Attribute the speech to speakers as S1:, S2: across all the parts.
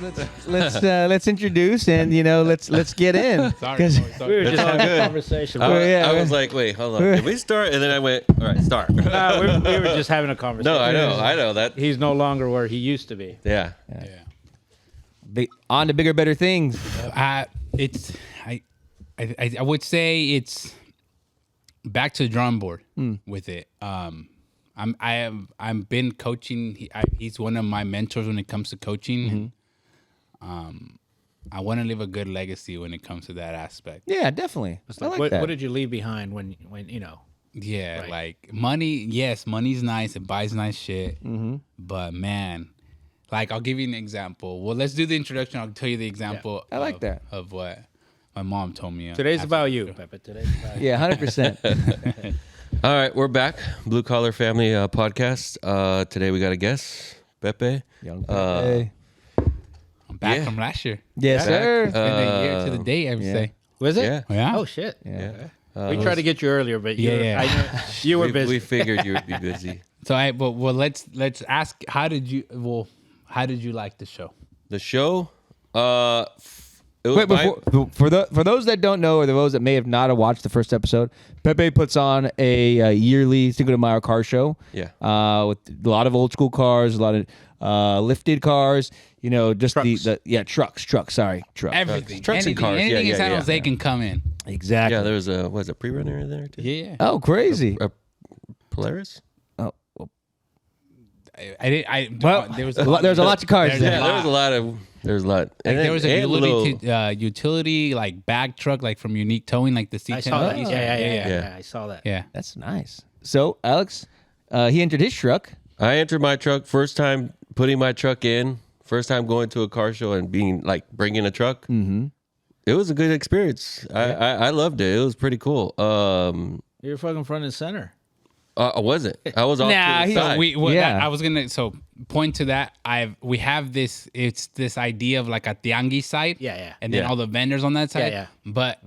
S1: let's introduce and let's get in.
S2: Sorry.
S3: We were just having a conversation.
S4: I was like, wait, hold on. Did we start? And then I went, all right, start.
S3: We were just having a conversation.
S4: No, I know that.
S3: He's no longer where he used to be.
S4: Yeah.
S1: On to bigger, better things.
S2: I would say it's back to the drawing board with it. I've been coaching. He's one of my mentors when it comes to coaching. And, I want to leave a good legacy when it comes to that aspect.
S1: Yeah, definitely. I like
S3: What
S1: that.
S3: did you leave behind when
S2: Yeah,
S3: Right.
S2: like money. Yes, money's nice. It buys nice shit. But man, like I'll give you an example. Well, let's do the introduction. I'll tell you the example.
S1: I like that.
S2: Of what my mom told me.
S3: Today's
S2: after-
S3: about you, Pepe. Today's about you.
S1: Yeah, 100%.
S4: All right, we're back. Blue Collar Family podcast. Today we got a guest, Pepe.
S1: Young Pepe.
S2: I'm back
S4: Yeah.
S2: from last year.
S1: Yes, sir.
S2: It's been a year to the day, I would say.
S3: Was it?
S4: Yeah.
S2: Yeah.
S3: Oh shit.
S1: Yeah.
S3: We tried to get you earlier, but
S2: Yeah.
S3: I knew you were busy.
S4: We figured you would be busy.
S2: So let's ask. How did you like the show?
S4: The show, it was
S1: Wait, for those that don't know or those that may have not watched the first episode, Pepe puts on a yearly Cinco de Mayo car show.
S4: Yeah.
S1: With a lot of old school cars, a lot of lifted cars. Just
S3: Trucks.
S1: trucks.
S2: Everything.
S4: Trucks and
S2: anything,
S4: cars.
S2: Anything
S4: Yeah,
S2: in San
S4: yeah,
S2: Jose
S4: yeah.
S2: can come in.
S1: Exactly.
S4: yeah, there was a pre-runner in there too?
S2: Yeah.
S1: Oh, crazy.
S4: A Polaris?
S1: Oh,
S2: Well,
S1: there's a lot of cars
S2: there's
S1: there.
S2: a
S4: Yeah,
S2: lot.
S4: there was a lot.
S2: Like there was a
S4: little,
S2: utility like bag truck like from Unique Towing, like the C10.
S3: I saw that.
S2: Yeah.
S3: Yeah, I saw that.
S2: Yeah.
S1: That's nice. So, Alex, he entered his truck.
S4: I entered my truck, first time putting my truck in, first time going to a car show and bringing a truck. Mm-hmm. It was a good experience. I loved it. It was pretty cool.
S3: You're fucking front and center.
S4: I wasn't. I was off to the side.
S2: I was gonna point to that. We have this. It's this idea of like a tianguis side.
S3: Yeah.
S2: And then
S4: Yeah.
S2: all the vendors on that side.
S3: Yeah.
S2: But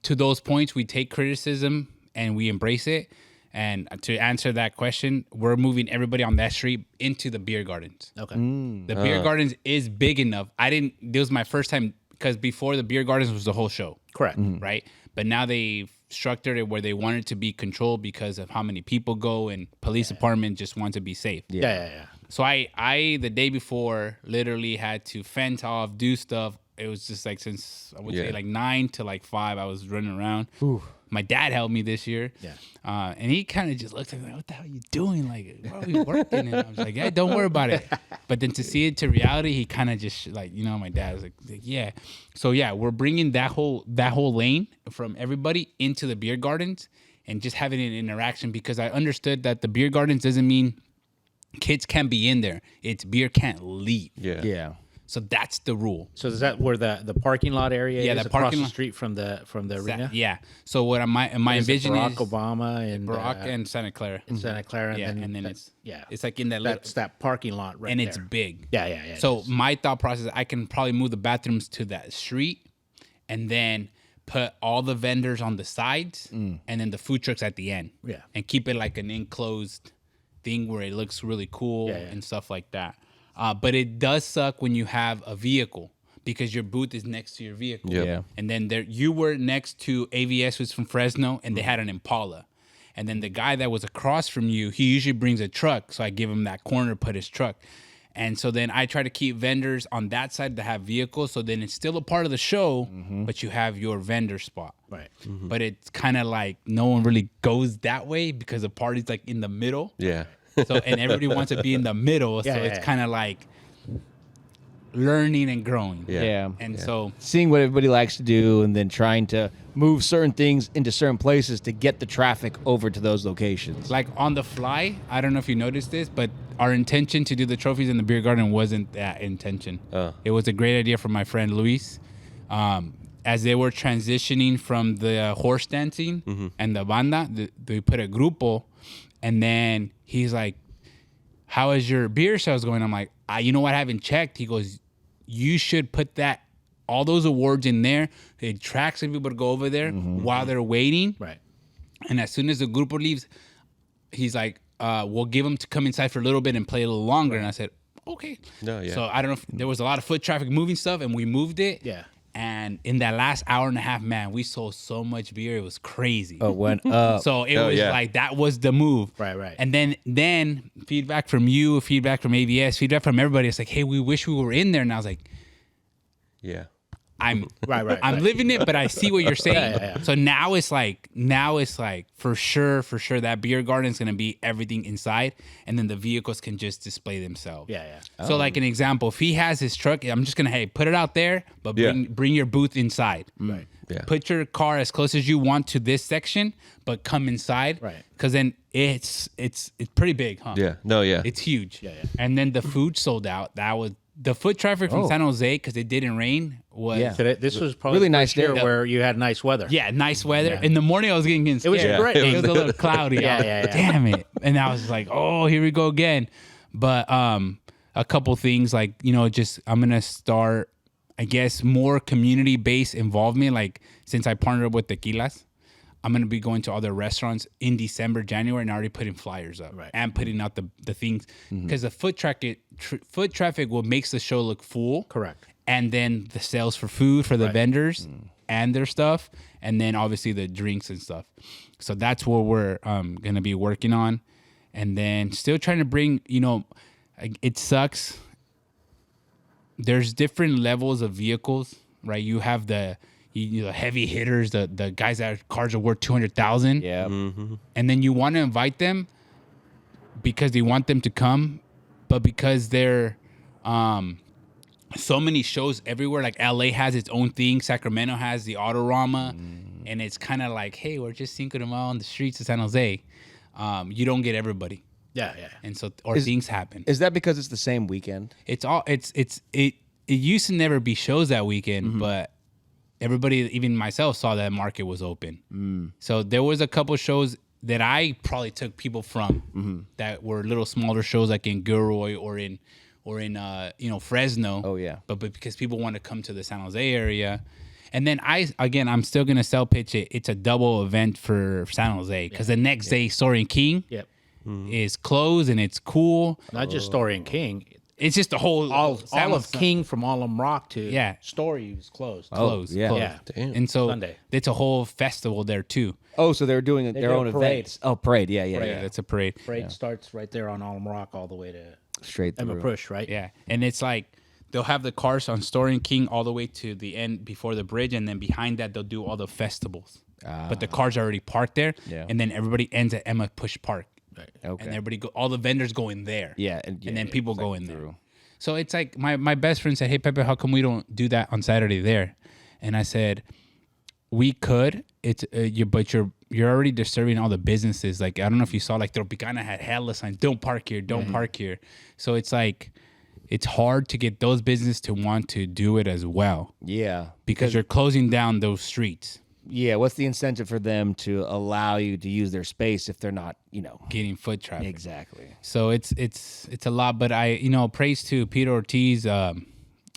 S2: to those points, we take criticism and we embrace it. And to answer that question, we're moving everybody on that street into the beer gardens.
S3: Okay.
S2: The beer gardens is big enough. This was my first time because before the beer gardens was the whole show.
S3: Correct.
S2: Right? But now they've structured it where they want it to be controlled because of how many people go and police department just want to be safe.
S3: Yeah.
S2: So I the day before literally had to fence off, do stuff. It was just like since I would say like 9 to like 5, I was running around. My dad helped me this year.
S3: Yeah.
S2: And he kind of just looked at me like, what the hell are you doing? Like, why are we working? And I was like, yeah, don't worry about it. But then to see it to reality, he kind of just my dad was like, yeah. So yeah, we're bringing that whole lane from everybody into the beer gardens and just having an interaction because I understood that the beer gardens doesn't mean kids can't be in there. It's beer can't leave.
S1: Yeah.
S2: So that's the rule.
S3: So is that where the parking lot area
S2: Yeah,
S3: is
S2: the
S3: across
S2: parking
S3: the
S2: lot.
S3: street from the arena?
S2: Yeah. So what my
S3: Is it
S2: envision
S3: Barack
S2: is
S3: Obama and
S2: Barack and Santa Clara.
S3: in Santa Clara.
S2: Yeah,
S3: and
S2: and then
S3: that-
S2: it's
S3: yeah.
S2: it's like in that
S3: That's that parking lot right
S2: and
S3: there.
S2: it's big.
S3: Yeah. it
S2: So
S3: is.
S2: my thought process, I can probably move the bathrooms to that street, and then put all the vendors on the sides, and then the food trucks at the end.
S3: Yeah.
S2: and keep it like an enclosed thing where it looks really cool
S3: Yeah.
S2: and stuff like that. But it does suck when you have a vehicle because your booth is next to your vehicle.
S4: Yep.
S1: Yeah.
S2: And then you were next to AVS, who's from Fresno, and they had an Impala. And then the guy that was across from you, he usually brings a truck. So I give him that corner, put his truck. And so then I try to keep vendors on that side that have vehicles. So then it's still a part of the show, but you have your vendor spot.
S3: Right.
S2: But it's kind of like no one really goes that way because the party's like in the middle.
S4: Yeah.
S2: So and everybody wants to be in the middle. So it's kind of like learning and growing.
S1: Yeah.
S2: And so
S1: Seeing what everybody likes to do and then trying to move certain things into certain places to get the traffic over to those locations.
S2: like on the fly, I don't know if you noticed this, but our intention to do the trophies in the beer garden wasn't that intention. It was a great idea from my friend Luis. As they were transitioning from the horse dancing and the banda, they put a grupo, and then he's like, how is your beer sales going? I'm like, you know what? I haven't checked. He goes, you should put all those awards in there. It attracts people to go over there while they're waiting.
S3: Right.
S2: And as soon as the grupo leaves, he's like, we'll give them to come inside for a little bit and play a little longer. And I said, okay.
S4: No, yeah.
S2: So I don't know if there was a lot of foot traffic moving stuff, and we moved it.
S3: Yeah.
S2: And in that last hour and a half, man, we sold so much beer. It was crazy.
S1: Oh, went up.
S2: So it
S4: Oh,
S2: was
S4: yeah.
S2: like that was the move.
S3: Right.
S2: And then feedback from you, feedback from ABS, feedback from everybody. It's like, hey, we wish we were in there. And I was like,
S4: Yeah.
S2: I'm
S3: Right.
S2: living it, but I see what you're saying.
S3: Yeah.
S2: So now it's like for sure that beer garden is gonna be everything inside, and then the vehicles can just display themselves.
S3: Yeah.
S2: So like an example, if he has his truck, I'm just gonna put it out there, but bring your booth inside.
S3: Right.
S4: Yeah.
S2: Put your car as close as you want to this section, but come inside.
S3: Right.
S2: Because then it's pretty big, huh?
S4: Yeah. No, yeah.
S2: It's huge.
S3: Yeah.
S2: And then the food sold out. That was the foot traffic from
S1: Oh.
S2: San Jose because it didn't rain was
S1: Yeah.
S3: Today, this was probably
S1: Really
S3: the
S1: nice
S3: first year
S1: day.
S3: where you had nice weather.
S2: Yeah, nice weather.
S3: Yeah.
S2: In the morning, I was getting scared.
S3: It was great.
S2: It was a little cloudy.
S3: Yeah,
S2: I was
S3: yeah,
S2: like,
S3: yeah.
S2: Damn it. And I was like, oh, here we go again. But a couple things like, just I'm going to start, I guess, more community-based involvement. Like since I partnered up with Tequilas, I'm going to be going to other restaurants in December, January, and already putting flyers up
S3: Right.
S2: and putting out the things. Because the foot traffic what makes the show look full.
S3: Correct.
S2: And then the sales for food for the
S3: Right.
S2: vendors and their stuff, and then obviously the drinks and stuff. So that's what we're gonna be working on, and then still trying to bring. It sucks. There's different levels of vehicles, right? You have the heavy hitters, the guys that cars are worth 200,000,
S1: Yeah.
S2: and then you want to invite them because you want them to come, but because they're so many shows everywhere. Like LA has its own thing, Sacramento has the Autorama, and it's kind of like, hey, we're just Cinco de Mayo on the streets of San Jose. You don't get everybody,
S3: Yeah.
S2: and so things happen.
S1: Is that because it's the same weekend?
S2: It used to never be shows that weekend, but everybody, even myself, saw that market was open. So there was a couple shows that I probably took people from that were little smaller shows like in Gilroy or in Fresno.
S1: Oh, yeah.
S2: But because people want to come to the San Jose area. And then I'm still going to sell pitch it. It's a double event for San Jose because the next day Soaring King
S3: Yep.
S2: is closed and it's cool.
S3: Not just Story and King.
S2: It's just the whole
S3: All
S2: San
S3: of
S2: Jose-
S3: King from Alum Rock to
S2: Yeah.
S3: Story was closed.
S2: closed.
S1: yeah.
S2: closed.
S3: Yeah.
S4: Damn.
S2: And so
S3: Sunday.
S2: it's a whole festival there too.
S1: Oh, so they're doing their
S3: do a
S1: own
S3: parade.
S1: events. Oh, parade. Yeah.
S2: Yeah, that's a parade.
S3: Parade starts right there on Alum Rock all the way to
S1: Straight
S3: Emma
S1: through.
S3: Push, right?
S2: Yeah, and it's like they'll have the cars on Story and King all the way to the end before the bridge, and then behind that they'll do all the festivals. But the cars are already parked there,
S1: Yeah.
S2: and then everybody ends at Emma Push Park,
S1: Okay.
S2: and all the vendors go in there.
S1: Yeah.
S2: and then people go in there.
S1: through.
S2: So it's like my best friend said, "Hey Pepe, how come we don't do that on Saturday there?" And I said, "We could. But you're already disturbing all the businesses. Like I don't know if you saw, like Tropicana had hella signs, don't park here, don't park here. So it's like it's hard to get those businesses to want to do it as well
S1: Yeah.
S2: because you're closing down those streets,
S1: Yeah. What's the incentive for them to allow you to use their space if they're not,
S2: getting foot traffic.
S1: Exactly.
S2: So it's a lot. But I praise to Peter Ortiz.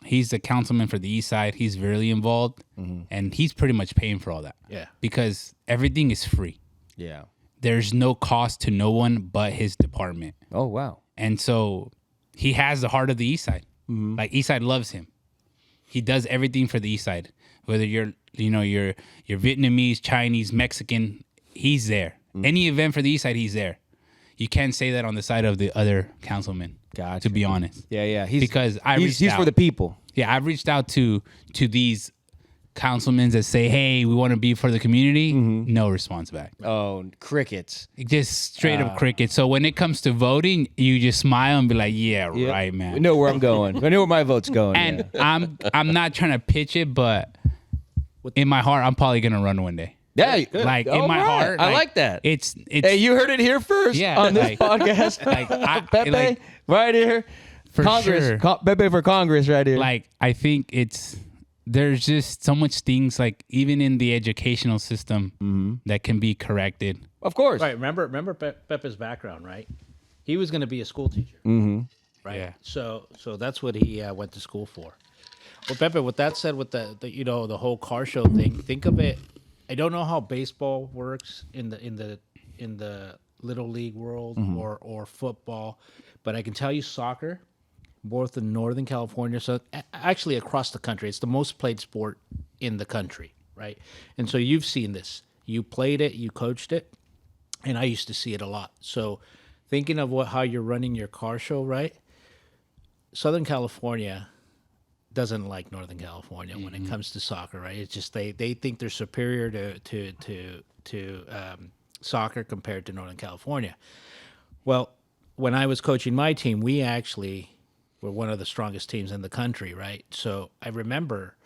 S2: He's the councilman for the East Side. He's very involved, and he's pretty much paying for all that.
S3: Yeah.
S2: Because everything is free.
S1: Yeah.
S2: There's no cost to no one but his department.
S1: Oh, wow.
S2: And so he has the heart of the East Side. Like East Side loves him. He does everything for the East Side. Whether you're Vietnamese, Chinese, Mexican, he's there. Any event for the East Side, he's there. You can't say that on the side of the other councilman.
S1: Gotcha.
S2: To be honest.
S1: Yeah. Yeah.
S2: Because
S1: he's for
S2: out.
S1: the people.
S2: Yeah, I've reached out to these councilmen that say, "Hey, we want to be for the community." No response back.
S1: Oh, crickets.
S2: Just straight up cricket. So when it comes to voting, you just smile and be like, "Yeah,
S1: Yep.
S2: right, man."
S1: I know where I'm going. I know where my vote's going.
S2: And
S1: yeah.
S2: I'm not trying to pitch it, but in my heart, I'm probably gonna run one day.
S1: Yeah,
S2: Like in
S1: all
S2: my
S1: right.
S2: heart,
S1: I like that.
S2: It's
S1: Hey, you heard it here first
S2: Yeah,
S1: on this
S2: like-
S1: podcast. Pepe,
S2: like-
S1: right here.
S2: For
S1: Congress.
S2: sure.
S1: Pepe for Congress right here.
S2: like I think there's just so much things like even in the educational system that can be corrected.
S1: of course.
S3: Right. Remember Pepe's background, right? He was going to be a school teacher. Mm-hmm. Right.
S2: Yeah.
S3: So that's what he went to school for. Well, Pepe, with that said, with the whole car show thing, think of it. I don't know how baseball works in the little league world or football, but I can tell you soccer. both in Northern California, so actually across the country. It's the most played sport in the country, right? And so you've seen this. You played it, you coached it, and I used to see it a lot. So thinking of how you're running your car show, right? Southern California doesn't like Northern California when it comes to soccer, right? It's just they think they're superior to soccer compared to Northern California. Well, when I was coaching my team, we actually were one of the strongest teams in the country, right? So I remember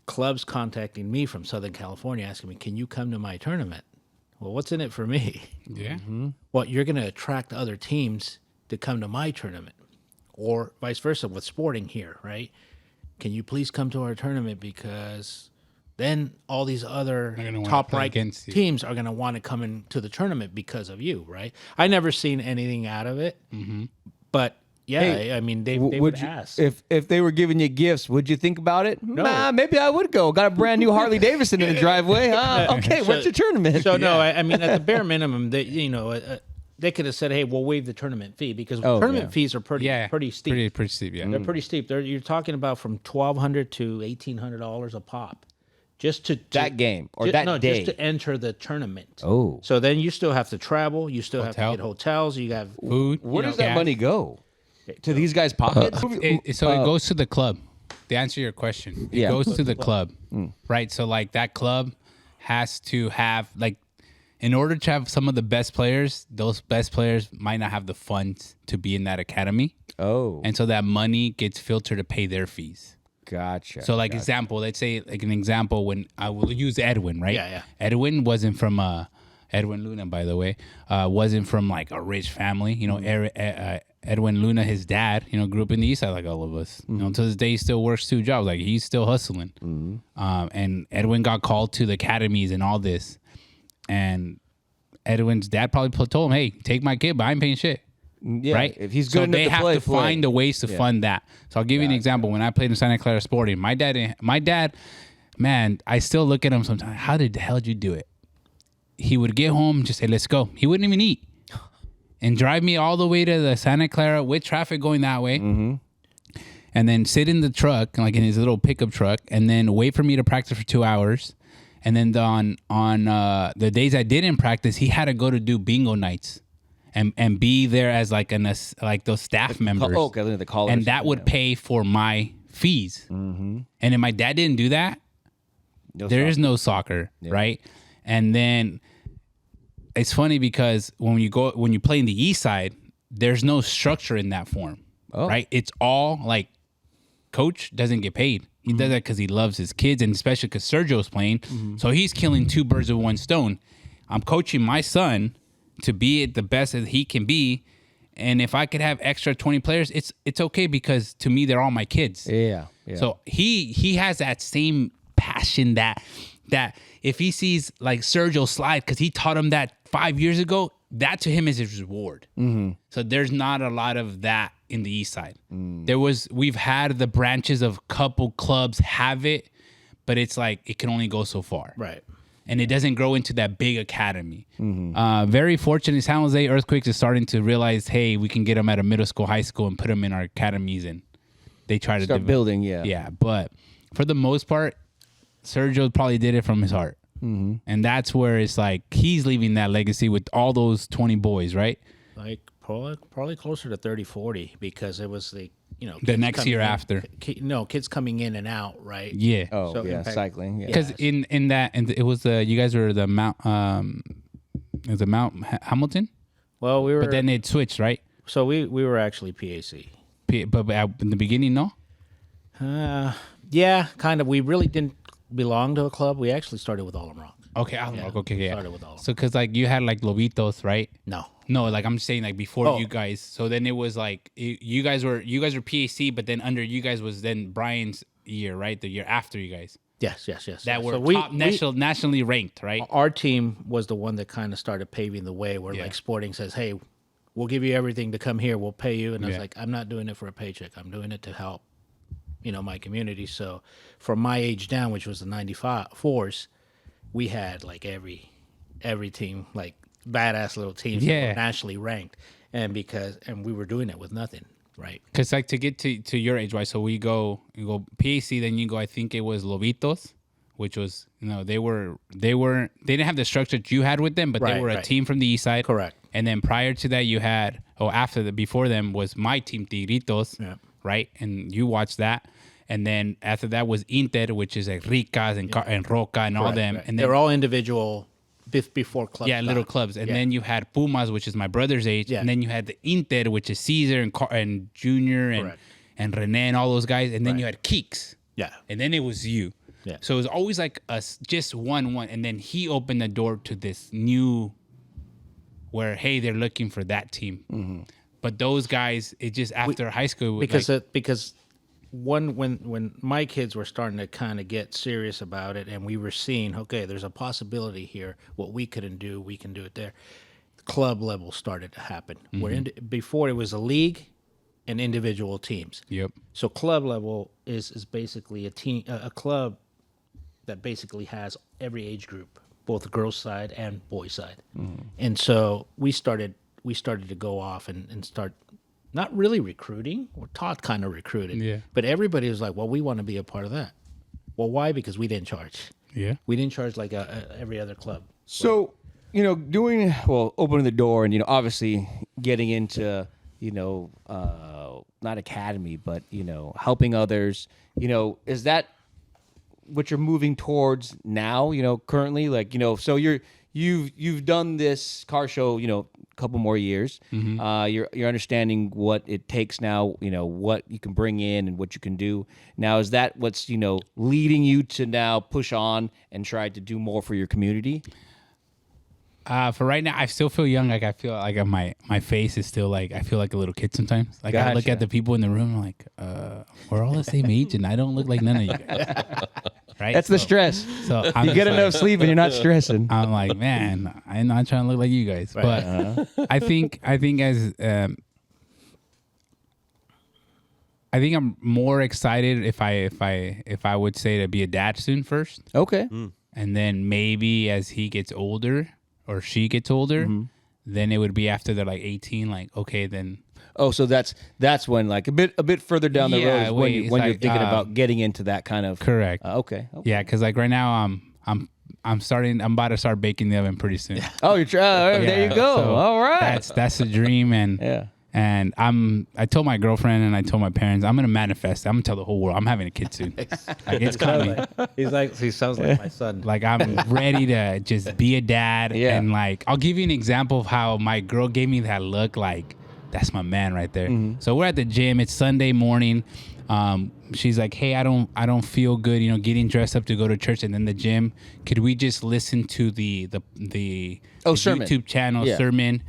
S3: clubs contacting me from Southern California asking me, can you come to my tournament? Well, what's in it for me?
S2: Yeah.
S3: Well, you're going to attract other teams to come to my tournament, or vice versa with sporting here, right? Can you please come to our tournament, because then all these other
S2: They're gonna wanna
S3: top
S2: play
S3: ranked
S2: against you.
S3: teams are going to want to come into the tournament because of you, right? I never seen anything out of it, but yeah,
S1: Hey,
S3: I mean, they would
S1: you,
S3: ask.
S1: if they were giving you gifts, would you think about it? Nah, maybe I would go. Got a brand new Harley Davidson in the driveway. Okay, what's your tournament?
S3: So no, I mean, at the bare minimum, they could have said, "Hey, we'll waive the tournament fee," because tournament fees are pretty steep.
S2: Pretty steep. Yeah.
S3: They're pretty steep. You're talking about from $1,200 to $1,800 a pop, just to
S1: that game or that day.
S3: just to enter the tournament.
S1: Oh.
S3: So then you still have to travel. You still have
S2: Hotel.
S3: to get hotels. You have
S2: Food.
S1: Where does that
S2: gas.
S1: money go? To these guys' pockets?
S2: It goes to the club. To answer your question, it
S1: Yeah.
S2: goes to the club, right? So like that club has to have like, in order to have some of the best players, those best players might not have the funds to be in that academy,
S1: Oh,
S2: and so that money gets filtered to pay their fees.
S1: gotcha.
S2: So like example, let's say like an example when I will use Edwin, right?
S3: Yeah.
S2: Edwin wasn't from Edwin Luna, by the way, wasn't from like a rich family. You know, Edwin Luna, his dad, grew up in the East Side like all of us. You know, to this day, he still works 2 jobs. Like he's still hustling. And Edwin got called to the academies and all this. And Edwin's dad probably told him, "Hey, take my kid, but I ain't paying shit."
S1: Yeah,
S2: Right?
S1: if he's
S2: so
S1: good
S2: they
S1: enough to
S2: have
S1: play,
S2: to find a ways to fund that. So I'll give you an example. When I played in Santa Clara Sporting, my dad, man, I still look at him sometimes. How the hell did you do it? He would get home, just say, "Let's go." He wouldn't even eat, and drive me all the way to the Santa Clara with traffic going that way, and then sit in the truck, like in his little pickup truck, and then wait for me to practice for 2 hours. And then on the days I didn't practice, he had to go to do bingo nights, and be there as like those staff members.
S1: Oh, okay, the callers.
S2: And that would pay for my fees. And if my dad didn't do that, there is no soccer, right? And then it's funny because when you play in the East Side, there's no structure in that form, right? It's all like coach doesn't get paid. He does that because he loves his kids, and especially because Sergio's playing. So he's killing 2 birds with 1 stone. I'm coaching my son to be at the best that he can be. And if I could have extra 20 players, it's okay, because to me, they're all my kids.
S1: Yeah.
S2: So he has that same passion that if he sees like Sergio slide, because he taught him that 5 years ago, that to him is his reward. So there's not a lot of that in the East Side. We've had the branches of couple clubs have it, but it's like it can only go so far.
S3: Right.
S2: And it doesn't grow into that big academy. Very fortunate, San Jose Earthquakes is starting to realize, hey, we can get them at a middle school, high school, and put them in our academies, and they try to
S1: Start building, yeah.
S2: Yeah, but for the most part, Sergio probably did it from his heart. And that's where it's like he's leaving that legacy with all those 20 boys, right?
S3: Like probably closer to 30, 40, because it was the
S2: The
S3: kids
S2: next
S3: coming
S2: year
S3: in-
S2: after.
S3: kids coming in and out, right?
S2: Yeah.
S1: Oh,
S3: So
S1: yeah,
S3: impact-
S1: cycling. Yeah.
S2: Because in that, and it was you guys were the Mount, it was the Mount Hamilton,
S3: Well, we were,
S2: but then it switched, right?
S3: so we were actually PAC.
S2: But in the beginning, no?
S3: Yeah, kind of. We really didn't belong to a club. We actually started with All Rock.
S2: Okay, okay, yeah.
S3: Started with all.
S2: So, because like you had like Lobitos, right?
S3: No.
S2: No, like I'm saying like before
S3: Oh.
S2: you guys. So then it was like you guys were PAC, but then under you guys was then Brian's year, right? The year after you guys
S3: Yes.
S2: that were
S3: So
S2: top nationally ranked, right?
S3: our team was the one that kind of started paving the way, where
S2: Yeah.
S3: like Sporting says, "Hey, we'll give you everything to come here. We'll pay you." And I was
S2: Yeah.
S3: like, "I'm not doing it for a paycheck. I'm doing it to help, my community." So from my age down, which was the 94s, we had like every team, like badass little teams that
S2: Yeah.
S3: were nationally ranked, and we were doing it with nothing. Right.
S2: Because like to get to your age, right? So you go PAC, then you go. I think it was Lobitos, which was they didn't have the structure that you had with them, but they
S3: Right,
S2: were a
S3: right.
S2: team from the east side.
S3: Correct.
S2: And then prior to that, you had before them was my team Tigritos,
S3: Yeah.
S2: right? And you watched that. And then after that was Inter, which is like Ricas and Roca and all
S3: Correct,
S2: them.
S3: right.
S2: And
S3: they
S2: then
S3: were all individual before clubs.
S2: yeah, little clubs. And then you had Pumas, which is my brother's age.
S3: Yeah.
S2: And then you had the Inter, which is Caesar and Junior
S3: Correct.
S2: and Rene and all those guys. And then you had Keeks.
S3: Yeah.
S2: And then it was you.
S3: Yeah.
S2: So it was always like us, just one. And then he opened the door to this new where, hey, they're looking for that team. Mm-hmm. But those guys, it just after high school.
S3: Because when my kids were starting to kind of get serious about it and we were seeing, okay, there's a possibility here. What we couldn't do, we can do it there. Club level started to happen. Where before it was a league and individual teams.
S2: Yep.
S3: So club level is basically a club that basically has every age group, both the girls' side and boys' side. Mm-hmm. And so we started to go off and start not really recruiting. Or Todd kind of recruited.
S2: Yeah.
S3: But everybody was like, well, we want to be a part of that. Well, why? Because we didn't charge.
S2: Yeah.
S3: We didn't charge like every other club.
S1: So, opening the door and, obviously getting into, not academy, but, helping others, is that what you're moving towards now, currently? Like, so you've done this car show, a couple more years. Mm-hmm. You're understanding what it takes now, what you can bring in and what you can do. Now, is that what's, leading you to now push on and try to do more for your community?
S2: For right now, I still feel young. Like I feel like my face is still like I feel like a little kid sometimes. Like I look
S1: Gotcha.
S2: at the people in the room, I'm like, we're all the same age, and I don't look like none of you guys. Right?
S1: That's the stress.
S2: So
S1: You
S2: I'm
S1: get
S2: just
S1: enough sleep and you're not stressing.
S2: I'm like, man, I'm not trying to look like you guys, but I think as I think I'm more excited if I would say to be a dad soon first,
S1: Okay.
S2: and then maybe as he gets older or she gets older, then it would be after they're like 18. Like, okay, then.
S1: Oh, so that's when like a bit further down the road is when,
S2: wait,
S1: you,
S2: it's
S1: when you're
S2: like,
S1: thinking about getting into that kind of
S2: Correct.
S1: Okay.
S2: Yeah, because like right now I'm about to start baking the oven pretty soon.
S1: Oh, you're trying. There you go.
S2: So
S1: All right.
S2: That's the dream, and
S1: Yeah.
S2: And I told my girlfriend and I told my parents, I'm gonna manifest. I'm gonna tell the whole world I'm having a kid soon. Like it's coming.
S3: He sounds like my son.
S2: Like I'm ready to just be a dad.
S1: Yeah.
S2: And like I'll give you an example of how my girl gave me that look. Like that's my man right there.
S1: Mm-hmm.
S2: So we're at the gym. It's Sunday morning. She's like, hey, I don't feel good, getting dressed up to go to church and then the gym. Could we just listen to the
S1: sermon.
S2: YouTube channel sermon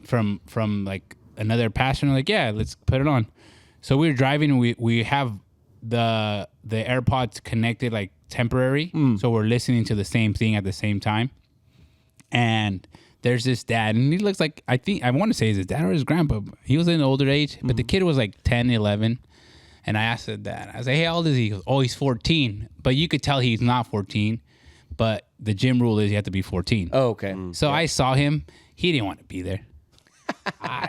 S2: from like another pastor? And I'm like, yeah, let's put it on. So we were driving and we have the AirPods connected like temporary. So we're listening to the same thing at the same time. And there's this dad, and he looks like, I want to say his dad or his grandpa. He was in an older age, but the kid was like 10, 11. And I asked the dad, I was like, hey, how old is he? He goes, oh, he's 14. But you could tell he's not 14. But the gym rule is you have to be 14.
S1: Oh, okay.
S2: So I saw him. He didn't want to be there.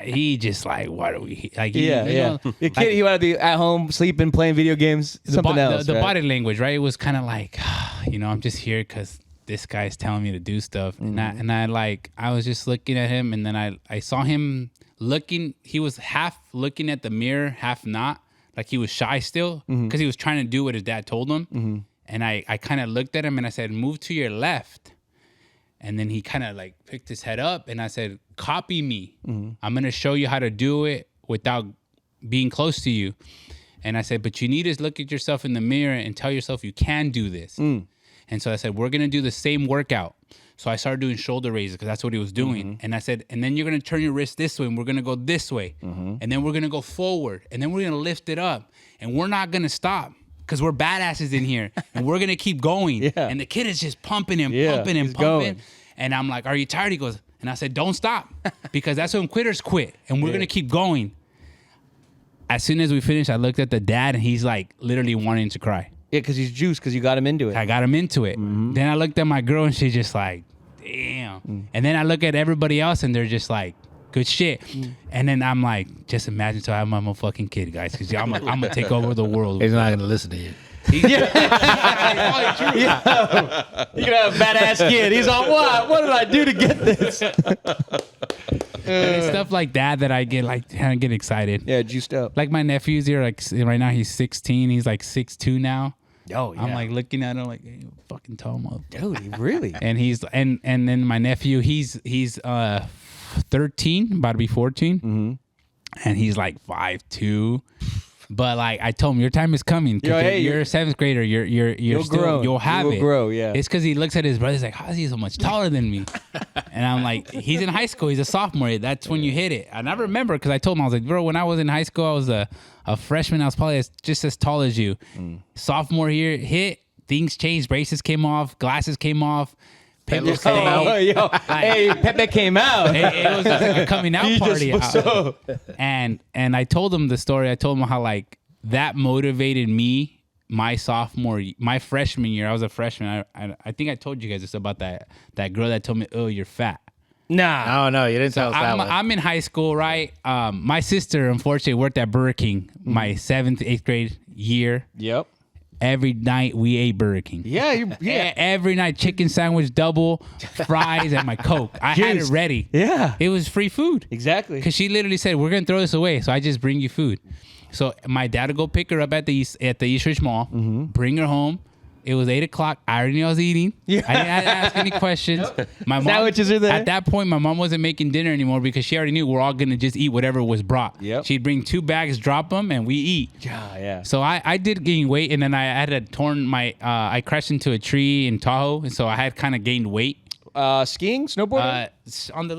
S2: He just like, what are we? Like,
S1: The kid, he wanted to be at home, sleeping, playing video games, something else.
S2: The
S1: right?
S2: body language, right? It was kind of like, I'm just here because this guy's telling me to do stuff. And I was just looking at him, and then I saw him looking. He was half looking at the mirror, half not. Like he was shy still because he was trying to do what his dad told him. And I kind of looked at him and I said, move to your left. And then he kind of like picked his head up and I said, copy me. I'm going to show you how to do it without being close to you. And I said, but you need to look at yourself in the mirror and tell yourself you can do this. And so I said, we're going to do the same workout. So I started doing shoulder raises because that's what he was doing. And I said, and then you're going to turn your wrist this way and we're going to go this way. And then we're going to go forward. And then we're going to lift it up. And we're not going to stop because we're badasses in here. And we're going to keep going. And the kid is just pumping and pumping and pumping.
S1: Going.
S2: And I'm like, are you tired? He goes, and I said, don't stop because that's when quitters quit. And we're going to keep going. As soon as we finished, I looked at the dad and he's like literally wanting to cry.
S1: Yeah, because he's juiced because you got him into it.
S2: I got him into it. Then I looked at my girl and she's just like, damn. And then I look at everybody else and they're just like, good shit. And then I'm like, just imagine till I have my motherfucking kid, guys, because I'm gonna take over the world.
S3: He's not gonna listen to you.
S1: You can have a badass kid. He's on what? What did I do to get this?
S2: And it's stuff like that I get like kind of get excited.
S1: Yeah, juiced up.
S2: Like my nephew's here, like right now he's 16. He's like 6'2" now.
S1: Oh yeah.
S2: I'm like looking at him like, hey, fucking tall mother.
S1: dude, really?
S2: And he's and then my nephew, he's 13, about to be 14, and he's like 5'2". But like I told him, your time is coming.
S1: Yo, hey,
S2: you're a 7th grader. You'll
S1: still grow.
S2: You'll have
S1: You'll
S2: it.
S1: grow, yeah.
S2: It's because he looks at his brother. He's like, how is he so much taller than me? And I'm like, he's in high school. He's a sophomore. That's when you hit it. And I remember because I told him, I was like, bro, when I was in high school, I was a freshman. I was probably just as tall as you. Sophomore year hit. Things changed. Braces came off. Glasses came off. Pepe
S3: came out.
S1: Hey, Pepe came out.
S2: It was just like a coming out party.
S1: So,
S2: And I told him the story. I told him how like that motivated me my freshman year. I was a freshman. I think I told you guys this about that girl that told me, oh, you're fat.
S1: nah.
S3: Oh no, you didn't tell us that one.
S2: I'm in high school, right? My sister unfortunately worked at Burger King my 7th, 8th grade year.
S1: Yep.
S2: Every night we ate Burger King.
S1: Yeah.
S2: Every night, chicken sandwich, double, fries, and my Coke. I had it ready.
S1: Yeah.
S2: It was free food.
S1: Exactly.
S2: Because she literally said, we're going to throw this away. So I just bring you food. So my dad would go pick her up at the East Ridge Mall, bring her home. It was 8 o'clock. I already knew I was eating.
S1: Yeah.
S2: I didn't have to ask any questions. My mom,
S1: Sandwiches are there.
S2: At that point, my mom wasn't making dinner anymore because she already knew we're all going to just eat whatever was brought.
S1: Yep.
S2: She'd bring 2 bags, drop them, and we eat.
S1: Yeah.
S2: So I did gain weight, and then I had a torn my I crashed into a tree in Tahoe, and so I had kind of gained weight.
S1: Skiing, snowboarding.
S2: On the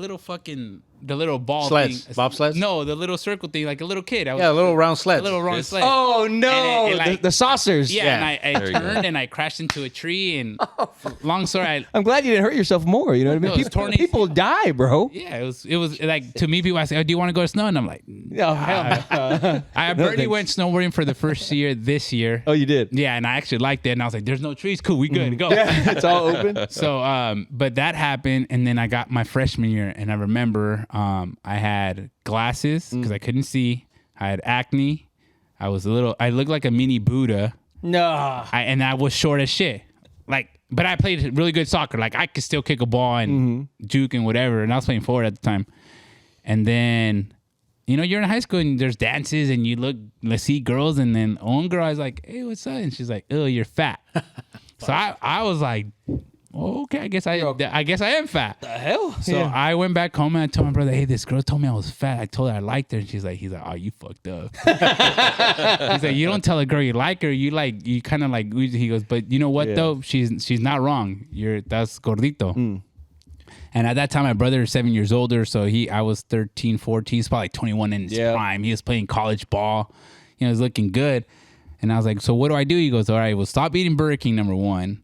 S2: little ball
S3: Sleds,
S2: thing.
S3: bobsleds?
S2: No, the little circle thing, like a little kid. I was,
S3: Yeah, little round sleds.
S2: a little wrong sled.
S1: Oh no,
S2: And it like-
S1: the saucers.
S2: Yeah,
S3: Yeah.
S2: and I
S4: There you go.
S2: turned and I crashed into a tree. And long story,
S1: I'm glad you didn't hurt yourself more. You know what I mean?
S2: No, it's torn
S1: People die, bro.
S2: it was like to me. People I say, "Oh, do you want to go to snow?" And I'm like,
S1: No, hell no.
S2: I barely went snowboarding for the first year this year.
S1: Oh, you did?
S2: Yeah, and I actually liked it. And I was like, "There's no trees, cool, we good, go."
S1: Yeah, it's all open.
S2: So, but that happened, and then I got my freshman year, and I remember I had glasses because I couldn't see. I had acne. I looked like a mini Buddha.
S1: No.
S2: And I was short as shit. Like, but I played really good soccer. Like, I could still kick a ball and juke and whatever. And I was playing forward at the time. And then, you're in high school and there's dances and let's see girls. And then one girl, I was like, hey, what's up? And she's like, oh, you're fat. So I was like, oh, okay, I guess I am fat.
S1: The hell?
S2: So I went back home and I told my brother, hey, this girl told me I was fat. I told her I liked her. And he's like, oh, you fucked up. He's like, you don't tell a girl you like her. You kind of like, he goes, but you know what though? She's not wrong. That's gordito. And at that time, my brother is 7 years older. So I was 13, 14. He's probably like 21 in his prime. He was playing college ball. He was looking good. And I was like, so what do I do? He goes, all right, well, stop eating Burger King, number one.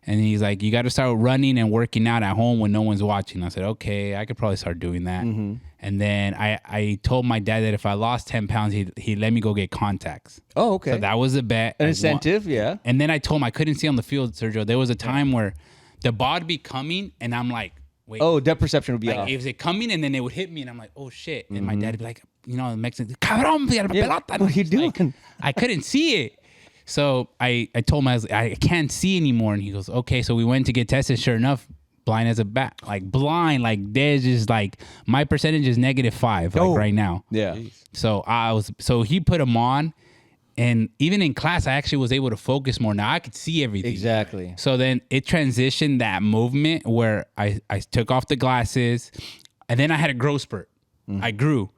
S2: And he's like, you got to start running and working out at home when no one's watching. I said, okay, I could probably start doing that. And then I told my dad that if I lost 10 pounds, he'd let me go get contacts.
S1: Oh, okay.
S2: So that was a bet.
S1: An incentive, yeah.
S2: And then I told him I couldn't see on the field, Sergio. There was a time where the ball would be coming, and I'm like, wait.
S1: Oh, depth perception would be off.
S2: Like, it was coming, and then it would hit me, and I'm like, oh, shit. And my dad would be like, the Mexican, cabrón, pelota.
S1: What are you doing?
S2: Like, I couldn't see it. So I told him, I can't see anymore. And he goes, okay. So we went to get tested. Sure enough, blind as a bat. Like blind. Like there's just like, my percentage is -5 like right now.
S1: Yeah.
S2: So he put him on. And even in class, I actually was able to focus more. Now I could see everything.
S1: Exactly.
S2: So then it transitioned that movement where I took off the glasses and then I had a growth spurt. I grew.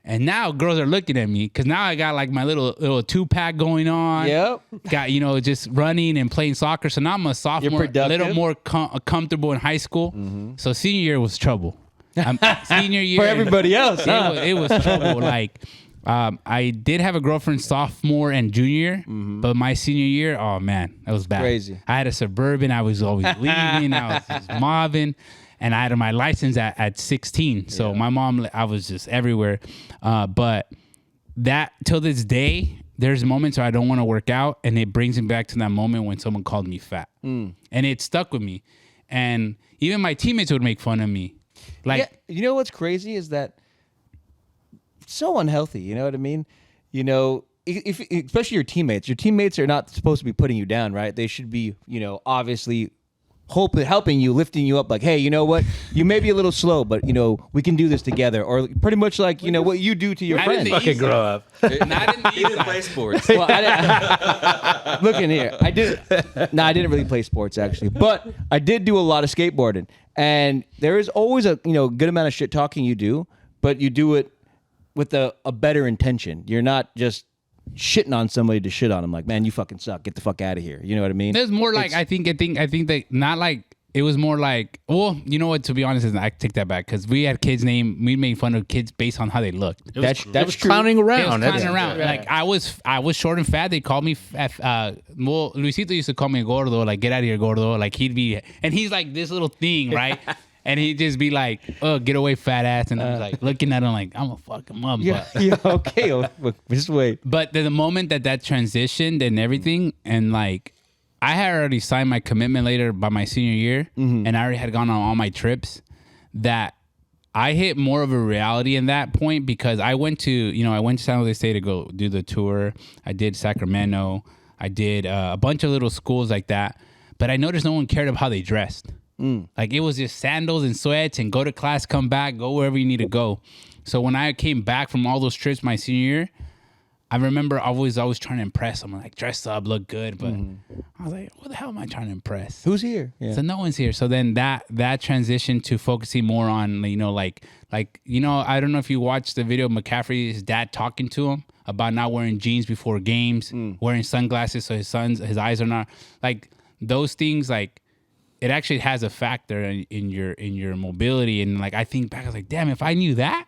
S2: And now girls are looking at me because now I got like my little 2-pack going on.
S1: Yep.
S2: Got, just running and playing soccer. So now I'm a sophomore, a little more comfortable in high school. So senior year was trouble. Senior year.
S1: For everybody else, huh?
S2: It was trouble. Like, I did have a girlfriend sophomore and junior, but my senior year, oh man, that was bad.
S1: Crazy.
S2: I had a Suburban. I was always leaving. I was just mobbing. And I had my license at 16. So my mom, I was just everywhere. But that, till this day, there's moments where I don't want to work out. And it brings me back to that moment when someone called me fat. And it stuck with me. And even my teammates would make fun of me. Like,
S1: you know what's crazy is that so unhealthy. You know what I mean? You know, if especially your teammates are not supposed to be putting you down, right? They should be, you know, obviously helping you, lifting you up, like, hey, you know what? You may be a little slow, but you know, we can do this together. Or pretty much like, you know, what you do to your friends.
S3: Fucking grow up.
S2: Not in the
S4: He didn't play sports.
S1: Well, look in here. I didn't really play sports actually, but I did do a lot of skateboarding. And there is always a, you know, good amount of shit talking you do, but you do it with a better intention. You're not just shitting on somebody to shit on them, like, man, you fucking suck, get the fuck out of here. You know what I mean?
S2: There's more like I think that not like it was more like, well, you know what? To be honest, I take that back because we had kids we made fun of kids based on how they looked.
S1: That's
S3: It was
S1: true.
S3: clowning
S2: It
S3: around.
S2: was clowning around. Like I was short and fat. They called me. Well, Luisito used to call me gordo. Like, get out of here, gordo. Like he's like this little thing, right? And he'd just be like, "Oh, get away, fat ass!" And I was like looking at him like, "I'm gonna fuck him up."
S1: Yeah, yeah, okay. Just wait.
S2: But the moment that transitioned and everything, and like, I had already signed my commitment later by my senior year, and I already had gone on all my trips. That I hit more of a reality in that point because I went to San Jose State to go do the tour. I did Sacramento. I did a bunch of little schools like that. But I noticed no one cared about how they dressed. Like it was just sandals and sweats and go to class, come back, go wherever you need to go. So when I came back from all those trips my senior year, I remember I was always trying to impress them, like dress up, look good. But I was like, what the hell am I trying to impress?
S1: Who's here? Yeah.
S2: So no one's here. So then that transition to focusing more on, you know, like, you know, I don't know if you watched the video of McCaffrey's dad talking to him about not wearing jeans before games, wearing sunglasses so his eyes are not, like those things, like, it actually has a factor in your mobility. And like, I think back, I was like, damn, if I knew that,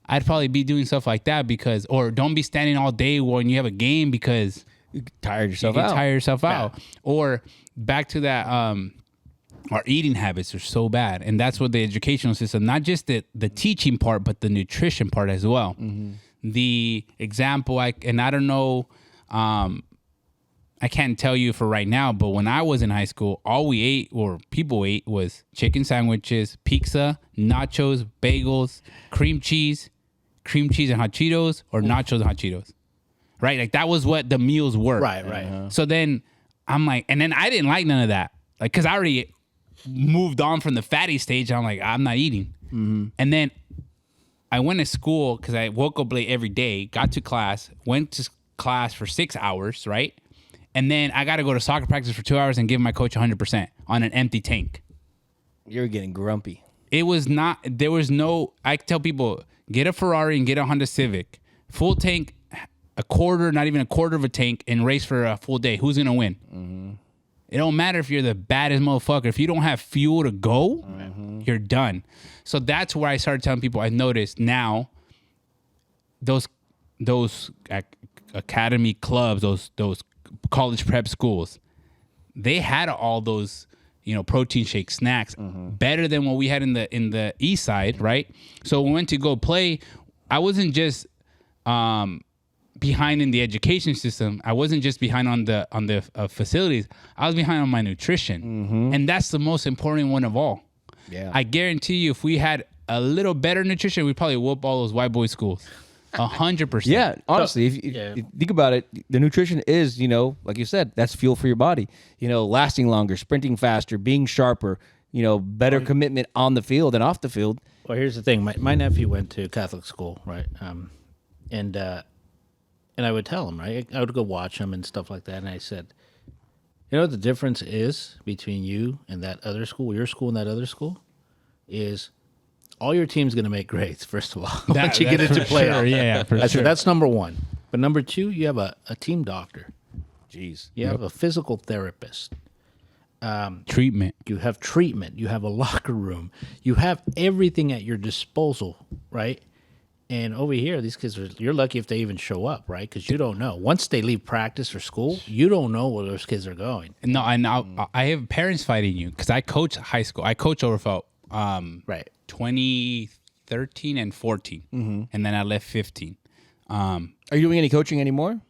S2: I'd probably be doing stuff like that or don't be standing all day when you have a game because
S1: You tired yourself
S2: you
S1: out.
S2: can tire yourself out. Or back to that, our eating habits are so bad. And that's what the educational system, not just the teaching part, but the nutrition part as well. The example, I don't know, I can't tell you for right now, but when I was in high school, all we ate or people ate was chicken sandwiches, pizza, nachos, bagels, cream cheese and hot Cheetos, or nachos and hot Cheetos. Right? Like that was what the meals were.
S3: Right.
S2: So then I'm like, and then I didn't like none of that. Like, cause I already moved on from the fatty stage. I'm like, I'm not eating. And then I went to school cause I woke up late every day, got to class, went to class for 6 hours, right? And then I got to go to soccer practice for 2 hours and give my coach 100% on an empty tank.
S1: You're getting grumpy.
S2: It was not, there was no, I tell people, get a Ferrari and get a Honda Civic. Full tank, a quarter, not even a quarter of a tank, and race for a full day. Who's going to win? It don't matter if you're the baddest motherfucker. If you don't have fuel to go, you're done. So that's where I started telling people, I noticed now those academy clubs, those college prep schools, they had all those, you know, protein shake snacks better than what we had in the east side, right? So when we went to go play, I wasn't just behind in the education system. I wasn't just behind on the facilities. I was behind on my nutrition, and that's the most important one of all.
S1: Yeah.
S2: I guarantee you, if we had a little better nutrition, we'd probably whoop all those white boy schools. 100%.
S1: Yeah, honestly, if you think about it, the nutrition is, you know, like you said, that's fuel for your body. You know, lasting longer, sprinting faster, being sharper, you know, better commitment on the field and off the field.
S3: Well, here's the thing. My nephew went to Catholic school, right? And I would tell him, right? I would go watch him and stuff like that. And I said, you know what the difference is between you and that other school, your school and that other school, is all your team's going to make grades, first of all, once you get into playoff.
S2: Sure. Yeah, for
S3: I
S2: sure.
S3: said, that's number one. But number two, you have a team doctor.
S1: Jeez.
S3: You have a physical therapist.
S2: Treatment.
S3: You have treatment. You have a locker room. You have everything at your disposal, right? And over here, these kids you're lucky if they even show up, right? Because you don't know. Once they leave practice or school, you don't know where those kids are going.
S2: No, I have parents fighting you because I coach high school. I coach Overfelt.
S3: Right.
S2: 2013 and 14, and then I left 15.
S1: Are you doing any coaching anymore?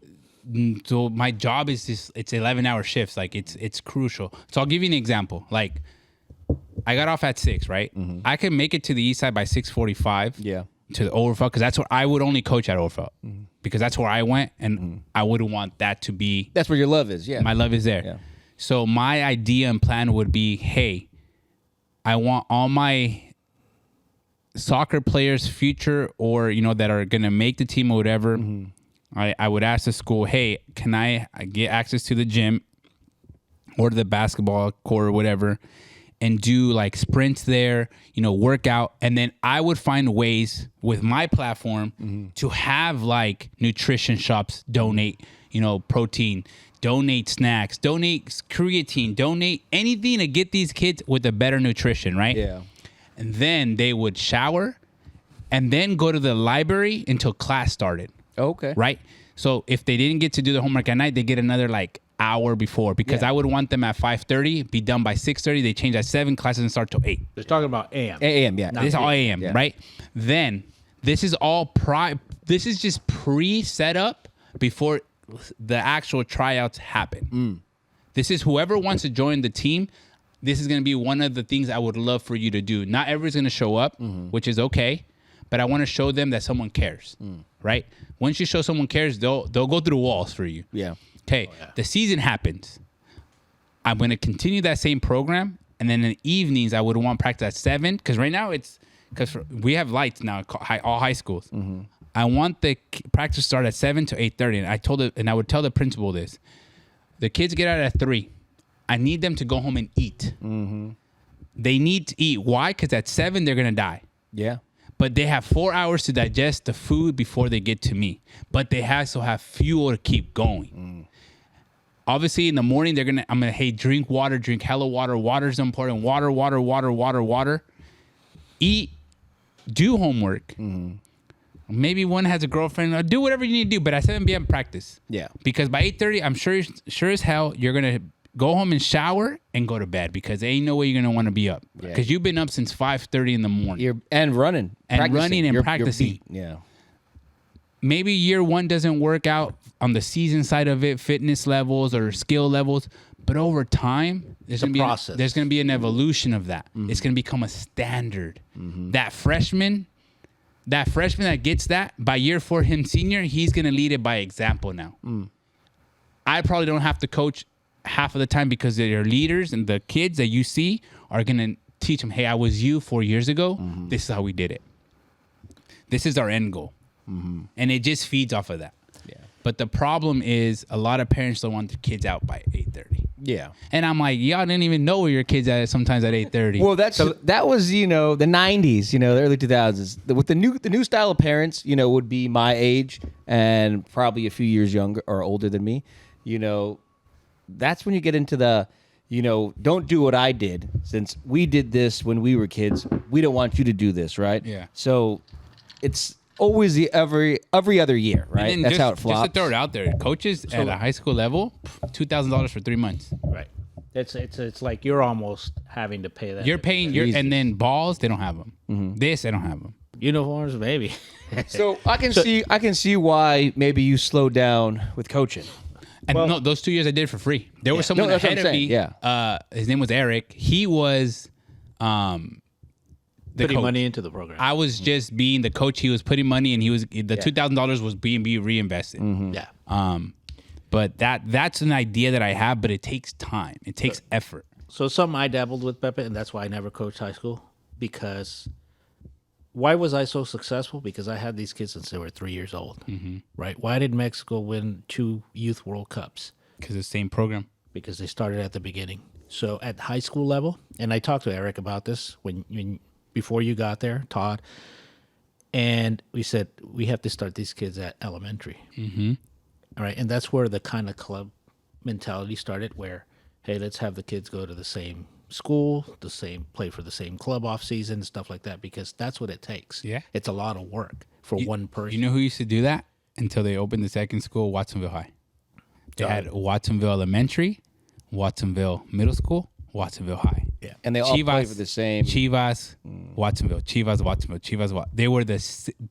S2: So my job is just, it's 11-hour shifts. Like it's crucial. So I'll give you an example. Like I got off at 6, right? I can make it to the east side by 6:45.
S1: Yeah.
S2: to Overfelt because that's where I would only coach at Overfelt because that's where I went, and I wouldn't want that to be.
S1: That's where your love is. Yeah.
S2: My love is there.
S1: Yeah.
S2: So my idea and plan would be, hey, I want all my soccer players, future or that are gonna make the team or whatever. I would ask the school, hey, can I get access to the gym or the basketball court or whatever, and do like sprints there, work out, and then I would find ways with my platform to have like nutrition shops donate, protein. Donate snacks, donate creatine, donate anything to get these kids with a better nutrition, right?
S1: Yeah.
S2: And then they would shower and then go to the library until class started,
S1: Okay.
S2: right? So if they didn't get to do the homework at night, they get another like hour before because I would want them at 5:30, be done by 6:30. They change at 7, class doesn't start till 8.
S3: They're talking about AM.
S1: AM. Yeah.
S2: This is all AM,
S1: Yeah.
S2: right? Then this is all this is just pre-set up before the actual tryouts happen. This is whoever wants to join the team. This is going to be one of the things I would love for you to do. Not everyone's going to show up, which is okay, but I want to show them that someone cares, right? Once you show someone cares, they'll go through the walls for you.
S1: Yeah.
S2: Okay, the season happens. I'm going to continue that same program, and then in the evenings, I would want practice at 7, because right now because we have lights now, all high schools. I want the practice start at 7 to 8:30, and I would tell the principal this: the kids get out at 3. I need them to go home and eat. They need to eat. Why? Because at 7 they're gonna die.
S1: Yeah.
S2: But they have 4 hours to digest the food before they get to me. But they also have fuel to keep going. Obviously, in the morning I'm gonna hey, drink water, drink hella water. Water's important. Water. Eat. Do homework. Maybe one has a girlfriend. Do whatever you need to do. But at 7 p.m. practice.
S1: Yeah.
S2: Because by 8:30, I'm sure as hell you're gonna go home and shower and go to bed because there ain't no way you're gonna want to be up because you've been up since 5:30 in the morning.
S1: And running
S2: Practicing.
S1: beat. Yeah.
S2: Maybe year 1 doesn't work out on the season side of it, fitness levels or skill levels, but over time, there's gonna be an evolution of that. It's gonna become a standard. That freshman that gets that by year 4, him senior, he's gonna lead it by example now. I probably don't have to coach half of the time because they're leaders, and the kids that you see are gonna teach them, hey, I was you 4 years ago. This is how we did it. This is our end goal. And it just feeds off of that.
S1: Yeah.
S2: But the problem is a lot of parents don't want their kids out by 8:30.
S1: Yeah.
S2: And I'm like, y'all didn't even know where your kids at sometimes at 8:30.
S1: Well, that was the 90s, the early 2000s. With the new style of parents, would be my age and probably a few years younger or older than me. That's when you get into the, don't do what I did. Since we did this when we were kids, we don't want you to do this, right?
S2: Yeah.
S1: So it's always the every other year, right? That's how it flops.
S2: Just to throw it out there, coaches at a high school level, $2,000 for 3 months.
S3: Right. It's like you're almost having to pay that.
S2: You're paying and then balls, they don't have them. This, they don't have them.
S3: Uniforms, maybe.
S1: So I can see why maybe you slowed down with coaching.
S2: And no, those 2 years I did it for free. There was someone
S1: that's what
S2: ahead
S1: I'm
S2: of
S1: saying,
S2: me.
S1: yeah.
S2: His name was Eric. He was the
S3: Putting
S2: coach.
S3: money into the program.
S2: I was just being the coach. He was putting money, and the $2,000 was being reinvested.
S3: Yeah.
S2: But that's an idea that I have, but it takes time. It takes effort.
S3: So something I dabbled with, Pepe, and that's why I never coached high school. Because why was I so successful? Because I had these kids since they were 3 years old, right? Why did Mexico win 2 Youth World Cups?
S2: Because it's the same program.
S3: Because they started at the beginning. So at high school level, and I talked to Eric about this before you got there, Todd, and we said we have to start these kids at elementary. All right, and that's where the kind of club mentality started, where, hey, let's have the kids go to the same school, play for the same club off season, stuff like that, because that's what it takes.
S2: Yeah.
S3: It's a lot of work for one person.
S2: You know who used to do that until they opened the second school, Watsonville High? They had Watsonville Elementary, Watsonville Middle School, Watsonville High.
S3: Yeah.
S1: And they all play for the same.
S2: Chivas, Watsonville, Chivas. They were the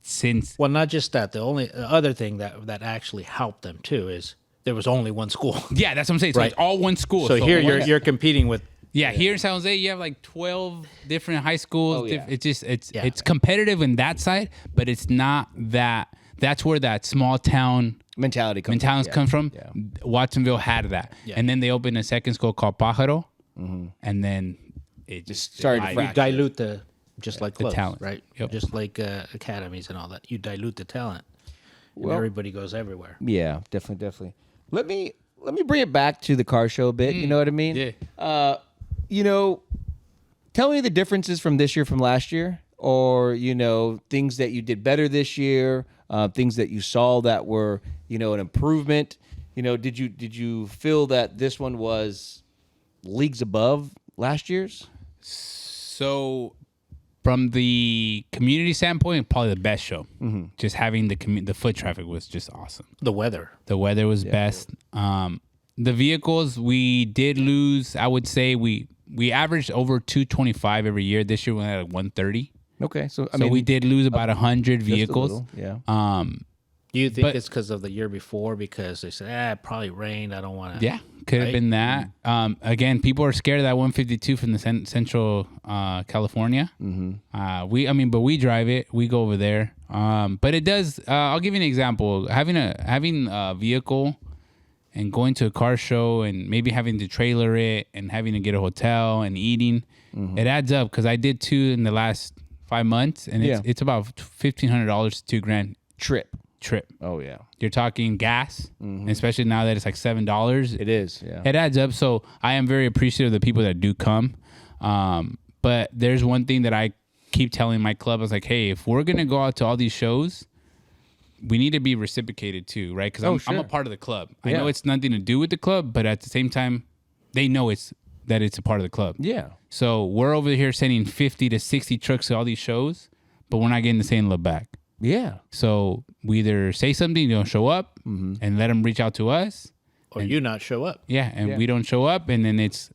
S2: since.
S3: Well, not just that. The other thing that actually helped them too is there was only one school.
S2: Yeah, that's what I'm saying. So
S3: Right.
S2: it's all one school.
S3: So here you're competing with
S2: Yeah, here in San Jose, you have like 12 different high schools.
S1: Oh, yeah.
S2: It's competitive in that side, but it's not that. That's where that small town
S1: mentality comes
S2: come from.
S1: Yeah.
S2: Watsonville had that, and then they opened a second school called Pájaro, and then it just
S1: started to
S3: You
S1: fracture.
S3: dilute just like
S2: the
S3: clubs,
S2: talent.
S3: right?
S2: Yep.
S3: Just like academies and all that. You dilute the talent, and everybody goes everywhere.
S1: Yeah, definitely. Let me bring it back to the car show a bit. You know what I mean?
S2: Yeah.
S1: Tell me the differences from this year from last year, or things that you did better this year, things that you saw that were an improvement. Did you feel that this one was leagues above last year's?
S2: So, from the community standpoint, probably the best show. Just having the foot traffic was just awesome.
S3: The weather.
S2: The weather was best. The vehicles, we did lose. I would say we averaged over 225 every year. This year we had like 130.
S1: Okay, so
S2: We did lose about 100
S1: just a
S2: vehicles.
S1: little, yeah.
S3: Do you think
S2: But-
S3: it's because of the year before? Because they said, it probably rained. I don't want to.
S2: Yeah, could have
S3: Right?
S2: been that. Again, people are scared of that 152 from the Central California. But we drive it. We go over there. But it does. I'll give you an example. Having a vehicle and going to a car show and maybe having to trailer it and having to get a hotel and eating, it adds up. Because I did 2 in the last 5 months, and it's about $1,500 to $2,000 trip.
S1: Oh yeah,
S2: You're talking gas, and especially now that it's like $7.
S1: it is. Yeah.
S2: It adds up. So I am very appreciative of the people that do come. But there's one thing that I keep telling my club. I was like, hey, if we're going to go out to all these shows, we need to be reciprocated too, right? Because I'm a part of the club. I know it's nothing to do with the club, but at the same time, they know that it's a part of the club.
S1: Yeah.
S2: So we're over here sending 50 to 60 trucks to all these shows, but we're not getting the same love back.
S1: Yeah.
S2: So we either say something, you don't show up, and let them reach out to us,
S3: Or you not show up.
S2: yeah, and we don't show up, and then it's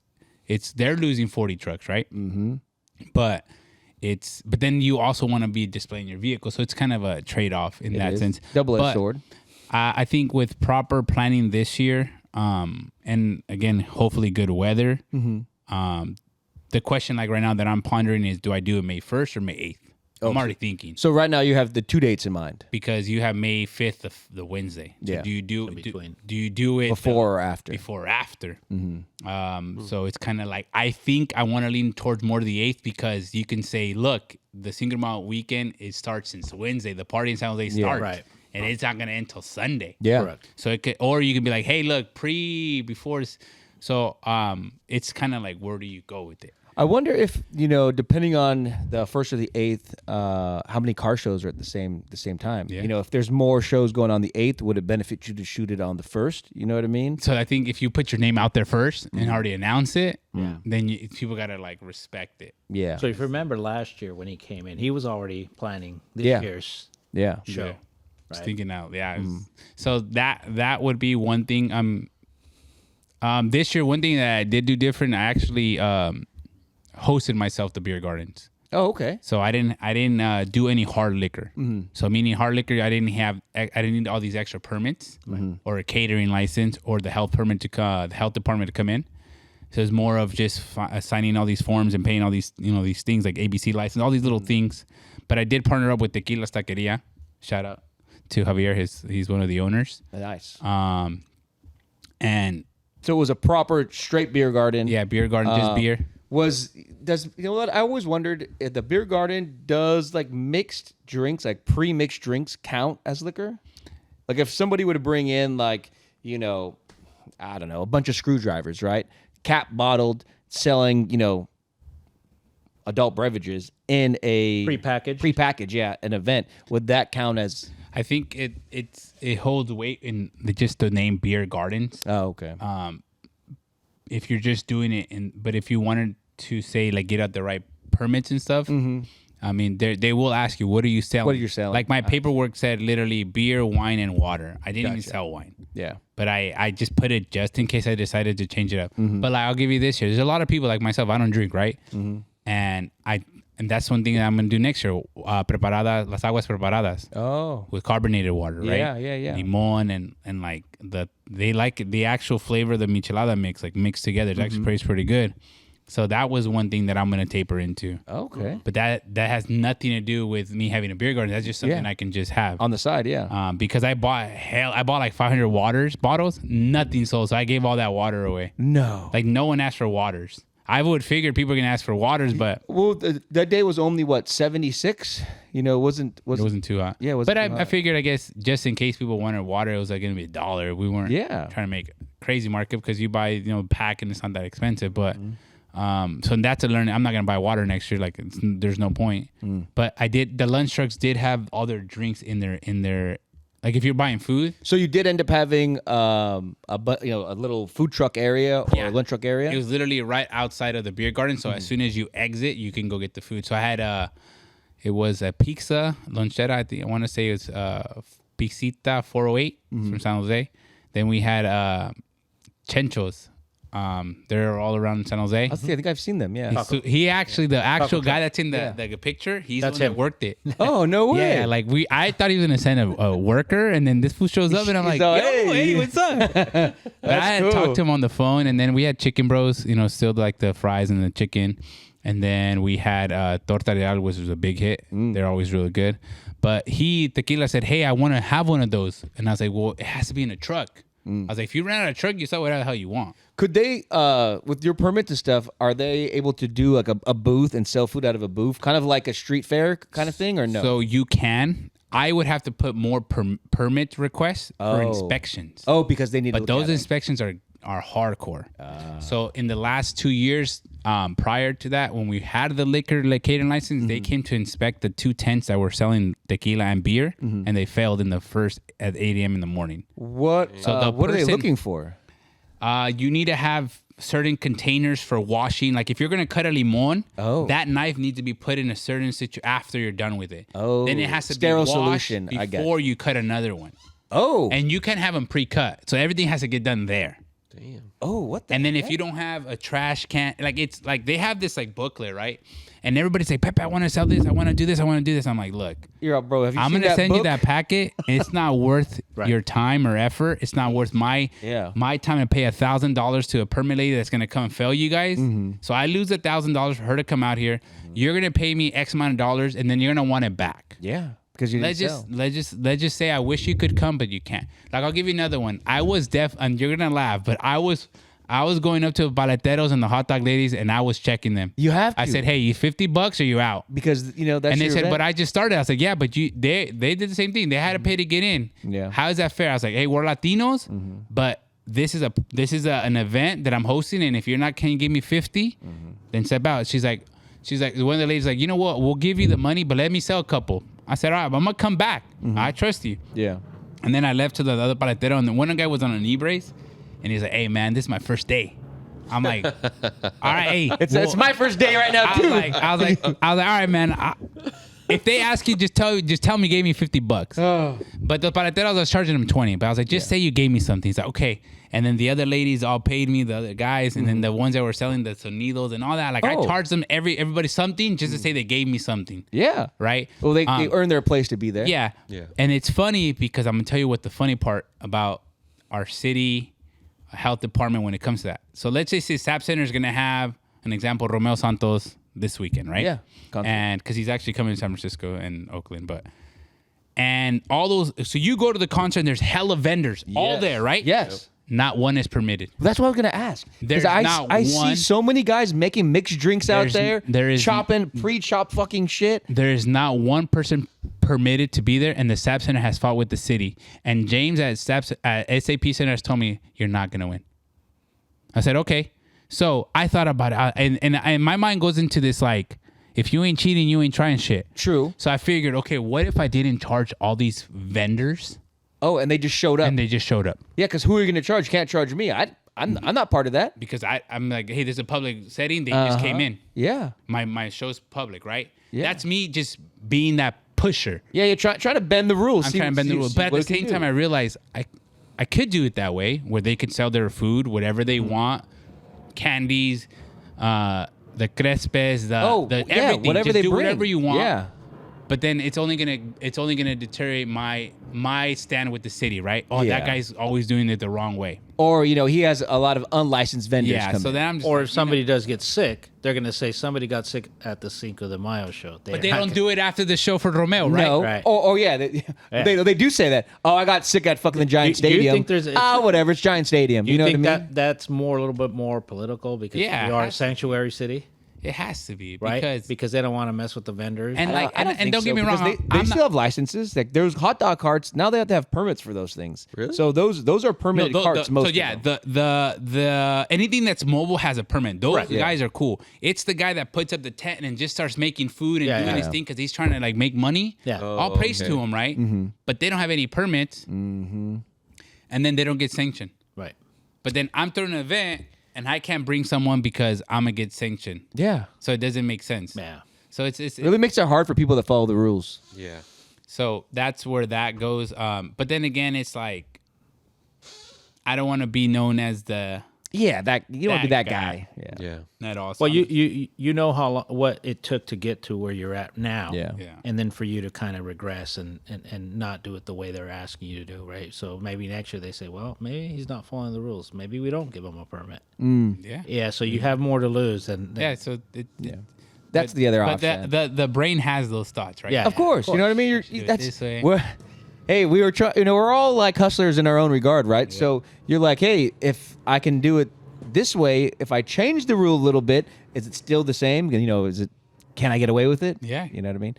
S2: they're losing 40 trucks, right? Mm-hmm. But then you also want to be displaying your vehicle, so it's kind of a trade off in that sense.
S1: Double-edged
S2: But
S1: sword.
S2: I think with proper planning this year, and again, hopefully good weather. The question like right now that I'm pondering is, do I do it May 1st or May 8th? I'm already thinking.
S1: So right now you have the 2 dates in mind,
S2: Because you have May 5th, the Wednesday. So
S1: Yeah.
S2: do you do
S3: between.
S2: do you do it
S1: before or after.
S2: before or after? So it's kind of like, I think I want to lean towards more to the 8th, because you can say, look, the Cinco de Mayo weekend, it starts since Wednesday. The party in San Jose starts,
S3: right.
S2: and it's not gonna end till Sunday.
S1: Yeah.
S3: Correct.
S2: So it could, or you can be like, hey, look, before. So it's kind of like, where do you go with it?
S1: I wonder if depending on the 1st or the 8th, how many car shows are at the same time.
S2: Yeah.
S1: If there's more shows going on the 8th, would it benefit you to shoot it on the 1st? You know what I mean?
S2: So I think if you put your name out there first and already announce it, then people gotta like respect it.
S1: Yeah.
S3: So if you remember last year when he came in, he was already planning this
S1: Yeah.
S3: year's
S1: yeah.
S3: show.
S2: Yeah. Just
S3: Right.
S2: thinking out, yeah. So that would be one thing. This year, one thing that I did do different, I actually hosted myself the beer gardens.
S1: Oh, okay.
S2: So I didn't do any hard liquor. So meaning hard liquor, I didn't need all these extra permits or a catering license or the health permit the health department to come in. So it's more of just signing all these forms and paying all these these things like ABC license, all these little things. But I did partner up with Tequila Taqueria. Shout out to Javier. He's one of the owners.
S1: Nice.
S2: And
S1: So it was a proper straight beer garden.
S2: yeah, beer garden, just beer.
S1: Does what I always wondered if the beer garden does like mixed drinks, like pre-mixed drinks, count as liquor? Like if somebody were to bring in like I don't know, a bunch of screwdrivers, right? Cap bottled, selling adult beverages in a
S3: Prepackaged.
S1: yeah, an event, would that count as?
S2: I think it holds weight in just the name beer gardens.
S1: Oh, okay.
S2: If you're just doing it, but if you wanted to say like get out the right permits and stuff, I mean they will ask you, what are you selling?
S1: What are you selling?
S2: Like my paperwork said literally beer, wine, and water. I didn't even sell wine.
S1: Yeah.
S2: But I just put it just in case I decided to change it up. But like I'll give you this here. There's a lot of people like myself. I don't drink, right? And that's one thing that I'm gonna do next year. Preparadas, las aguas preparadas.
S1: Oh.
S2: With carbonated water, right?
S1: Yeah.
S2: Limon and like they like the actual flavor of the michelada mix, like mixed together. It actually tastes pretty good. So that was one thing that I'm gonna taper into.
S1: Okay.
S2: But that has nothing to do with me having a beer garden. That's just something
S1: Yeah.
S2: I can just have.
S1: On the side, yeah.
S2: Because I bought like 500 bottles, nothing sold. So I gave all that water away.
S1: No.
S2: Like no one asked for waters. I would figure people are gonna ask for waters, but
S1: Well, that day was only what 76. You know, it
S2: it wasn't too hot.
S1: Yeah, it
S2: but
S1: wasn't too
S2: I
S1: hot.
S2: figued, I guess, just in case people wanted water, it was like gonna be $1. We weren't
S1: Yeah.
S2: trying to make a crazy market because you buy a pack and it's not that expensive. But
S1: Mm-hmm.
S2: so that's a learning. I'm not gonna buy water next year. Like there's no point.
S1: Mm.
S2: But I did. The lunch trucks did have all their drinks in their. Like if you're buying food,
S1: So you did end up having a little food truck area or
S2: Yeah.
S1: lunch truck area.
S2: it was literally right outside of the beer garden. So
S1: Mm-hmm.
S2: as soon as you exit, you can go get the food. So I had it was a pizza lonchera. I want to say it was Pixita 408
S1: Mm-hmm.
S2: from San Jose. Then we had Chenchos. They're all around San Jose.
S1: I think I've seen them. Yeah.
S2: So he actually, the actual guy that's in the picture, he's
S3: That's
S2: the one
S3: him.
S2: that worked it.
S1: Oh no way.
S2: Yeah, like I thought he was gonna send a worker, and then this fool shows up, and I'm like,
S1: He's all,
S2: yo,
S1: "Hey."
S2: hey, what's up? But I had
S1: cool.
S2: talked to him on the phone, and then we had Chicken Bros, still like the fries and the chicken, and then we had Torta Real, which was a big hit. They're always really good. But Tequila said, hey, I want to have one of those, and I was like, well, it has to be in a truck. I was like, if you ran out of truck, you sell whatever the hell you want.
S1: Could they, with your permit and stuff, are they able to do like a booth and sell food out of a booth, kind of like a street fair kind of thing, or no?
S2: So you can. I would have to put more permit requests for
S1: Oh.
S2: inspections.
S1: Oh, because they need. to
S2: But
S1: look
S2: those
S1: at it.
S2: inspections are hardcore. So in the last 2 years, prior to that, when we had the liquor catering license, they came to inspect the 2 tents that were selling tequila and beer, and they failed in the first at 8 a.m. in the morning.
S1: What?
S2: So the
S1: what are they
S2: person-
S1: looking for?
S2: You need to have certain containers for washing. Like if you're gonna cut a limon,
S1: Oh.
S2: that knife needs to be put in a certain situation after you're done with it.
S1: Oh,
S2: then it has to
S1: sterile
S2: be washed
S1: solution. I get
S2: before you cut another one.
S1: Oh.
S2: And you can't have them pre-cut, so everything has to get done there.
S4: Damn.
S1: Oh, what the?
S2: And then if
S1: heck?
S2: you don't have a trash can, like it's like they have this like booklet, right? And everybody's like, Pepe, I want to sell this. I want to do this. I want to do this. I'm like, look,
S1: You're up, bro. Have you
S2: I'm
S1: seen
S2: gonna
S1: that
S2: send you
S1: book?
S2: that packet. It's not worth your time or effort. It's not worth my time to pay $1,000 to a permit lady that's gonna come and fail you guys.
S1: Mm-hmm.
S2: So I lose $1,000 for her to come out here. You're gonna pay me X amount of dollars, and then you're gonna want it back.
S1: Yeah, because you didn't
S2: Let's just say I wish you could come, but you can't. Like I'll give you another one. I was deaf, and you're gonna laugh, but I was going up to paleteros and the hot dog ladies, and I was checking them.
S1: You have to.
S2: I said, hey, you $50 or you out?
S1: because that's
S2: And they
S1: your
S2: said,
S1: event.
S2: but I just started. I was like, yeah, but they did the same thing. They had to pay to get in.
S1: Yeah.
S2: How is that fair? I was like, hey, we're Latinos, but this is an event that I'm hosting, and if you're not, can you give me 50? Then step out. She's like, one of the ladies like, you know what? We'll give you the money, but let me sell a couple. I said, all right, I'm gonna come back. I trust you.
S1: Yeah.
S2: And then I left to the other paletero, and then one guy was on an e-brace, and he's like, hey, man, this is my first day. I'm like, all right, hey.
S1: It's my first day right now
S2: I
S1: too.
S2: was like, all right, man. If they ask you, just tell me you gave me $50.
S1: Oh.
S2: But the paleteros, I was charging them 20. But I was like, just say you gave me something. He's like, okay. And then the other ladies all paid me, the other guys, and then the ones that were selling the sonidos and all that. Like I
S1: Oh.
S2: charged them everybody something just to say they gave me something.
S1: Yeah.
S2: Right?
S1: Well, they earn their place to be there.
S2: Yeah.
S4: Yeah.
S2: And it's funny because I'm gonna tell you what the funny part about our city health department when it comes to that. So let's say SAP Center is gonna have an example, Romeo Santos this weekend, right?
S1: Yeah. Concert.
S2: And because he's actually coming to San Francisco and Oakland, and all those. So you go to the concert, and there's hella vendors all there, right?
S1: Yes.
S2: Not one is permitted.
S1: That's what I was gonna ask.
S2: There's
S1: Because
S2: not
S1: I see
S2: one-
S1: so many guys making mixed drinks out
S2: There's-
S1: there.
S2: there is-
S1: chopping pre-chopped fucking shit.
S2: There is not one person permitted to be there, and the SAP Center has fought with the city. And James at SAP Center has told me, you're not going to win. I said, okay. So I thought about it, and my mind goes into this like, if you ain't cheating, you ain't trying shit.
S1: True.
S2: So I figured, okay, what if I didn't charge all these vendors
S1: Oh, and they just showed up.
S2: and they just showed up?
S1: Yeah, because who are you gonna charge? You can't charge me. I'm not part of that.
S2: Because I'm like, hey, this is a public setting. They just came in.
S1: Yeah.
S2: My show's public, right?
S1: Yeah.
S2: That's me just being that pusher.
S1: Yeah, you're trying to bend the rules.
S2: I'm trying to bend the rules. But at the same time, I realized I could do it that way, where they could sell their food, whatever they want, candies, the crespes, the everything.
S1: whatever
S2: Just
S1: they
S2: do
S1: bring.
S2: whatever you want.
S1: Yeah.
S2: But then it's only gonna deteriorate my stand with the city, right? Oh,
S1: Yeah.
S2: that guy's always doing it the wrong way.
S1: or he has a lot of unlicensed vendors.
S2: Yeah,
S1: come
S2: so
S1: in.
S2: then I'm just
S3: Or
S2: like,
S3: if somebody does get sick, they're going to say somebody got sick at the Cinco de Mayo show.
S2: but they don't do it after the show for Romeo, right?
S1: No,
S3: Right.
S1: or yeah, they do say that. Oh, I got sick at fucking the Giant
S3: Do you
S1: Stadium.
S3: think there's
S1: whatever, it's Giant Stadium.
S3: Do you
S1: know
S3: think
S1: what I mean?
S3: that's a little bit more political because
S2: Yeah,
S3: we
S2: it
S3: are a
S2: has to.
S3: sanctuary city,
S2: It has to be
S3: right?
S2: because
S3: they don't want to mess with the vendors.
S2: and like
S1: I
S2: and
S1: think
S2: don't
S1: so,
S2: get me
S1: because
S2: wrong,
S1: they
S2: I'm
S1: still
S2: not,
S1: have licenses. Like there's hot dog carts now; they have to have permits for those things.
S4: Really?
S1: So those are permitted carts. Most
S2: so yeah,
S1: of them.
S2: the anything that's mobile has a permit. Those
S1: Yeah.
S2: guys are cool. It's the guy that puts up the tent and just starts making food and
S3: Yeah,
S2: doing
S3: yeah.
S2: his thing because he's trying to like make money.
S3: Yeah.
S2: All praise
S4: okay.
S2: to him, right? But they don't have any permits, and then they don't get sanctioned.
S3: Right.
S2: But then I'm throwing an event and I can't bring someone because I'm gonna get sanctioned.
S1: Yeah,
S2: So it doesn't make sense.
S3: Yeah.
S2: So it's
S1: it really makes it hard for people that follow the rules.
S4: Yeah.
S2: so that's where that goes. But then again, it's like I don't want to be known as the
S1: Yeah, that you don't want to be
S2: That
S1: that
S2: guy.
S1: guy. Yeah.
S4: Yeah.
S2: that also.
S3: Well, you know what it took to get to where you're at now.
S1: Yeah.
S2: Yeah.
S3: And then for you to kind of regress and not do it the way they're asking you to do, right? So maybe next year they say, well, maybe he's not following the rules. Maybe we don't give him a permit.
S2: yeah.
S3: Yeah. So you have more to lose than
S2: Yeah. So
S1: Yeah. That's the other
S2: But
S1: option.
S2: the brain has those thoughts, right?
S3: Yeah.
S1: Of course, you know what I mean.
S2: do it
S1: That's
S2: this way.
S1: hey, we were trying. We're all like hustlers in our own regard, right? So you're like, hey, if I can do it this way, if I change the rule a little bit, is it still the same? Can I get away with it?
S2: Yeah.
S1: You know what I mean.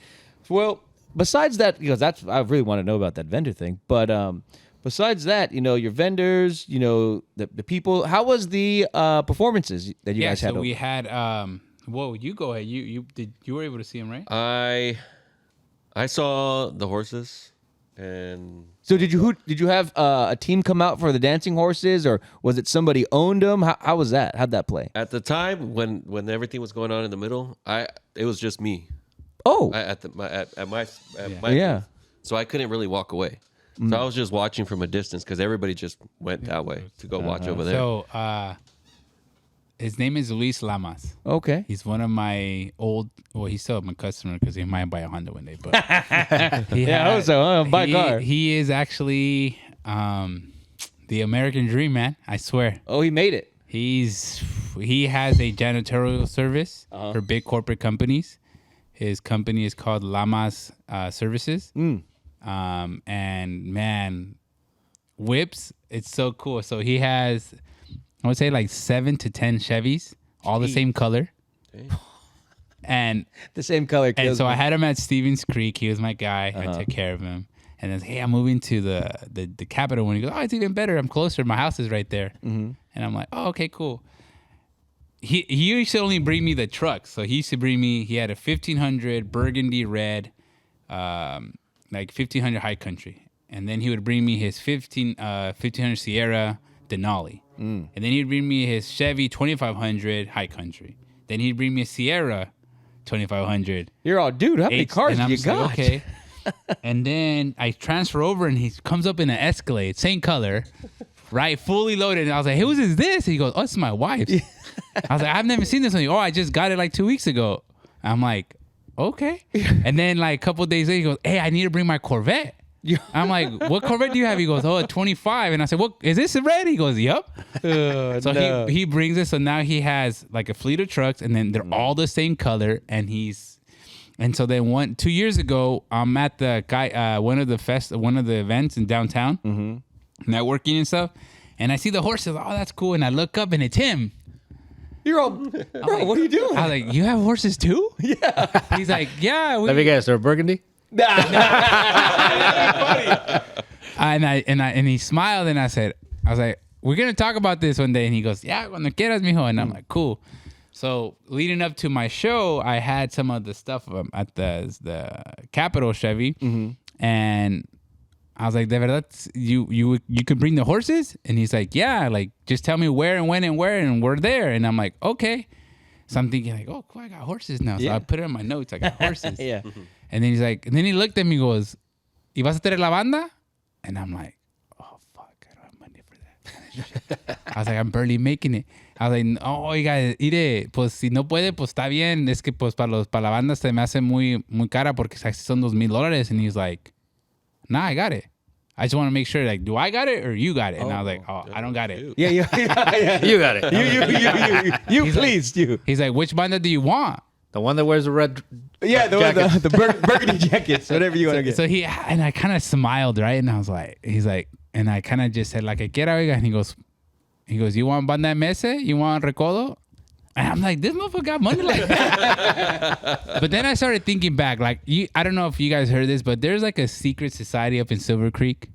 S1: Well, besides that, because I really want to know about that vendor thing. But besides that, your vendors, the people. How was the performances that you
S2: Yeah.
S1: guys had?
S2: So we had. Whoa, you go ahead. You were able to see him, right?
S4: I saw the horses, and
S1: So did you have a team come out for the dancing horses, or was it somebody owned them? How was that? How'd that play?
S4: at the time when everything was going on in the middle, it was just me.
S1: Oh,
S4: At my
S1: yeah.
S4: booth. So I couldn't really walk away. So I was just watching from a distance because everybody just went that way to go watch over there.
S2: So his name is Luis Lamas.
S1: Okay.
S2: He's one of my old. Well, he's still my customer because he might buy a Honda one day. But he
S1: Yeah, I was so, buy a car.
S2: He is actually the American dream, man. I swear.
S1: Oh, he made it.
S2: He has a janitorial service for big corporate companies. His company is called Lamas Services. And man, whips, it's so cool. So he has, I would say like 7 to 10 Chevys, all the same color. And
S1: The same color.
S2: and
S1: kills
S2: so I
S1: me.
S2: had him at Stevens Creek. He was my guy. I took care of him. And then, hey, I'm moving to the Capitol one. He goes, oh, it's even better. I'm closer. My house is right there. And I'm like, oh, okay, cool. He used to only bring me the trucks. So he used to bring me, he had a 1500 burgundy red, like 1500 high country. And then he would bring me his 1500 Sierra Denali. And then he'd bring me his Chevy 2500 high country. Then he'd bring me a Sierra 2500.
S1: You're all, dude. How many cars
S2: And
S1: do
S2: I'm
S1: you
S2: just like,
S1: got?
S2: okay. And then I transfer over and he comes up in an Escalade, same color, right? Fully loaded. And I was like, hey, whose is this? And he goes, oh, it's my wife's. I was like, I've never seen this one. Oh, I just got it like 2 weeks ago. I'm like, okay. And then like a couple of days later, he goes, hey, I need to bring my Corvette. I'm like, what Corvette do you have? He goes, oh, a 25. And I said, what, is this red? He goes, yup. So
S1: no.
S2: he brings it. So now he has like a fleet of trucks and then they're all the same color. And so then 2 years ago, I'm at the guy, one of the events in downtown, networking and stuff. And I see the horses. Oh, that's cool. And I look up and it's him.
S1: You're all, bro. What are you doing?
S2: I was like, you have horses too? Yeah. He's like, yeah.
S3: Let me guess, they're burgundy?
S2: And he smiled and I was like, we're gonna talk about this one day. And he goes, yeah, cuando quieras, mijo. And I'm like, cool. So leading up to my show, I had some of the stuff at the Capitol Chevy, and I was like, "De verdad, you could bring the horses?" And he's like, "Yeah, like just tell me where and when and where, and we're there." And I'm like, "Okay." So I'm thinking like, "Oh, cool, I got horses now." So
S1: Yeah.
S2: I put it in my notes. I got horses.
S1: Yeah.
S2: And then he's like, and then he looked at me and goes, ¿Y vas a tener la banda? And I'm like, oh, fuck, I don't have money for that kind of shit. I was like, I'm barely making it. I was like, oh, oiga, mire, pues si no puede, pues está bien. Es que pues para la banda se me hace muy cara porque son $2,000. And he's like, nah, I got it. I just want to make sure, like, do I got it or you got it? And I was like, oh, I don't got it.
S1: Yeah.
S3: You got it.
S1: You please, you.
S2: He's like, which banda do you want?
S3: The one that wears the red.
S1: Yeah, the burgundy jackets, whatever you want to get.
S2: So and I kind of smiled, right? And I was like, he's like, and I kind of just said, like, ¿qué quiera, oiga? And he goes, you want banda MS? You want recodo? And I'm like, this motherfucker got money like that. But then I started thinking back, like, I don't know if you guys heard this, but there's like a secret society up in Silver Creek.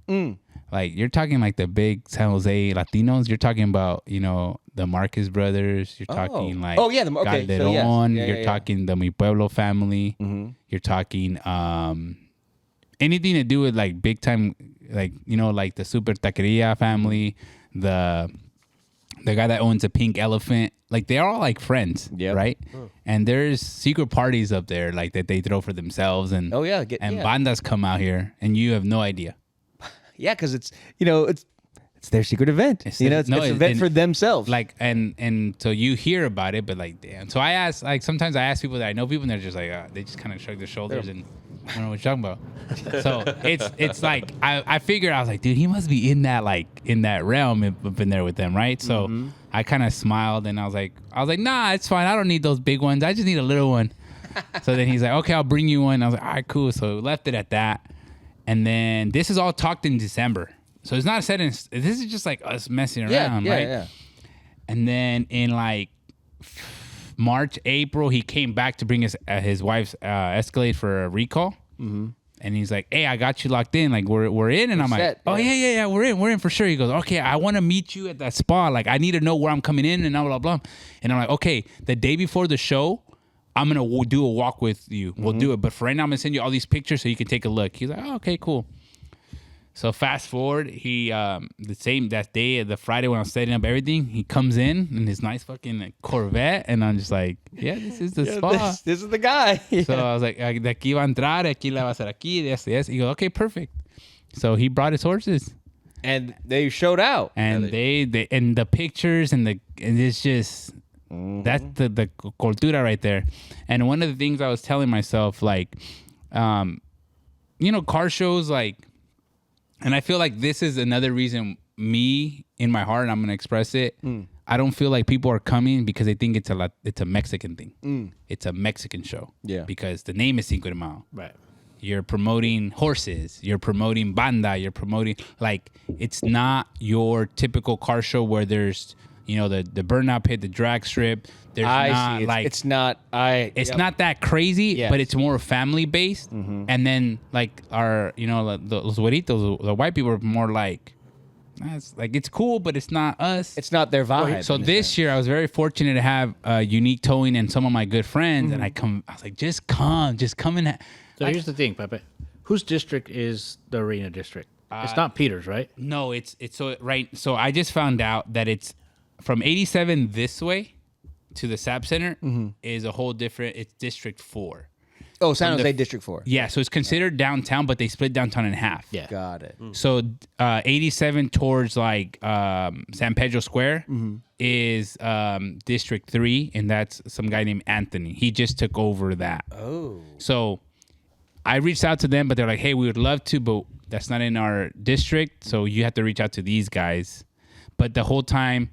S2: Like, you're talking like the big San Jose Latinos. You're talking about, you know, the Marcus brothers. You're talking like
S1: okay.
S2: Calderon.
S1: So yes.
S2: You're talking the Mi Pueblo family. You're talking anything to do with like big time, like, you know, like the Super Taqueria family, the guy that owns a pink elephant. Like, they're all like friends, right? And there's secret parties up there, like, that they throw for themselves. And bandas come out here, and you have no idea.
S1: Yeah, because it's, you know, it's their secret event. It's an event for themselves.
S2: Like, and so you hear about it, but like, damn. So I ask, like, sometimes I ask people that I know people, and they're just like, they just kind of shrug their shoulders and I don't know what you're talking about. So it's like, I figured, I was like, dude, he must be in that realm up in there with them, right? So I kind of smiled and I was like, nah, it's fine. I don't need those big ones. I just need a little one. So then he's like, okay, I'll bring you one. I was like, all right, cool. So we left it at that. And then this is all talked in December. So it's not set in, this is just like us messing around, right? Yeah. And then in like March, April, he came back to bring his wife's Escalade for a recall. And he's like, hey, I got you locked in. Like, we're in. And I'm like, oh, yeah, we're in for sure. He goes, okay, I want to meet you at that spot. Like, I need to know where I'm coming in and blah, blah, blah. And I'm like, okay, the day before the show, I'm going to do a walk with you. We'll do it. But for right now, I'm going to send you all these pictures so you can take a look. He's like, oh, okay, cool. So fast forward, he, that day, the Friday when I was setting up everything, he comes in his nice fucking Corvette. And I'm just like, yeah, this is the spot.
S1: This is the guy.
S2: So I was like, de aquí va a entrar, aquí la va a hacer aquí, yes. He goes, okay, perfect. So he brought his horses.
S1: And they showed out.
S2: And they and the pictures and it's just... That's the cultura right there. And one of the things I was telling myself, like, you know, car shows, like, and I feel like this is another reason me, in my heart, and I'm going to express it, I don't feel like people are coming because they think it's a Mexican thing. It's a Mexican show. Yeah. Because the name is Cinco de Mayo.
S3: Right.
S2: You're promoting horses. You're promoting banda. You're promoting, like, it's not your typical car show where there's... You know, the burnout pit, the drag strip.
S1: It's not
S2: that crazy, but it's more family based. And then like our, you know, los güeritos, the white people are more like, it's cool, but it's not us.
S1: It's not their vibe.
S2: So this year I was very fortunate to have Unique Towing and some of my good friends, and I was like, just come in.
S3: So here's the thing, Pepe. Whose district is the arena district? It's not Peter's, right?
S2: No, it's so right. So I just found out that it's from 87 this way to the SAP Center is a whole different. It's District 4.
S1: Oh, San Jose District 4.
S2: Yeah, so it's considered downtown, but they split downtown in half.
S3: Yeah,
S1: got it.
S2: So 87 towards like San Pedro Square is District 3, and that's some guy named Anthony. He just took over that. Oh. So I reached out to them, but they're like, "Hey, we would love to, but that's not in our district. So you have to reach out to these guys." But the whole time,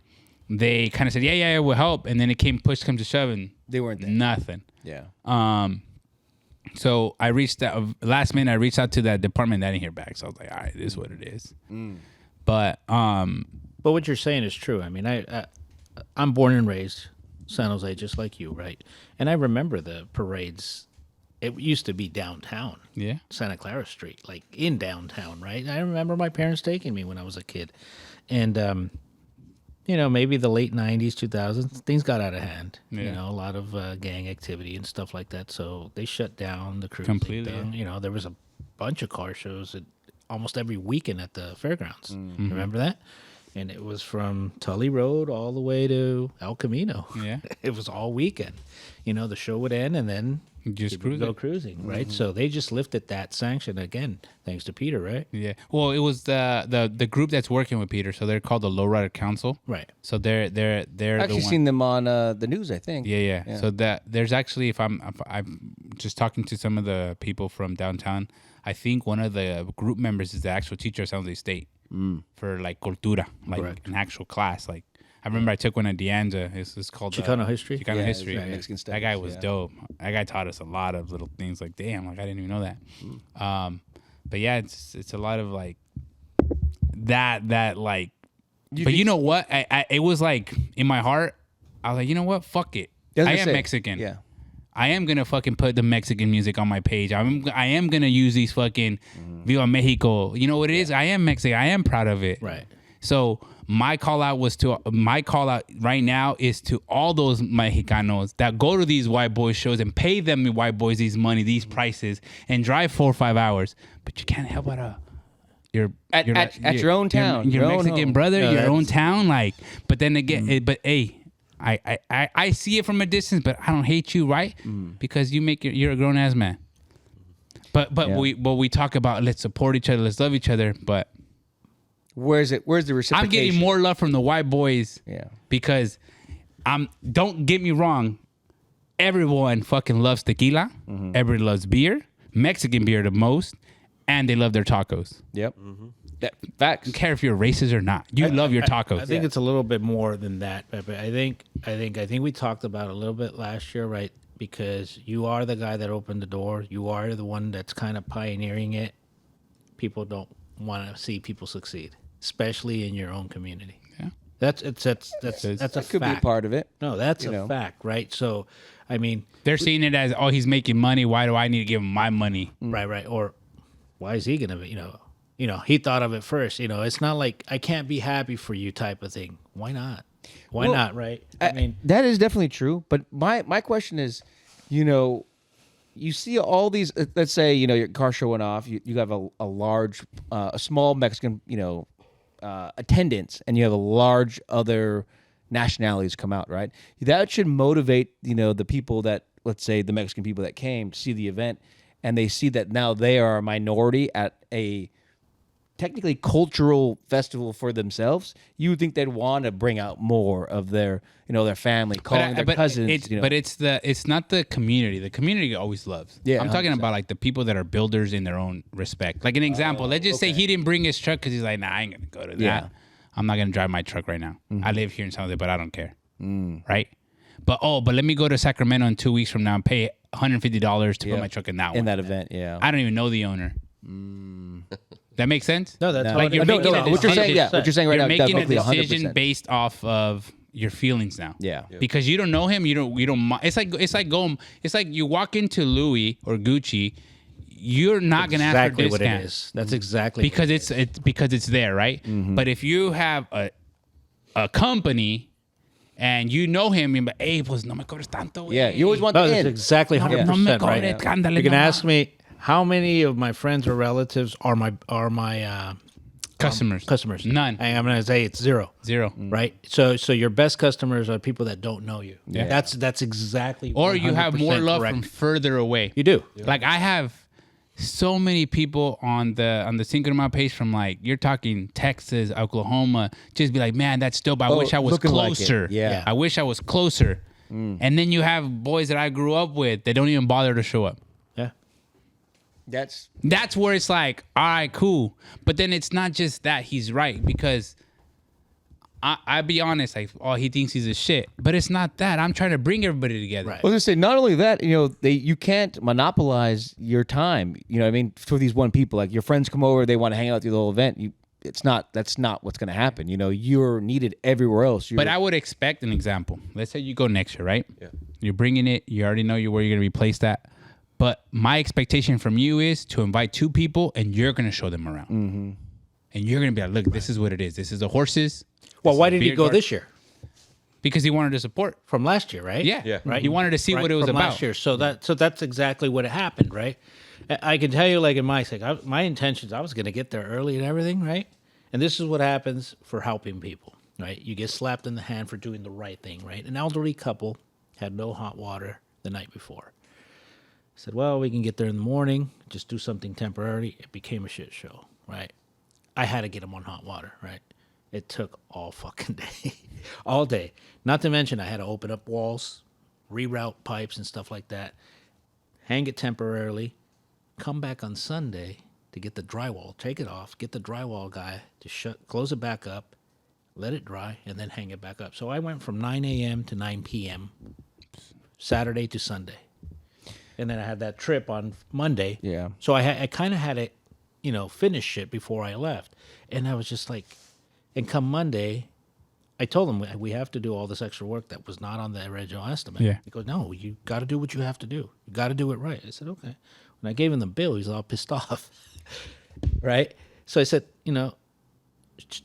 S2: they kind of said, yeah, we'll help. And then it push comes to shove, and
S1: they weren't there.
S2: Nothing.
S1: Yeah.
S2: So I reached out, last minute, I reached out to that department. I didn't hear back. So I was like, all right, this is what it is. But
S3: what you're saying is true. I mean, I'm born and raised San Jose, just like you, right? And I remember the parades. It used to be downtown.
S2: Yeah.
S3: Santa Clara Street, like in downtown, right? I remember my parents taking me when I was a kid. And, you know, maybe the late 90s, 2000s, things got out of hand. Yeah. You know, a lot of gang activity and stuff like that. So they shut down the cruising
S2: completely.
S3: Thing. You know, there was a bunch of car shows almost every weekend at the fairgrounds. Remember that? And it was from Tully Road all the way to El Camino.
S2: Yeah.
S3: It was all weekend. You know, the show would end and then
S2: just
S3: go cruising, right? So they just lifted that sanction again, thanks to Peter, right?
S2: Yeah. Well, it was the group that's working with Peter, so they're called the Lowrider Council.
S3: Right.
S2: So they're
S1: I've actually seen them on the news, I think.
S2: Yeah. So that there's actually, if I'm just talking to some of the people from downtown. I think one of the group members is the actual teacher of San Jose State for like cultura, like an actual class. Like I remember I took one at Deanza. It's called
S3: Chicano history.
S2: Chicano
S1: Yeah,
S2: history.
S1: it's Mexican
S2: That guy
S1: studies,
S2: was
S1: yeah.
S2: dope. That guy taught us a lot of little things. Like damn, like I didn't even know that. But yeah, it's a lot of like that like. But you know what? I it was like in my heart. I was like, you know what? Fuck it. I am Mexican.
S1: Yeah.
S2: I am gonna fucking put the Mexican music on my page. I am gonna use these fucking Viva Mexico. You know what it is? I am Mexican. I am proud of it.
S3: Right.
S2: So my call out right now is to all those Mexicanos that go to these white boys shows and pay them the white boys these money, these prices, and drive 4 or 5 hours, but you can't help but your
S1: own town,
S2: your
S1: your own
S2: Mexican
S1: home.
S2: brother,
S3: No,
S2: your own
S3: that's-
S2: town. Like, but then again, but hey. I see it from a distance, but I don't hate you, right? Because you're a grown ass man. But
S1: Yeah.
S2: we talk about let's support each other, let's love each other. But
S1: Where's the reciprocation?
S2: I'm getting more love from the white boys.
S1: Yeah.
S2: Because don't get me wrong, everyone fucking loves tequila. Everybody loves beer, Mexican beer the most, and they love their tacos.
S1: Yep. Facts.
S2: I don't care if you're racist or not. You love your tacos.
S3: I think it's a little bit more than that, Pepe. I think we talked about it a little bit last year, right? Because you are the guy that opened the door. You are the one that's kind of pioneering it. People don't want to see people succeed, especially in your own community.
S2: Yeah.
S3: That's a
S1: That could be a
S3: fact.
S1: part of it.
S3: No, that's
S1: you
S3: a
S1: know.
S3: fact, right? So, I mean,
S2: They're seeing it as, oh, he's making money. Why do I need to give him my money?
S3: right, or why is he gonna be? He thought of it first. It's not like I can't be happy for you type of thing. Why not? Why
S1: Well,
S3: not? Right? I mean,
S1: that is definitely true. But my question is, you see all these. Let's say your car showing off. You have a small Mexican attendance, and you have a large other nationalities come out. Right. That should motivate the people that, let's say, the Mexican people that came to see the event, and they see that now they are a minority at a technically cultural festival for themselves. You would think they'd want to bring out more of their family, calling their cousins.
S2: But it's not the community. The community always loves.
S1: Yeah,
S2: I'm talking
S1: 100%.
S2: about like the people that are builders in their own respect. Like an example, let's just say he didn't bring his truck because he's like, nah, I ain't gonna go to that.
S1: Yeah.
S2: I'm not gonna drive my truck right now. I live here in San Jose, but I don't care. Right? But let me go to Sacramento in 2 weeks from now and pay $150 to put my truck in that one.
S1: in that event. Yeah.
S2: I don't even know the owner. That makes sense?
S3: no, that's
S2: Like you're making a
S1: what you're saying.
S2: decision.
S1: Yeah. What you're saying right
S2: You're
S1: now.
S2: making a
S1: Definitely
S2: decision
S1: 100%.
S2: based off of your feelings now.
S1: Yeah.
S2: Because you don't know him, you don't. It's like you walk into Louis or Gucci, you're not gonna ask for
S3: exactly what it
S2: discount
S3: is. That's exactly
S2: because it's there, right? But if you have a company and you know him, you're like, hey, pues no me cobres tanto.
S1: Yeah.
S2: güey."
S1: You always want
S3: No,
S1: the
S3: that's
S1: in.
S3: exactly 100%,
S2: No me
S3: right?
S2: cobres, ándale,
S3: You can
S2: no
S3: ask
S2: más.
S3: me how many of my friends or relatives are my
S2: Customers.
S3: customers.
S2: None.
S3: I'm going to say it's zero.
S2: Zero.
S3: Right. So your best customers are people that don't know you.
S2: Yeah.
S3: That's exactly.
S2: Or you have more
S3: 100%
S2: love
S3: correct.
S2: from further away.
S3: You do.
S2: Like I have so many people on the Cinco de Mayo page from like you're talking Texas, Oklahoma, just be like, man, that's dope. I wish I was
S1: looking like it.
S2: closer.
S1: Yeah.
S2: I wish I was closer. And then you have boys that I grew up with that don't even bother to show up.
S3: Yeah.
S2: That's where it's like, all right, cool. But then it's not just that he's right because I be honest, like, oh, he thinks he's a shit. But it's not that. I'm trying to bring everybody together.
S3: Right.
S1: I was gonna say, not only that, you can't monopolize your time. You know what I mean? For these one people, like your friends come over, they want to hang out through the whole event. That's not what's gonna happen. You're needed everywhere else.
S2: But I would expect an example. Let's say you go next year, right? Yeah. You're bringing it. You already know where you're going to be placed at. But my expectation from you is to invite 2 people and you're going to show them around. Mm-hmm. And you're going to be like, look, this is what it is. This is the horses.
S3: Well,
S2: This
S3: why
S2: is
S3: did he
S2: beer
S3: go
S2: garden.
S3: this year?
S2: Because he wanted to support.
S3: From last year, right?
S2: Yeah.
S3: Right.
S2: He wanted to see what it was
S3: From
S2: about.
S3: last year. So that's exactly what happened, right? I can tell you, like in my sake, my intentions, I was going to get there early and everything, right? And this is what happens for helping people, right? You get slapped in the hand for doing the right thing, right? An elderly couple had no hot water the night before. I said, well, we can get there in the morning, just do something temporary. It became a shit show, right? I had to get them on hot water, right? It took all fucking day, all day. Not to mention I had to open up walls, reroute pipes and stuff like that. hang it temporarily, come back on Sunday to get the drywall, take it off, get the drywall guy to close it back up, let it dry, and then hang it back up. So I went from 9 a.m. to 9 p.m. Saturday to Sunday. And then I had that trip on Monday.
S1: Yeah.
S3: So I kind of had it, finish it before I left. And I was just like, and come Monday, I told him we have to do all this extra work that was not on the original estimate.
S2: Yeah.
S3: He goes, no, you got to do what you have to do. You got to do it right. I said, okay. When I gave him the bill, he's all pissed off. Right? So I said,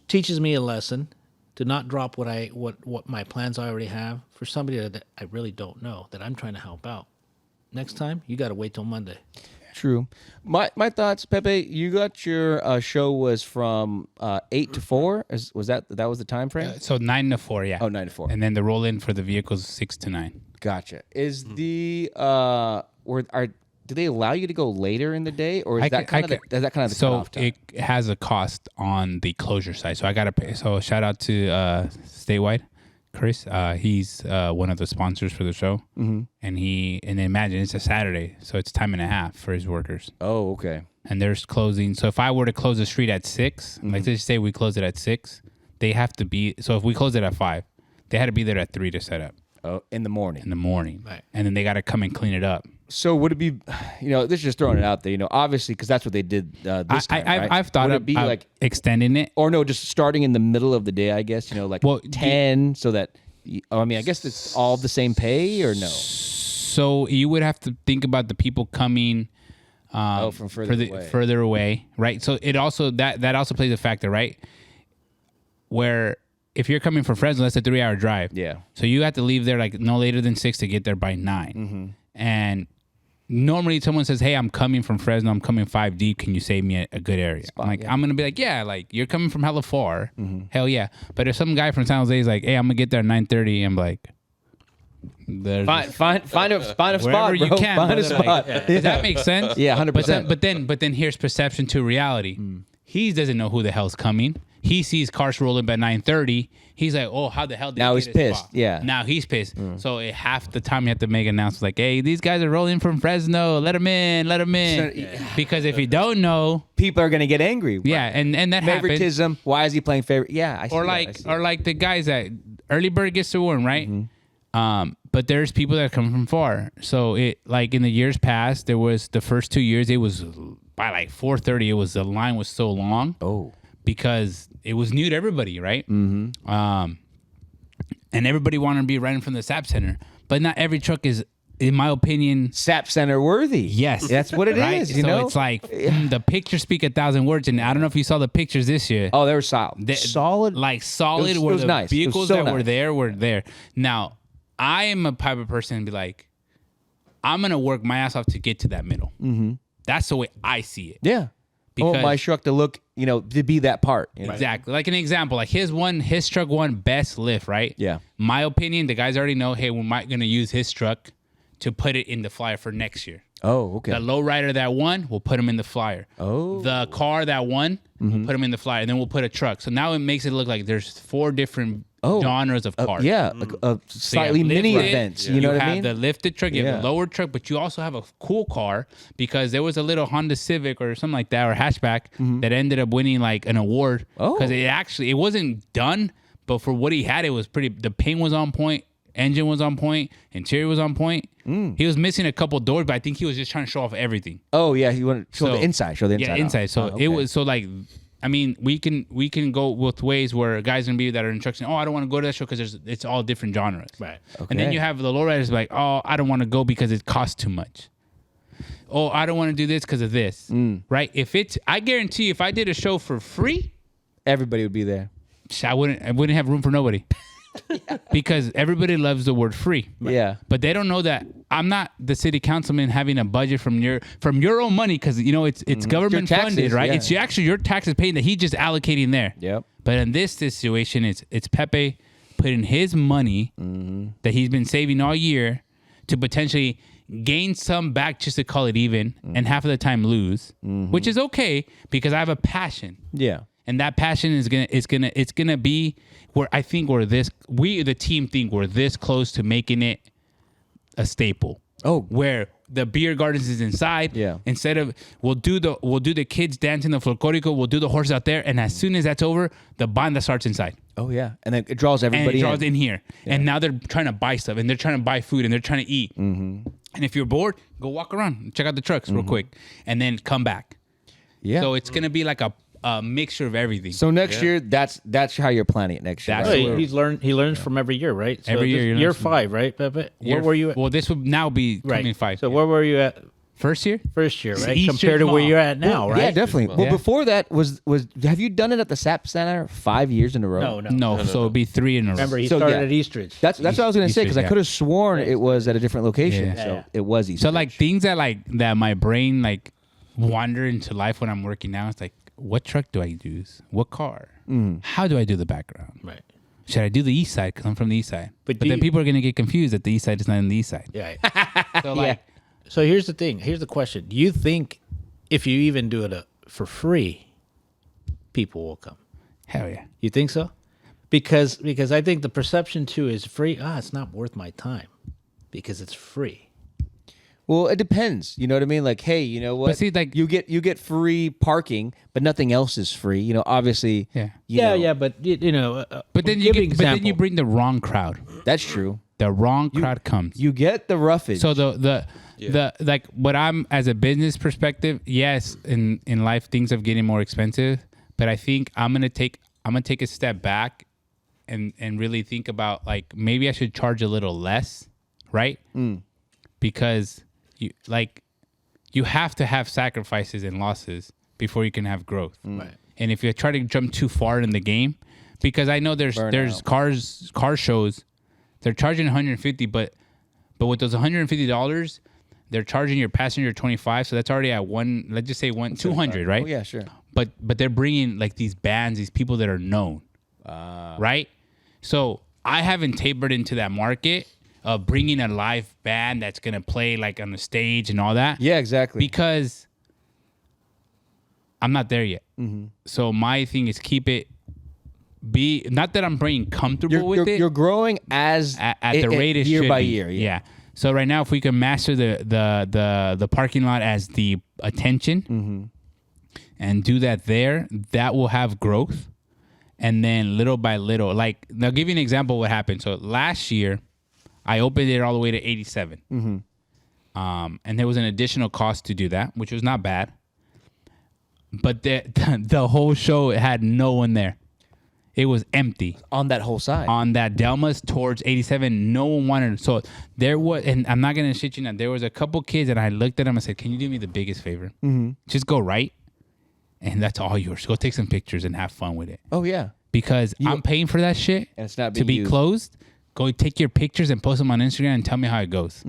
S3: teaches me a lesson to not drop what my plans I already have for somebody that I really don't know, that I'm trying to help out. Next time, you got to wait till Monday.
S1: True. My thoughts, Pepe. You got your show was from 8 to 4. Was that was the time frame?
S2: So 9 to 4, yeah.
S1: Oh, 9 to 4.
S2: And then the roll in for the vehicles 6 to 9.
S1: Gotcha. Is the do they allow you to go later in the day, or is that kind of the cutoff time?
S2: It has a cost on the closure side. So I gotta pay. So shout out to Statewide, Chris. He's one of the sponsors for the show, and then imagine it's a Saturday, so it's time and a half for his workers.
S1: Oh, okay.
S2: And there's closing. So if I were to close the street at 6, like let's say we close it at 6, they have to be. So if we close it at 5, they had to be there at 3 to set up.
S1: Oh, in the morning.
S3: Right.
S2: And then they got to come and clean it up.
S1: So would it be, this is just throwing it out there, obviously, because that's what they did this time, right?
S2: I've thought
S1: would
S2: of
S1: it be like
S2: extending it.
S1: Or no, just starting in the middle of the day, I guess, like 10, so that, I guess it's all the same pay, or no?
S2: So you would have to think about the people coming
S1: from
S2: further away, right? So it also, that also plays a factor, right? Where if you're coming from Fresno, that's a 3-hour drive.
S1: Yeah.
S2: So you have to leave there like no later than 6 to get there by 9. And normally someone says, hey, I'm coming from Fresno. I'm coming 5 deep. Can you save me a good area? I'm going to be like, yeah, like you're coming from hella far. Hell yeah. But if some guy from San Jose is like, hey, I'm going to get there at 9:30, I'm like,
S1: find a spot,
S2: wherever
S1: bro.
S2: you can.
S1: Find a spot.
S2: Does that make sense?
S1: Yeah, 100%.
S2: But then here's perception to reality. He doesn't know who the hell's coming. He sees cars rolling by 9:30. He's like, oh, how the hell did
S1: now
S2: he
S1: he's
S2: get his
S1: pissed.
S2: spot?
S1: Yeah.
S2: Now he's pissed. So half the time you have to make announcements like, hey, these guys are rolling from Fresno. Let them in. Let them in. Because if you don't know,
S1: people are gonna get angry.
S2: yeah, and that happens.
S1: Favoritism. Why is he playing favorite? Yeah, I see
S2: Or like the guys that early bird gets the worm, right? But there's people that come from far. So it, like in the years past, there was the first 2 years, it was by like 4:30. The line was so long.
S1: Oh.
S2: Because it was new to everybody, right? And everybody wanted to be right in front of the SAP Center. But not every truck is, in my opinion,
S1: SAP Center worthy.
S2: yes.
S1: That's what it
S2: right?
S1: is.
S2: So it's like the pictures speak 1,000 words. And I don't know if you saw the pictures this year.
S1: Oh, they were solid.
S2: Solid? Like solid,
S1: It
S2: where
S1: was
S2: the
S1: nice. It was
S2: vehicles
S1: so
S2: that
S1: nice.
S2: were there. Now, I am a type of person to be like, I'm going to work my ass off to get to that middle. That's the way I see it.
S1: Yeah. I want my truck to look, to be that part.
S2: Exactly. Like an example, like his truck won best lift, right?
S1: Yeah.
S2: My opinion, the guys already know, hey, we're going to use his truck to put it in the flyer for next year.
S1: Oh, okay.
S2: The lowrider that won, we'll put him in the flyer.
S1: Oh.
S2: The car that won, we'll put him in the flyer. And then we'll put a truck. So now it makes it look like there's 4 different genres of cars.
S1: Yeah, slightly mini
S2: lifted,
S1: events. You know what I mean?
S2: You have the lifted truck, you have
S1: Yeah.
S2: the lowered truck, but you also have a cool car because there was a little Honda Civic or something like that, or hatchback that ended up winning like an award.
S1: Oh.
S2: Because it wasn't done, but for what he had, it was pretty. The paint was on point, engine was on point, interior was on point. He was missing a couple doors, but I think he was just trying to show off everything.
S1: Oh yeah, he wanted to show the inside. Show the inside.
S2: Yeah, inside.
S1: off.
S2: So
S1: okay.
S2: it was so like. I mean, we can go both ways where guys gonna be that are in trucks saying, oh, I don't want to go to that show because it's all different genres.
S3: Right.
S1: Okay.
S2: And then you have the lowriders like, oh, I don't want to go because it costs too much. Oh, I don't want to do this because of this. Right? I guarantee you, if I did a show for free,
S1: everybody would be there.
S2: I wouldn't have room for nobody. Because everybody loves the word free.
S1: Yeah.
S2: But they don't know that I'm not the city councilman having a budget from your own money because it's government
S1: taxes,
S2: funded, right?
S1: yeah.
S2: It's actually your taxes paying that he's just allocating there.
S1: Yep.
S2: But in this situation, it's Pepe putting his money that he's been saving all year to potentially gain some back just to call it even and half of the time lose, which is okay because I have a passion.
S1: Yeah.
S2: And that passion is gonna be where the team think we're this close to making it a staple.
S1: Oh.
S2: where the beer gardens is inside.
S1: Yeah.
S2: Instead of we'll do the kids dance in the folklorico, we'll do the horses out there, and as soon as that's over, the banda starts inside.
S1: Oh yeah, and then it draws
S2: And
S1: everybody
S2: it draws in here. And now they're trying to buy stuff, and they're trying to buy food, and they're trying to eat. And if you're bored, go walk around, check out the trucks real quick, and then come back.
S1: Yeah.
S2: So it's gonna be like a mixture of everything.
S1: So next year, that's how you're planning it next year.
S2: That's
S1: right?
S2: what-
S3: He learns from every year, right? So
S2: Every year
S3: this-
S2: you learn
S3: year
S2: from-
S3: 5, right, Pepe? Where were you at?
S2: Well, this would now be
S3: Right.
S2: coming 5.
S3: So where were you at
S2: first year?
S3: first year, right?
S2: Eastern
S3: Compared to where
S2: Mall.
S3: you're at now,
S1: Well,
S3: right?
S1: Yeah, definitely. Well,
S2: Yeah.
S1: before that was have you done it at the SAP Center 5 years in a row?
S3: No.
S2: No, so it'd be 3 in a row.
S3: Remember, he
S1: So,
S3: started
S1: yeah.
S3: at Eastridge.
S1: That's what I was gonna say because I
S2: Yeah.
S1: could have sworn it was at a different location.
S2: Yeah.
S1: So
S3: Yeah.
S1: it was easy.
S2: So like things that my brain like wander into life when I'm working now. It's like, what truck do I use? What car? How do I do the background?
S3: Right.
S2: Should I do the east side because I'm from the east side?
S3: But
S2: But
S3: do
S2: then
S3: you-
S2: people are gonna get confused that the east side is not in the east side.
S3: Yeah.
S2: So like,
S3: So here's the thing. Here's the question. Do you think if you even do it for free, people will come?
S2: hell yeah.
S3: You think so? Because I think the perception too is free. It's not worth my time because it's free.
S1: well, it depends. You know what I mean? Like, hey, you know what?
S2: But see, like-
S1: you get free parking, but nothing else is free. You know, obviously.
S2: Yeah.
S1: you know,
S3: But you know.
S2: But then you bring the wrong crowd.
S1: that's true.
S2: The wrong crowd comes.
S1: You get the roughage.
S2: So the like what I'm as a business perspective, yes, in life things are getting more expensive, but I think I'm gonna take a step back and really think about like maybe I should charge a little less, right? Because you have to have sacrifices and losses before you can have growth.
S3: Right.
S2: And if you try to jump too far in the game, because I know there's
S1: Burnout.
S2: car shows, they're charging 150, but with those $150, they're charging your passenger 25, so that's already at let's just say 200, right?
S1: Oh yeah, sure.
S2: But they're bringing like these bands, these people that are known, right? So I haven't tapered into that market of bringing a live band that's gonna play like on the stage and all that.
S1: Yeah, exactly.
S2: Because I'm not there yet. So my thing is be not that I'm being comfortable with it.
S1: You're growing as
S2: at the rate it
S1: year
S2: should
S1: by
S2: be.
S1: year. Yeah.
S2: So right now, if we can master the parking lot as the attention and do that there, that will have growth. And then little by little, like now, give you an example of what happened. So last year, I opened it all the way to 87, and there was an additional cost to do that, which was not bad. But the whole show had no one there. It was empty.
S1: On that whole side.
S2: On that Delmas towards 87, no one wanted. So there was, and I'm not gonna shit you now. There was a couple kids, and I looked at them and said, "Can you do me the biggest favor? Just go right, and that's all yours. Go take some pictures and have fun with it.
S1: Oh yeah.
S2: Because I'm paying for that shit,
S1: And it's not
S2: to
S1: being
S2: be
S1: used.
S2: closed. Go take your pictures and post them on Instagram and tell me how it goes.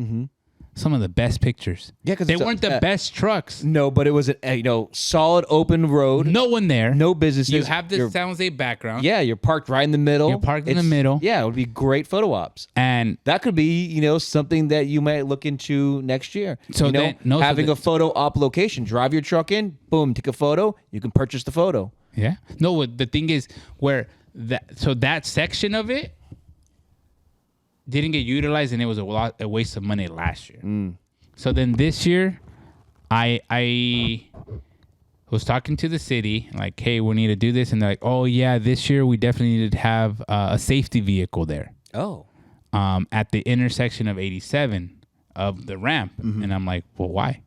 S2: Some of the best pictures.
S1: Yeah, 'cause
S2: they
S1: it's a-
S2: weren't the best trucks.
S1: No, but it was a solid open road.
S2: No one there.
S1: No businesses.
S2: You have this
S1: You're-
S2: soundscape background.
S1: Yeah, you're parked right in the middle.
S2: You're parked in the
S1: It's-
S2: middle.
S1: Yeah, it would be great photo ops.
S2: And
S1: That could be, something that you might look into next year.
S2: So
S1: having a photo op location. Drive your truck in, boom, take a photo. You can purchase the photo.
S2: yeah. No, the thing is where that section of it didn't get utilized, and it was a waste of money last year. So then this year, I was talking to the city, like, hey, we need to do this. And they're like, oh, yeah, this year we definitely need to have a safety vehicle there
S1: Oh.
S2: at the intersection of 87 of the ramp. And I'm like, well, why?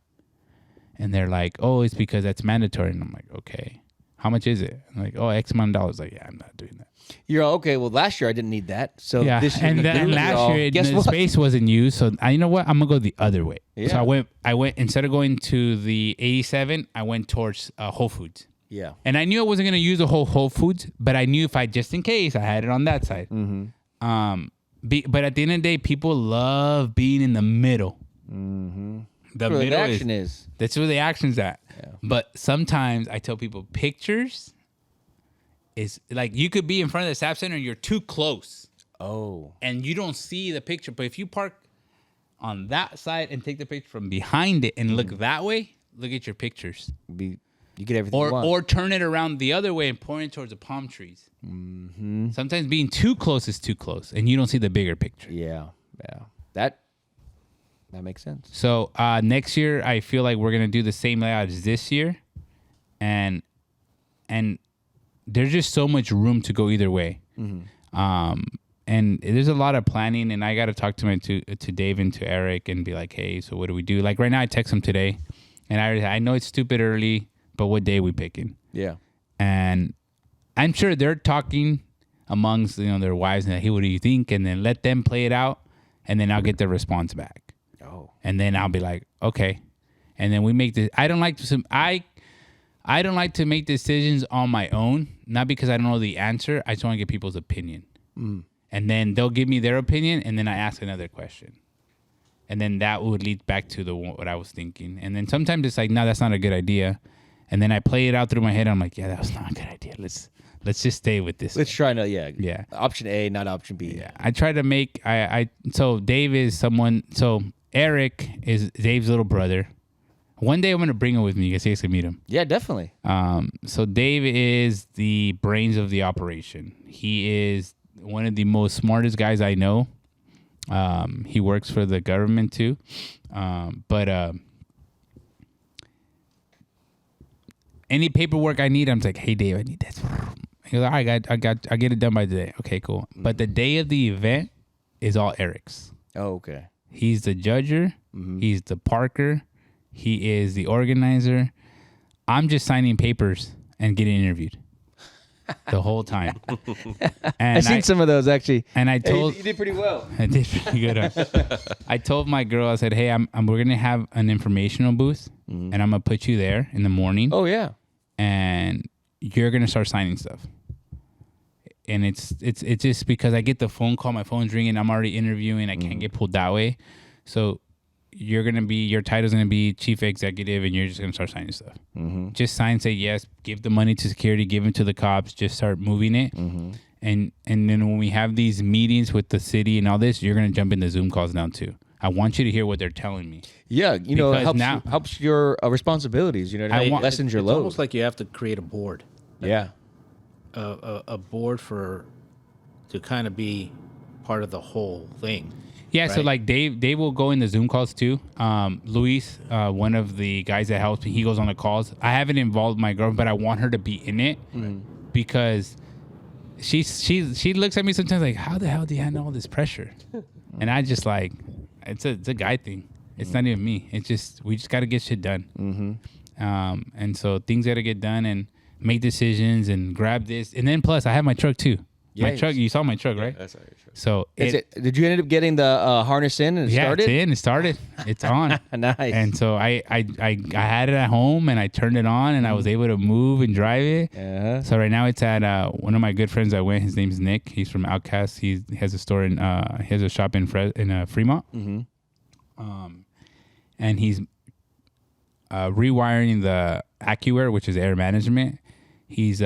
S2: And they're like, oh, it's because that's mandatory. And I'm like, okay, how much is it? I'm like, oh, X amount of dollars. Like, yeah, I'm not doing that.
S1: You're all, okay, well, last year I didn't need that. So
S2: Yeah,
S1: this year.
S2: and last year
S1: guess
S2: the
S1: what?
S2: space wasn't used, so you know what? I'm gonna go the other way.
S1: Yeah.
S2: So I went instead of going to the 87, I went towards Whole Foods,
S1: Yeah.
S2: and I knew I wasn't gonna use the whole Whole Foods, but I knew if I just in case I had it on that side. But at the end of the day, people love being in the middle. The
S1: That's where the
S2: middle
S1: action is.
S2: that's where the action's at. But sometimes I tell people pictures is like you could be in front of the SAP Center and you're too close.
S1: Oh.
S2: And you don't see the picture. But if you park on that side and take the picture from behind it and look that way, look at your pictures.
S1: You get everything you want.
S2: Or turn it around the other way and point it towards the palm trees. Sometimes being too close is too close, and you don't see the bigger picture.
S1: Yeah. Yeah. That That makes sense.
S2: So next year, I feel like we're gonna do the same layout as this year, and there's just so much room to go either way. And there's a lot of planning, and I got to talk to Dave and to Eric and be like, hey, so what do we do? Like right now, I text them today, and I know it's stupid early, but what day are we picking?
S1: Yeah.
S2: And I'm sure they're talking amongst their wives and hey, what do you think? And then let them play it out, and then I'll get the response back.
S1: Oh.
S2: And then I'll be like, okay. And then we make this. I don't like to make decisions on my own, not because I don't know the answer. I just want to get people's opinion. And then they'll give me their opinion, and then I ask another question. And then that would lead back to what I was thinking. And then sometimes it's like, no, that's not a good idea. And then I play it out through my head. I'm like, yeah, that was not a good idea. Let's just stay with this.
S1: Let's try to,
S2: Yeah.
S1: Option A, not option B.
S2: Yeah. I try to make, so Dave is someone, so Eric is Dave's little brother. One day I'm going to bring him with me. You guys can meet him.
S1: Yeah, definitely.
S2: So Dave is the brains of the operation. He is one of the most smartest guys I know. He works for the government too. But any paperwork I need, I'm like, hey Dave, I need this. He goes, all right, I'll get it done by today. Okay, cool. But the day of the event is all Eric's.
S1: Oh, okay.
S2: He's the judger. He's the parker. He is the organizer. I'm just signing papers and getting interviewed the whole time. And
S1: I've seen some of those actually.
S2: And I told
S1: you did pretty well.
S2: I did pretty good. I told my girl, I said, hey, we're gonna have an informational booth, and I'm gonna put you there in the morning.
S1: Oh yeah.
S2: And you're gonna start signing stuff. And it's just because I get the phone call, my phone's ringing, I'm already interviewing, I can't get pulled that way. So your title's gonna be chief executive, and you're just gonna start signing stuff. Just sign, say yes, give the money to security, give it to the cops, just start moving it. And then when we have these meetings with the city and all this, you're gonna jump into Zoom calls now too. I want you to hear what they're telling me.
S1: Yeah, it
S2: Because
S1: helps your responsibilities. Lessens your
S3: It's
S1: load.
S3: almost like you have to create a board.
S1: Yeah.
S3: A board to kind of be part of the whole thing.
S2: Yeah, so
S3: Right.
S2: like Dave will go in the Zoom calls too. Luis, one of the guys that helps me, he goes on the calls. I haven't involved my girlfriend, but I want her to be in it because she looks at me sometimes like, how the hell do you handle all this pressure? And I just like, it's a guy thing. It's not even me. It's just we just got to get shit done. And so things got to get done and make decisions and grab this. And then plus I have my truck too.
S1: Yeah,
S2: My truck, you saw my truck, right?
S4: That's all right.
S2: So
S1: Did you end up getting the harness in and
S2: yeah,
S1: started?
S2: it's in. It started. It's on.
S1: Nice.
S2: And so I had it at home and I turned it on and I was able to move and drive it.
S1: Uh-huh.
S2: So right now it's at one of my good friends. I went. His name's Nick. He's from Outcast. He has a store in he has a shop in Fremont. And he's rewiring the AccuAir, which is air management. He's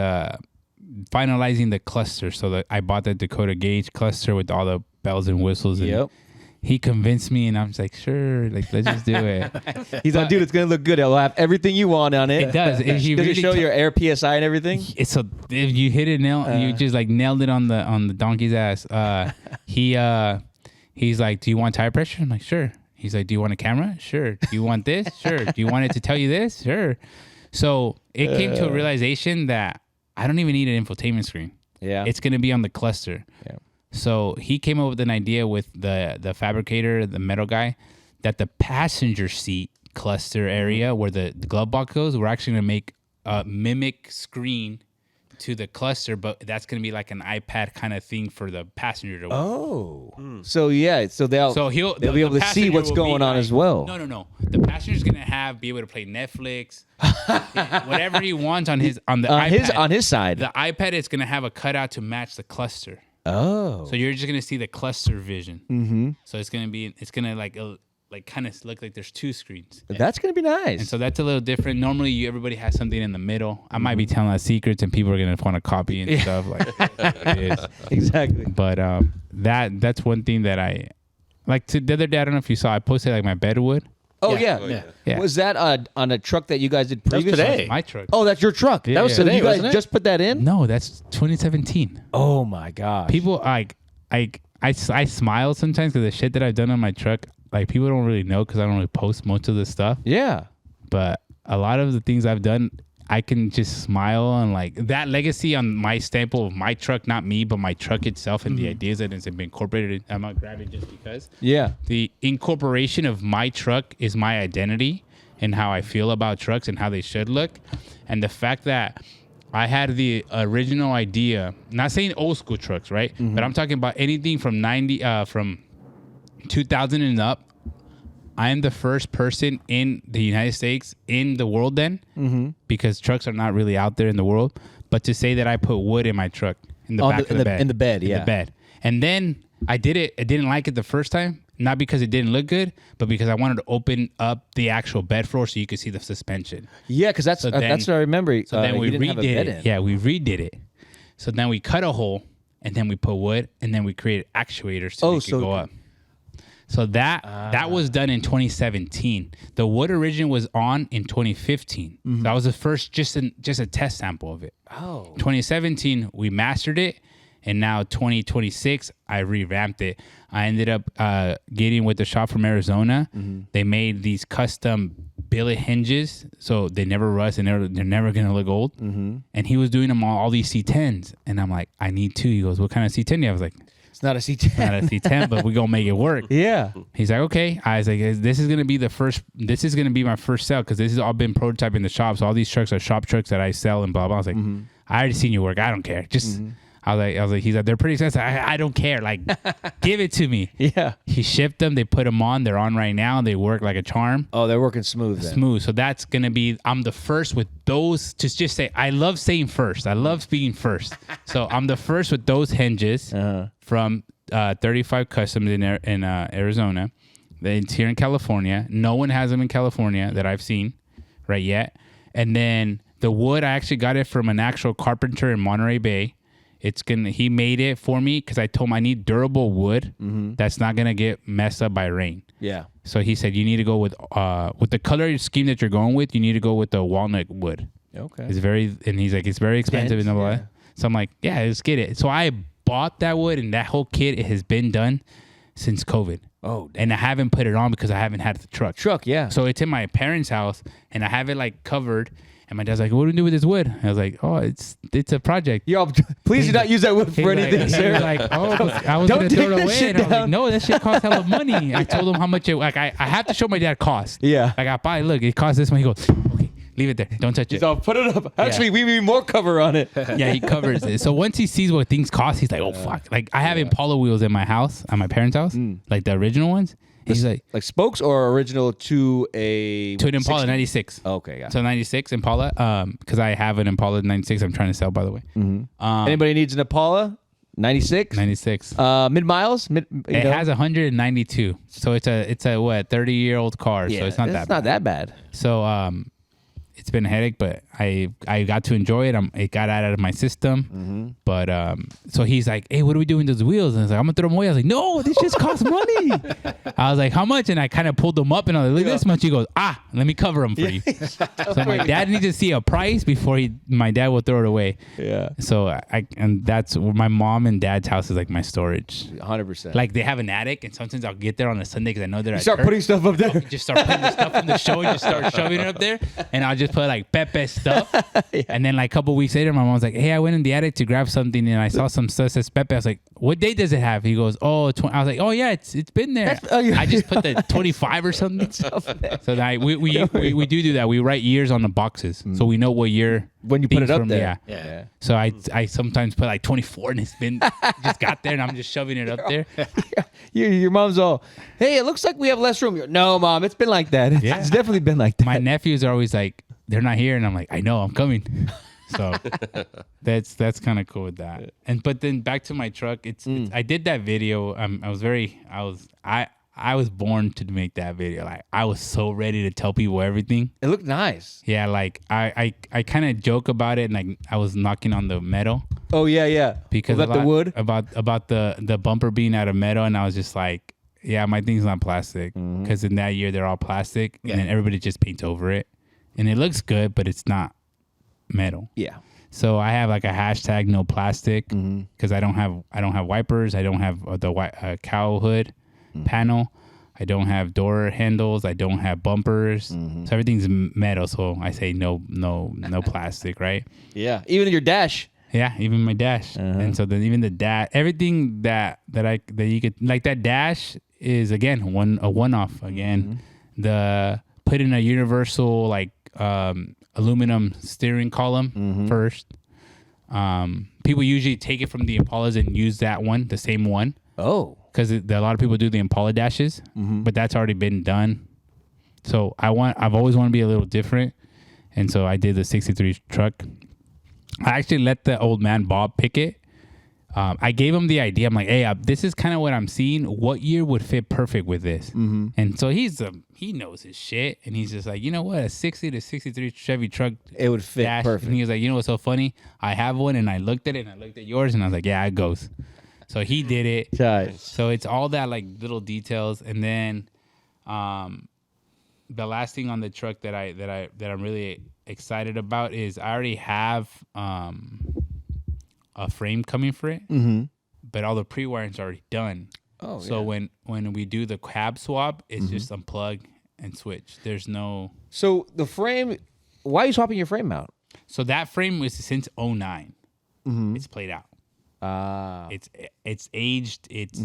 S2: finalizing the cluster. So I bought the Dakota Gauge cluster with all the bells and whistles. And
S1: Yep.
S2: he convinced me, and I'm just like, sure, like let's just do it.
S1: He's like, dude, it's gonna look good. It'll have everything you want on it.
S2: It does. If you
S1: Does
S2: really
S1: it show your air PSI and everything?
S2: It's so if you hit it you just like nailed it on the donkey's ass. He's like, do you want tire pressure? I'm like, sure. He's like, do you want a camera? Sure. Do you want this? Sure. Do you want it to tell you this? Sure. So it came to a realization that I don't even need an infotainment screen.
S1: Yeah.
S2: It's gonna be on the cluster.
S1: Yeah.
S2: So he came up with an idea with the fabricator, the metal guy, that the passenger seat cluster area where the glove box goes, we're actually going to make a mimic screen to the cluster, but that's going to be like an iPad kind of thing for the passenger to watch.
S1: Oh. So yeah, so they'll
S2: They'll
S1: be able to see what's going on as well.
S2: No. The passenger's gonna be able to play Netflix, whatever he wants on the iPad.
S1: On his side.
S2: The iPad is gonna have a cutout to match the cluster.
S1: Oh.
S2: So you're just gonna see the cluster vision. Mm-hmm. So it's gonna like kind of look like there's two screens.
S1: That's gonna be nice.
S2: And so that's a little different. Normally, everybody has something in the middle. I might be telling out secrets, and people are gonna want to copy and stuff like this.
S1: Exactly.
S2: But that's one thing that I like. The other day, I don't know if you saw, I posted like my bedwood.
S1: Oh
S3: Yeah.
S1: yeah.
S2: Yeah.
S1: Was that on a truck that you guys did
S3: was
S1: previously?
S3: today.
S2: My truck.
S1: Oh, that's your truck.
S2: Yeah,
S1: That was
S2: yeah.
S1: so
S3: Today,
S1: you guys
S3: wasn't it?
S1: just put that in?
S2: No, that's 2017.
S1: Oh my gosh.
S2: People I smile sometimes because the shit that I've done on my truck. like people don't really know because I don't really post most of the stuff.
S1: Yeah.
S2: But a lot of the things I've done, I can just smile and like that legacy on my stamp of my truck, not me, but my truck itself and the ideas that has been incorporated. I'm not grabbing just because.
S1: Yeah.
S2: The incorporation of my truck is my identity and how I feel about trucks and how they should look. And the fact that I had the original idea, not saying old school trucks, right? But I'm talking about anything from 2000 and up. I am the first person in the United States, in the world then, because trucks are not really out there in the world. But to say that I put wood in my truck, in the back of the bed.
S1: In the bed, yeah.
S2: In the bed. And then I did it. I didn't like it the first time, not because it didn't look good, but because I wanted to open up the actual bed floor so you could see the suspension.
S1: Yeah, because that's what I remember.
S2: So then we
S1: you didn't have a
S2: redid
S1: bed
S2: it.
S1: in.
S2: Yeah, we redid it. So then we cut a hole, and then we put wood, and then we created actuators so they could go up. So that was done in 2017. The wood origin was on in 2015. That was the first, just a test sample of it.
S1: Oh.
S2: 2017, we mastered it, and now 2026, I revamped it. I ended up getting with the shop from Arizona. They made these custom billet hinges, so they never rust and they're never gonna look old. And he was doing them all these C10s, and I'm like, I need two. He goes, what kind of C10 do you have? I was like,
S1: It's not a C10.
S2: not a C10, but we're gonna make it work.
S1: Yeah.
S2: He's like, okay. I was like, this is gonna be my first sale because this has all been prototyped in the shop. So all these trucks are shop trucks that I sell and blah blah. I was like, I already seen you work. I don't care. Just I was like, he's like, they're pretty expensive. I don't care. Like, give it to me.
S1: Yeah.
S2: He shipped them. They put them on. They're on right now. They work like a charm.
S1: Oh, they're working smooth then.
S2: Smooth. So that's gonna be. I'm the first with those. Just say, I love saying first. I love being first. So I'm the first with those hinges from 35 Customs in Arizona. It's here in California. No one has them in California that I've seen right yet. And then the wood, I actually got it from an actual carpenter in Monterey Bay. He made it for me because I told him I need durable wood that's not gonna get messed up by rain.
S1: Yeah.
S2: So he said you need to go with the color scheme that you're going with. You need to go with the walnut wood.
S1: Okay.
S2: And he's like, it's very expensive and blah, blah.
S1: Yeah.
S2: So I'm like, yeah, let's get it. So I bought that wood, and that whole kit, it has been done since COVID.
S1: Oh,
S2: and I haven't put it on because I haven't had the truck.
S1: Yeah.
S2: So it's in my parents' house, and I have it like covered. And my dad's like, what do we do with this wood? I was like, oh, it's a project.
S1: Yo, please do not use that wood for anything,
S2: He's
S1: sir.
S2: like, oh, I was going to throw it away. And I was like, no, that shit costs hella money. I told him how much I have to show my dad cost.
S1: Yeah.
S2: Like, I buy, look, it costs this one. He goes, okay, leave it there. Don't touch it.
S1: So put it up. Actually, we need more cover on it.
S2: Yeah, he covers it. So once he sees what things cost, he's like, oh, fuck. Like, I have Impala wheels in my house, at my parents' house, like the original ones. He's like
S1: spokes or original to an
S2: Impala 96.
S1: Okay, yeah.
S2: So 96 Impala, because I have an Impala 96 I'm trying to sell, by the way.
S1: Anybody needs an Impala? 96?
S2: 96.
S1: Mid miles?
S2: It has 192. So it's a what, 30-year-old car. So it's not that bad.
S1: not that bad.
S2: So it's been a headache, but I got to enjoy it. It got out of my system. But so he's like, hey, what are we doing with those wheels? And I was like, I'm gonna throw them away. I was like, no, this just costs money. I was like, how much? And I kind of pulled them up, and I was like, look at this much. He goes, let me cover them for you. So my dad needs to see a price before my dad will throw it away.
S1: Yeah.
S2: So and that's where my mom and dad's house is like my storage.
S1: 100%.
S2: Like they have an attic, and sometimes I'll get there on a Sunday because I know they're at
S1: start
S2: church.
S1: putting stuff up there.
S2: Just start putting the stuff from the show and just start shoving it up there. And I'll just put like Pepe stuff. And then like a couple weeks later, my mom's like, hey, I went in the attic to grab something and I saw some stuff that says Pepe. I was like, what date does it have? He goes, oh, I was like, oh yeah, it's been there. I just put the 25 or something. So we do that. We write years on the boxes. So we know what year.
S1: When you put it up
S2: from,
S1: there.
S2: Yeah. So I sometimes put like 24 and it's been just got there and I'm just shoving it up there.
S1: Your mom's all, hey, it looks like we have less room. You're, no, Mom, it's been like that. It's definitely been like that.
S2: My nephews are always like, they're not here. And I'm like, I know, I'm coming. So that's kind of cool with that. But then back to my truck. It's I did that video. I was born to make that video. Like I was so ready to tell people everything.
S1: It looked nice.
S2: Yeah, like I kind of joke about it, and like I was knocking on the metal.
S1: Oh yeah.
S2: Because
S1: about the wood,
S2: about the bumper being out of metal, and I was just like, yeah, my thing's not plastic. Because in that year they're all plastic, and then everybody just paints over it, and it looks good, but it's not metal.
S1: Yeah.
S2: So I have like a hashtag no plastic because I don't have wipers. I don't have the cow hood panel. I don't have door handles. I don't have bumpers. So everything's metal. So I say no plastic, right?
S1: Yeah. Even your dash.
S2: Yeah, even my dash. And so then even the dash, everything that you could like, that dash is again a one-off again. The put in a universal like aluminum steering column first. People usually take it from the Impalas and use that one, the same one.
S1: Oh.
S2: Because a lot of people do the Impala dashes, but that's already been done. So I've always wanted to be a little different, and so I did the '63 truck. I actually let the old man Bob pick it. I gave him the idea. I'm like, hey, this is kind of what I'm seeing. What year would fit perfect with this? And so he knows his shit, and he's just like, you know what, a '60 to '63 Chevy truck,
S1: It would fit
S2: dash.
S1: perfect.
S2: And he was like, you know what's so funny? I have one, and I looked at it, and I looked at yours, and I was like, yeah, it goes. So he did it.
S1: Nice.
S2: So it's all that like little details, and then the last thing on the truck that I'm really excited about is I already have a frame coming for it, but all the pre-wiring's already done.
S1: Oh,
S2: so when we do the cab swap, it's just unplug and switch. There's no.
S1: So the frame, why are you swapping your frame out?
S2: So that frame was since '09. It's played out. It's aged. It's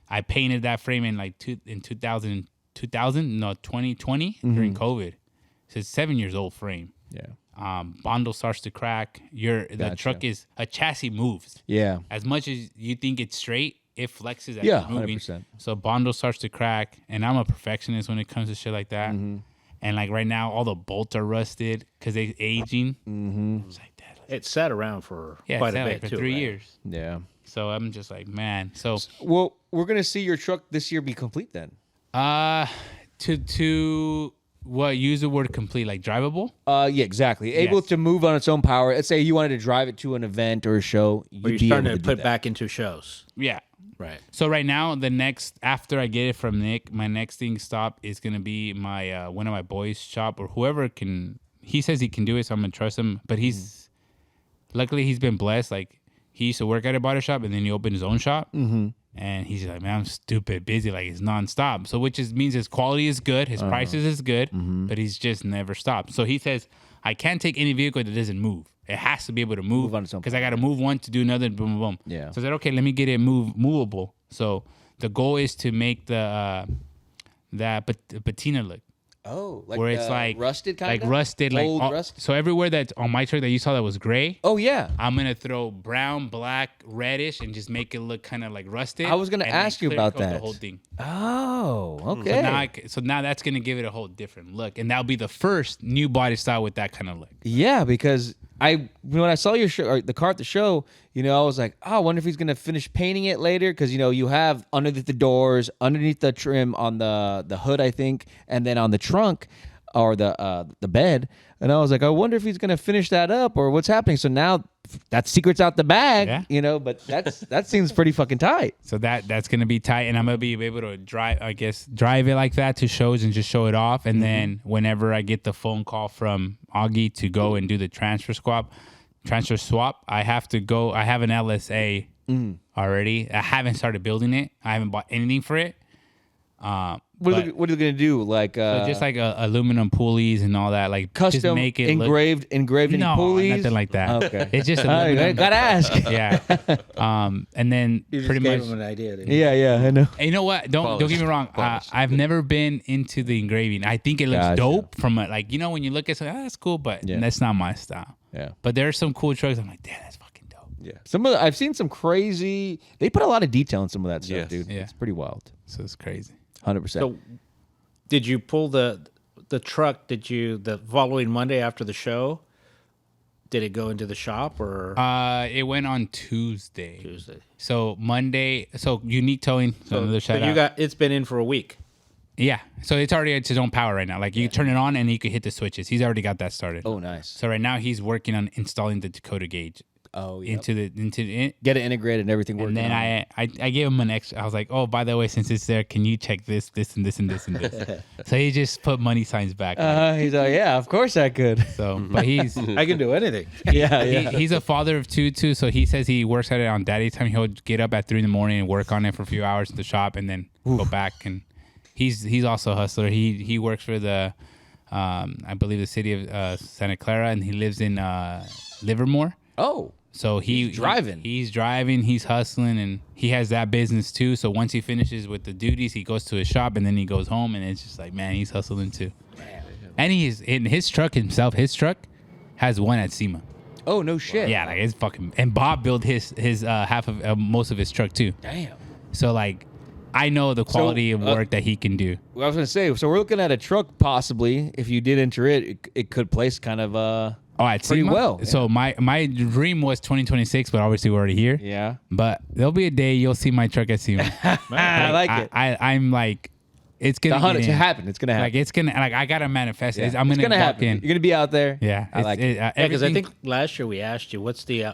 S2: I painted that frame in like 2020 during COVID. So it's 7 years old frame.
S1: Yeah.
S2: Bundle starts to crack. The truck is a chassis moves.
S1: Yeah.
S2: As much as you think it's straight, it flexes as
S1: Yeah,
S2: it's moving.
S1: 100%.
S2: So bundle starts to crack, and I'm a perfectionist when it comes to shit like that. And like right now, all the bolts are rusted because they're aging. It's like that.
S3: It sat around for
S2: Yeah,
S3: quite a
S2: like
S3: bit
S2: for
S3: too.
S2: 3
S3: right?
S2: years.
S1: Yeah.
S2: So I'm just like, man. So
S1: Well, we're gonna see your truck this year be complete then.
S2: to what, use the word complete, like drivable?
S1: Yeah, exactly. Able
S2: Yes.
S1: to move on its own power. Let's say you wanted to drive it to an event or a show.
S3: Or
S1: You'd
S3: you're
S1: be
S3: starting
S1: able
S3: to
S1: do
S3: put
S1: that.
S3: back into shows.
S2: Yeah.
S3: Right.
S2: So right now, after I get it from Nick, my next thing stop is gonna be my one of my boys' shop, or whoever can. He says he can do it, so I'm gonna trust him. But luckily he's been blessed. Like, he used to work at a body shop, and then he opened his own shop. And he's like, man, I'm stupid busy. Like, it's nonstop. So means his quality is good, his prices is good, but he's just never stopped. So he says, I can't take any vehicle that doesn't move. It has to be able to move
S1: on its own
S2: because I got to move one to do another. Boom, boom, boom.
S1: Yeah.
S2: So I said, okay, let me get it movable. So the goal is to make that patina look.
S1: Oh, like
S2: where it's like
S1: rusted kind
S2: like
S1: of?
S2: rusted,
S1: Old
S2: like
S1: rust?
S2: So everywhere that's on my truck that you saw that was gray,
S1: Oh yeah.
S2: I'm gonna throw brown, black, reddish, and just make it look kind of like rusted.
S1: I was gonna
S2: and then
S1: ask you
S2: clear
S1: about
S2: coat the
S1: that.
S2: whole thing.
S1: Oh, okay.
S2: So now that's gonna give it a whole different look, and that'll be the first new body style with that kind of look.
S1: Yeah, because when I saw your show, or the car at the show, I was like, oh, I wonder if he's gonna finish painting it later, because you have underneath the doors, underneath the trim on the hood, I think, and then on the trunk or the bed, and I was like, I wonder if he's gonna finish that up or what's happening. So now that secret's out the bag, but that seems pretty fucking tight.
S2: So that's gonna be tight, and I'm gonna be able to drive it like that to shows and just show it off. And then whenever I get the phone call from Augie to go and do the transfer swap, I have to go. I have an LSA already. I haven't started building it. I haven't bought anything for it.
S1: What are you gonna do? Like
S2: So just like aluminum pulleys and all that, like
S1: custom
S2: just make it
S1: engraved any
S2: no,
S1: pulleys?
S2: nothing like that.
S1: Okay.
S2: It's just
S1: I
S2: aluminum.
S1: gotta ask.
S2: Yeah. And then
S3: You just
S2: pretty
S3: gave
S2: much.
S3: him an idea. Didn't you?
S1: Yeah, I know.
S2: And you know what? Don't get me wrong. I've never been into the engraving. I think it looks
S1: Gotcha.
S2: dope from when you look at something, that's cool, but that's not my style.
S1: Yeah.
S2: But there are some cool trucks. I'm like, damn, that's fucking dope.
S1: Yeah. I've seen some crazy. They put a lot of detail in some of that stuff,
S4: Yes.
S1: dude.
S2: Yeah.
S1: It's pretty wild.
S2: So it's crazy.
S1: 100%.
S3: So, did you pull the truck? The following Monday after the show? Did it go into the shop or
S2: It went on Tuesday.
S3: Tuesday?
S2: So Monday. So Unique Towing. So another shout
S3: But
S2: out.
S3: it's been in for a week.
S2: Yeah. So it's already at its own power right now. Like you turn it on and you can hit the switches. He's already got that started.
S1: oh, nice.
S2: So right now he's working on installing the Dakota gauge
S1: Oh, yeah.
S2: into the.
S1: Get it integrated and everything working.
S2: And then I gave him an extra. I was like, oh, by the way, since it's there, can you check this, and this, and this, and this? So he just put money signs back.
S1: He's like, yeah, of course I could.
S2: So, but he's
S3: I can do anything.
S2: he's a father of two too. So he says he works at it on daddy time. He'll get up at 3 a.m. and work on it for a few hours in the shop, and then go back. And He's also a hustler. He works for the I believe the city of Santa Clara, and he lives in Livermore.
S1: Oh,
S2: So
S1: he's driving.
S2: He's driving. He's hustling, and he has that business too. So once he finishes with the duties, he goes to his shop, and then he goes home, and it's just like, man, he's hustling too. And he's in his truck himself. His truck has one at SEMA.
S1: Oh, no shit.
S2: Yeah, like it's fucking. And Bob built his half of most of his truck too.
S1: Damn.
S2: So like, I know the quality of work that he can do.
S1: Well, I was gonna say, so we're looking at a truck possibly. If you did enter it could place kind of
S2: At
S1: pretty
S2: SEMA?
S1: well.
S2: So my dream was 2026, but obviously we're already here.
S1: Yeah.
S2: But there'll be a day you'll see my truck at SEMA.
S1: I like it.
S2: I'm like, it's gonna
S1: It's gonna happen. It's gonna happen.
S2: Like it's gonna like I gotta manifest it.
S1: Yeah.
S2: I'm
S1: it's
S2: gonna
S1: gonna
S2: walk
S1: happen.
S2: in.
S1: You're gonna be out there.
S2: Yeah,
S1: I like it.
S3: Yeah, because I
S2: everything-
S3: think last year we asked you what's the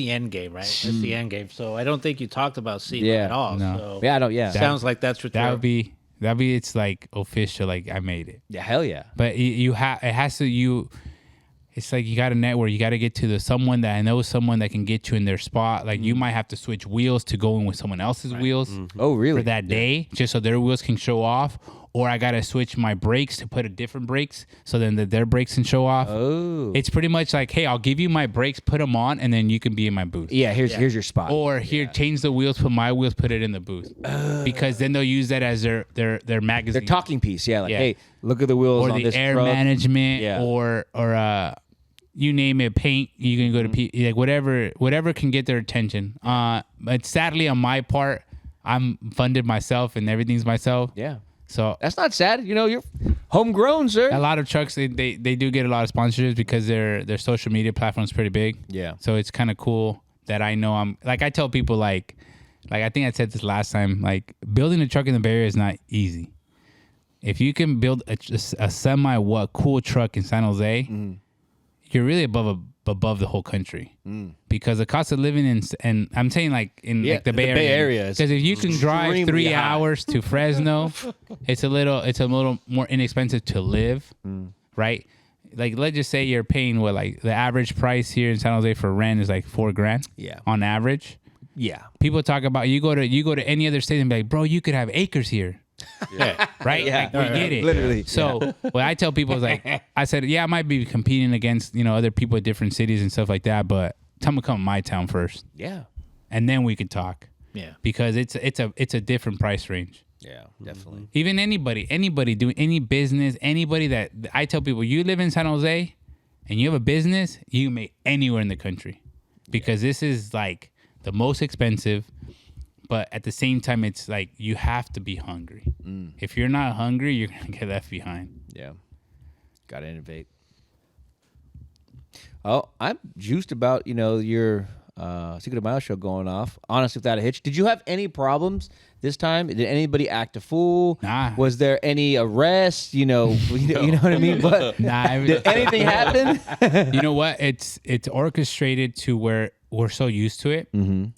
S3: end game, right? What's the end game? So I don't think you talked about SEMA
S1: Yeah.
S3: at all.
S2: No.
S3: So
S1: Yeah, I don't. Yeah.
S3: sounds like that's what
S2: that'd be it's like official. Like I made it.
S1: Yeah. Hell yeah.
S2: But you have it has to you. It's like you got to network. You got to get to someone that I know someone that can get you in their spot. Like you might have to switch wheels to go in with someone else's wheels
S1: Oh, really?
S2: for that day, just so their wheels can show off. Or I got to switch my brakes to put a different brakes so then their brakes can show off.
S1: Oh.
S2: It's pretty much like, hey, I'll give you my brakes, put them on, and then you can be in my booth.
S1: Yeah. Here's your spot.
S2: Or here, change the wheels, put my wheels, put it in the booth. Because then they'll use that as their magazine.
S1: Their talking piece. Yeah. Like,
S2: Yeah.
S1: hey, look at the wheels
S2: or
S1: on
S2: the
S1: this
S2: air
S1: truck.
S2: management,
S1: Yeah.
S2: or you name it, paint. You can go to like whatever can get their attention. But sadly, on my part, I'm funded myself and everything's myself.
S1: Yeah.
S2: So
S1: That's not sad. You know, you're homegrown, sir.
S2: a lot of trucks they do get a lot of sponsorships because their social media platform is pretty big.
S1: Yeah.
S2: So it's kind of cool that I know I'm like I tell people like I think I said this last time, like building a truck in the Bay Area is not easy. If you can build a semi cool truck in San Jose, you're really above the whole country because the cost of living and I'm saying like in like the Bay Area
S1: is
S2: because if you can drive
S1: extremely
S2: 3
S1: high.
S2: hours to Fresno, it's a little more inexpensive to live, right? Like let's just say you're paying what like the average price here in San Jose for rent is like $4,000.
S1: Yeah.
S2: On average.
S1: Yeah.
S2: People talk about you go to any other state and be like, bro, you could have acres here.
S3: Yeah.
S2: Right?
S1: Yeah.
S2: Like, we get it.
S1: Literally.
S2: So what I tell people is like, I said, yeah, I might be competing against, other people at different cities and stuff like that, but tell them to come to my town first.
S1: Yeah.
S2: And then we could talk.
S3: Yeah.
S2: Because it's a different price range.
S1: Yeah. Definitely.
S2: Even anybody doing any business, anybody that I tell people, you live in San Jose and you have a business, you can make anywhere in the country. Because this is like the most expensive, but at the same time, it's like you have to be hungry. If you're not hungry, you're going to get left behind.
S1: Yeah. Got to innovate. Oh, I'm juiced about, your Secret of Mile show going off. Honestly, without a hitch. Did you have any problems this time? Did anybody act a fool?
S2: Nah.
S1: Was there any arrests? You know what I mean? But
S2: Nah,
S1: did anything happen?
S2: You know what? It's orchestrated to where we're so used to it.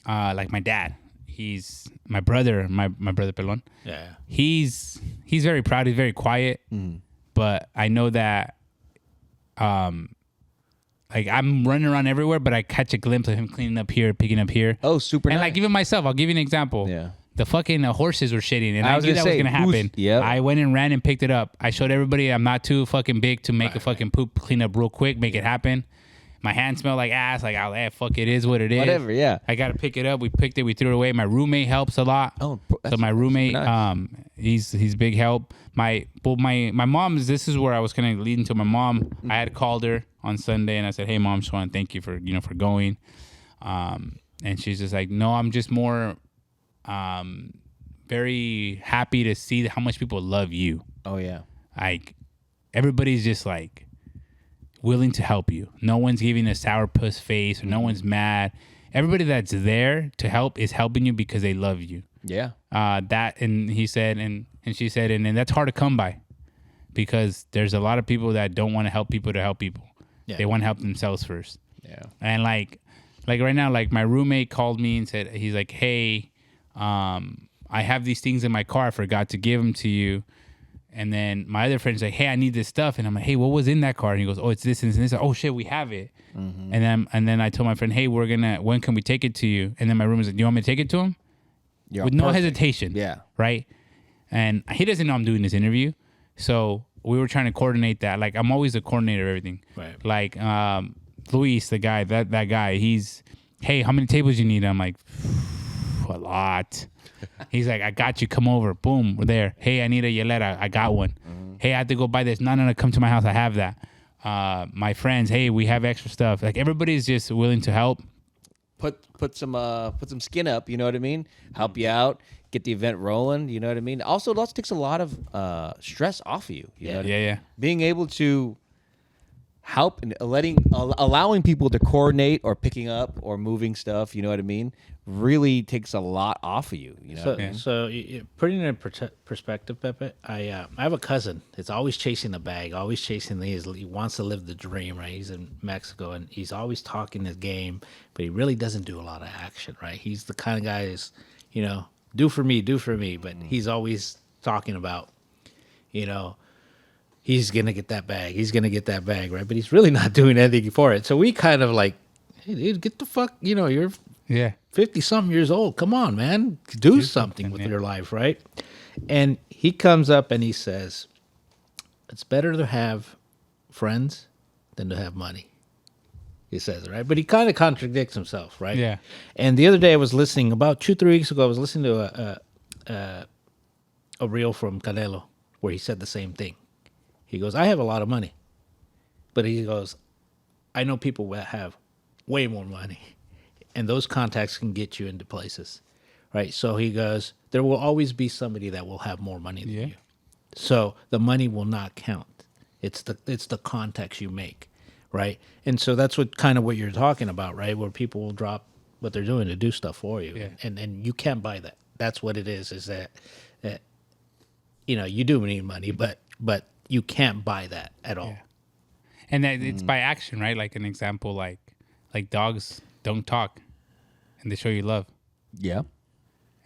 S2: Like my dad, he's my brother Pelon.
S3: Yeah.
S2: He's very proud. He's very quiet. But I know that, like I'm running around everywhere, but I catch a glimpse of him cleaning up here, picking up here.
S1: Oh, super
S2: And
S1: nice.
S2: like even myself, I'll give you an example.
S1: Yeah.
S2: The fucking horses were shitting, and
S1: I
S2: I,
S1: was
S2: knew
S1: gonna
S2: that was
S1: say,
S2: gonna
S1: who's-
S2: happen.
S1: yep.
S2: I went and ran and picked it up. I showed everybody I'm not too fucking big to make a fucking poop clean up real quick, make it happen. My hands smell like ass. Like, fuck, it is what it is.
S1: Whatever, yeah.
S2: I got to pick it up. We picked it. We threw it away. My roommate helps a lot.
S1: Oh,
S2: so
S1: that's
S2: my roommate,
S1: super nice.
S2: he's big help. My mom's. This is where I was kind of leading to my mom. I had called her on Sunday and I said, "Hey, mom, just want to thank you for for going." And she's just like, "No, I'm just more, very happy to see how much people love you.
S1: Oh, yeah.
S2: Like, everybody's just like." Willing to help you. No one's giving a sourpuss face or no one's mad. Everybody that's there to help is helping you because they love you.
S1: Yeah.
S2: And he said, and she said, and that's hard to come by because there's a lot of people that don't want to help people.
S3: Yeah.
S2: They want to help themselves first.
S1: Yeah.
S2: And like right now, like my roommate called me and said, he's like, "Hey, I have these things in my car. I forgot to give them to you." And then my other friend's like, "Hey, I need this stuff." And I'm like, "Hey, what was in that car?" And he goes, "Oh, it's this and this." Oh shit, we have it. And then I told my friend, "Hey, when can we take it to you?" And then my roommate's like, "Do you want me to take it to him?"
S1: Yeah,
S2: With no
S1: perfect.
S2: hesitation.
S1: Yeah.
S2: Right. and he doesn't know I'm doing this interview. So we were trying to coordinate that. Like, I'm always the coordinator of everything.
S3: Right.
S2: Like, Luis, the guy, that guy, he's, hey, how many tables you need? I'm like, a lot. He's like, I got you. Come over. Boom, we're there. Hey, I need a hielera. I got one. Hey, I have to go buy this. No, come to my house. I have that. My friends, hey, we have extra stuff. Like, everybody's just willing to help.
S1: Put some skin up, you know what I mean? Help you out, get the event rolling, you know what I mean? Also, it also takes a lot of stress off of you. You know what I mean?
S2: Yeah.
S1: Being able to help and allowing people to coordinate or picking up or moving stuff, you know what I mean? Really takes a lot off of you. You know
S3: So,
S1: what I mean?
S3: putting it in perspective, Pepe, I have a cousin. It's always chasing the bag, always chasing he wants to live the dream, right? He's in Mexico and he's always talking his game, but he really doesn't do a lot of action, right? He's the kind of guy is, do for me, but he's always talking about, he's gonna get that bag, right? But he's really not doing anything for it. So we kind of like, hey, dude, get the fuck, you're
S2: Yeah.
S3: 50-something years old. Come on, man. Do something with your life, right? And he comes up and he says, it's better to have friends than to have money. He says, right? But he kind of contradicts himself, right?
S2: Yeah.
S3: And the other day I was listening, about 2-3 weeks ago, I was listening to a reel from Canelo where he said the same thing. He goes, I have a lot of money. But he goes, I know people that have way more money. And those contacts can get you into places, right? So he goes, there will always be somebody that will have more money than you. So the money will not count. It's the contacts you make, right? And so that's what you're talking about, right? Where people will drop what they're doing to do stuff for you, and you can't buy that. That's what it is. Is that you do need money, but you can't buy that at all.
S2: Yeah. And that it's by action, right? Like an example, like dogs don't talk, and they show you love.
S1: Yeah.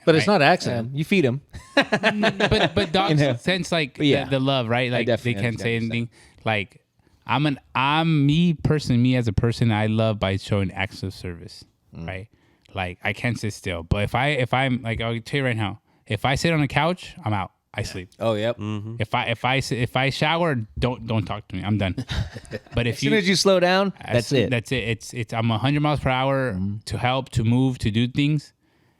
S3: But it's not accident.
S1: You feed them.
S2: but dogs sense like the love, right? Like they can't say anything. Like me as a person, I love by showing acts of service, right? Like I can't sit still. But if I'm like, I'll tell you right now, if I sit on a couch, I'm out. I sleep.
S1: Oh, yep.
S4: Mm-hmm.
S2: If I shower, don't talk to me. I'm done. But if
S1: As soon as you slow down, that's it.
S2: That's it. It's I'm 100 miles per hour to help, to move, to do things.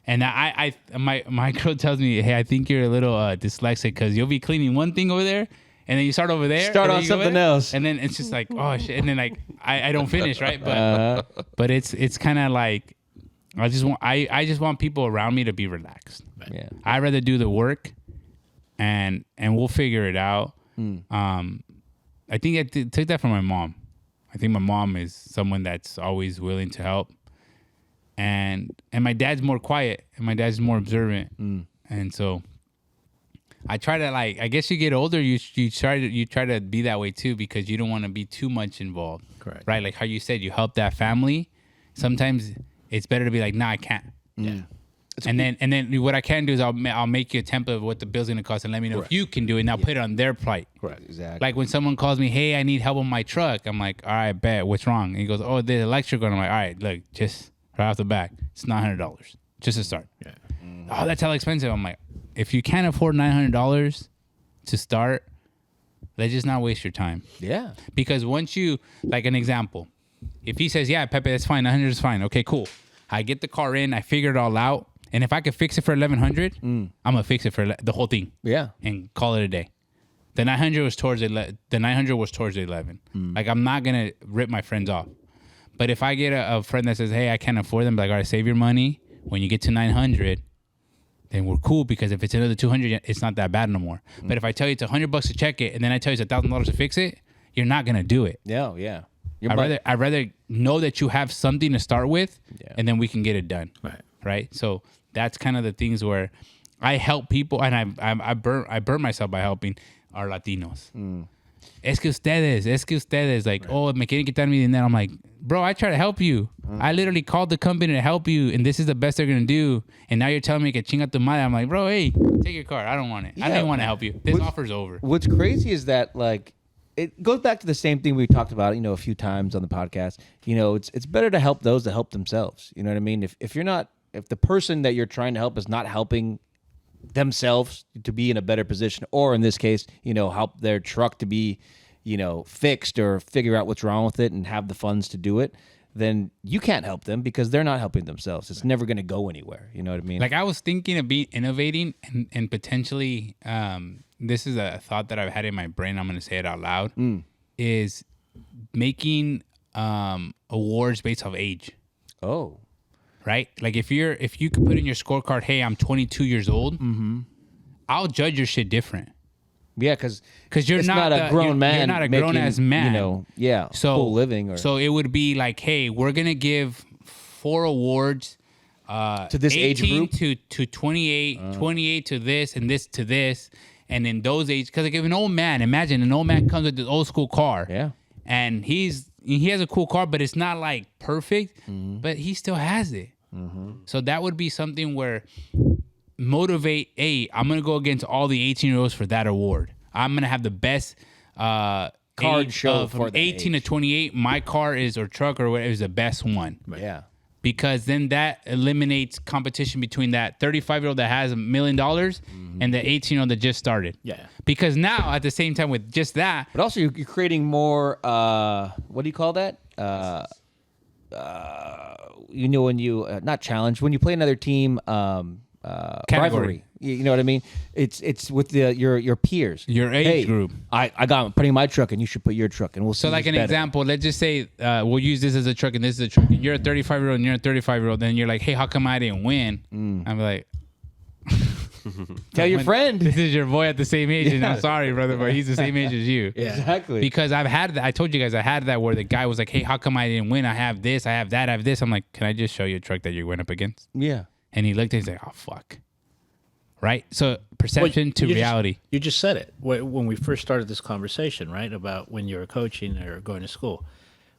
S2: And my girl tells me, hey, I think you're a little dyslexic because you'll be cleaning one thing over there, and then you start over there,
S1: Start
S2: and then
S1: on
S2: you go
S1: something
S2: there,
S1: else.
S2: and then it's just like, oh shit, and then like I don't finish, right? But it's kind of like I just want people around me to be relaxed.
S1: Yeah.
S2: I'd rather do the work, and we'll figure it out. I think I took that from my mom. I think my mom is someone that's always willing to help. And my dad's more quiet, and my dad's more observant, and so I try to I guess you get older, you try to be that way too, because you don't want to be too much involved.
S3: Correct.
S2: Right? Like how you said, you help that family. Sometimes it's better to be like, nah, I can't.
S3: Yeah.
S2: And then what I can do is I'll make you a template of what the bill's gonna cost, and let me know if you can do it. And I'll put it on their plate.
S3: Correct.
S1: Exactly.
S2: Like when someone calls me, hey, I need help on my truck. I'm like, all right, bet. What's wrong? And he goes, oh, the electrical. And I'm like, all right, look, just right off the back, it's $900 just to start.
S3: Yeah.
S2: Oh, that's how expensive. I'm like, if you can't afford $900 to start, let's just not waste your time.
S1: Yeah.
S2: Because once you, like an example, if he says, yeah, Pepe, that's fine, 900 is fine. Okay, cool. I get the car in, I figure it all out, and if I could fix it for 1100, I'm gonna fix it for the whole thing.
S1: Yeah.
S2: And call it a day. The 900 was towards the 11. Like I'm not gonna rip my friends off. But if I get a friend that says, hey, I can't afford them, like, all right, save your money. When you get to 900, then we're cool, because if it's another 200, it's not that bad no more. But if I tell you it's $100 to check it, and then I tell you it's $1,000 to fix it, you're not going to do it.
S1: No, yeah.
S2: I'd rather know that you have something to start with, and then we can get it done. Right? So that's kind of the things where I help people, and I burn myself by helping our Latinos. Es que ustedes, like, oh, me quieren quitar mi dinero. I'm like, bro, I try to help you. I literally called the company to help you, and this is the best they're going to do. And now you're telling me que chinga tu madre. I'm like, bro, hey, take your car. I don't want it. I don't want to help you. This offer's over.
S1: What's crazy is that, like, it goes back to the same thing we talked about, a few times on the podcast. It's better to help those that help themselves. You know what I mean? If the person that you're trying to help is not helping themselves to be in a better position, or in this case, help their truck to be, fixed or figure out what's wrong with it and have the funds to do it, then you can't help them because they're not helping themselves. It's never going to go anywhere. You know what I mean?
S2: Like I was thinking of being innovating and potentially, this is a thought that I've had in my brain. I'm going to say it out loud. Is making awards based off age.
S1: Oh,
S2: right. Like if you could put in your scorecard, hey, I'm 22 years old. I'll judge your shit different.
S1: yeah, because
S2: You're not
S1: a grown man.
S2: You're not a
S1: making,
S2: grown ass man.
S1: Full living. Or
S2: So it would be like, hey, we're gonna give 4 awards
S1: to this age
S2: 18
S1: group?
S2: to 28, 28 to this and this to this, and in those ages, because like if an old man, imagine an old man comes with this old school car,
S1: Yeah.
S2: and he has a cool car, but it's not like perfect, but he still has it. So that would be something where motivate. Hey, I'm gonna go against all the 18-year-olds for that award. I'm gonna have the best
S1: Card
S2: age
S1: show
S2: from
S1: for that
S2: 18 to
S1: age.
S2: 28. My car is or truck or whatever is the best one.
S1: Yeah.
S2: Because then that eliminates competition between that 35-year-old that has $1 million and the 18-year-old that just started.
S3: Yeah.
S2: Because now at the same time with just that,
S1: But also, you're creating more. What do you call that? When you not challenge when you play another team. Rivalry. You know what I mean? It's with your peers,
S2: Your age
S1: Hey,
S2: group.
S1: I got putting my truck, and you should put your truck, and we'll see.
S2: so like
S1: who's
S2: an
S1: better.
S2: example, let's just say we'll use this as a truck and this is a truck. And you're a 35-year-old and you're a 35-year-old. Then you're like, hey, how come I didn't win? I'm like,
S1: Tell your friend.
S2: this is your boy at the same age, and I'm sorry, brother, but he's the same age as you.
S3: Yeah.
S1: Exactly.
S2: Because I've had that. I told you guys I had that where the guy was like, hey, how come I didn't win? I have this, I have that, I have this. I'm like, can I just show you a truck that you went up against?
S1: Yeah.
S2: And he looked and he's like, oh, fuck. Right? So perception to reality.
S3: You just said it when we first started this conversation, right? About when you're coaching or going to school,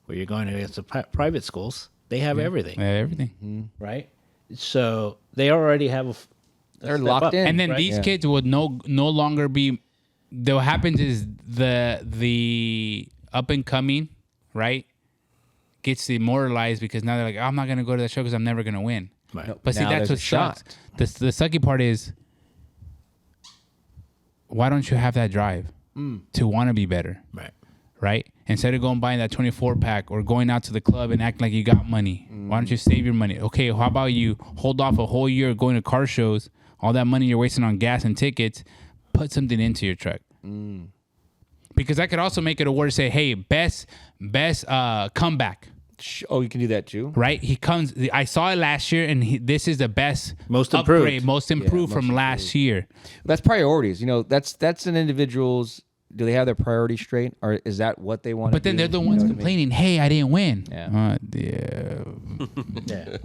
S3: where you're going against the private schools, they have everything,
S2: Everything.
S3: right? So they already have a
S1: They're
S3: step
S1: locked
S3: up,
S1: in.
S2: And then
S3: right?
S2: these kids would no longer be. What happens is the up and coming, right, gets demoralized because now they're like, I'm not gonna go to that show because I'm never gonna win.
S3: Right.
S2: But see,
S1: Now
S2: that's
S1: there's
S2: what
S1: a shot.
S2: sucks. The sucky part is, why don't you have that drive to want to be better,
S3: Right.
S2: right? Instead of going buying that 24 pack or going out to the club and acting like you got money, why don't you save your money? Okay, how about you hold off a whole year going to car shows? All that money you're wasting on gas and tickets, put something into your truck. Because that could also make it a word to say, hey, best comeback.
S1: Oh, you can do that too.
S2: Right? He comes. I saw it last year, and this is the best
S3: Most improved.
S2: upgrade, most improved from last year.
S1: That's priorities. That's an individual's. Do they have their priorities straight, or is that what they want?
S2: But then they're the ones complaining, "Hey, I didn't win."
S1: Yeah.
S3: Yeah.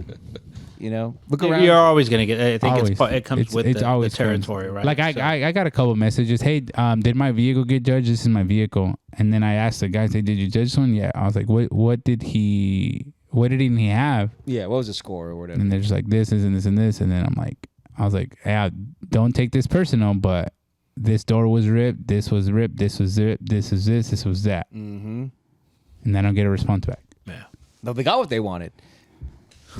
S1: Look around.
S3: You're always going to get. I think
S2: Always.
S3: it comes with the
S2: always
S3: territory,
S2: comes.
S3: right?
S2: Like
S3: So-
S2: I got a couple messages. Hey, did my vehicle get judged? This is my vehicle. And then I asked the guy, "Say, did you judge this one?" Yeah. I was like, What didn't he have?"
S1: Yeah. What was the score or whatever?
S2: And they're just like, "This and this and this." And then I was like, "Yeah, don't take this personal, but this door was ripped. This was ripped. This was ripped. This was this. This was that."
S1: Mm-hmm.
S2: And I don't get a response back.
S3: Yeah.
S1: No, they got what they wanted.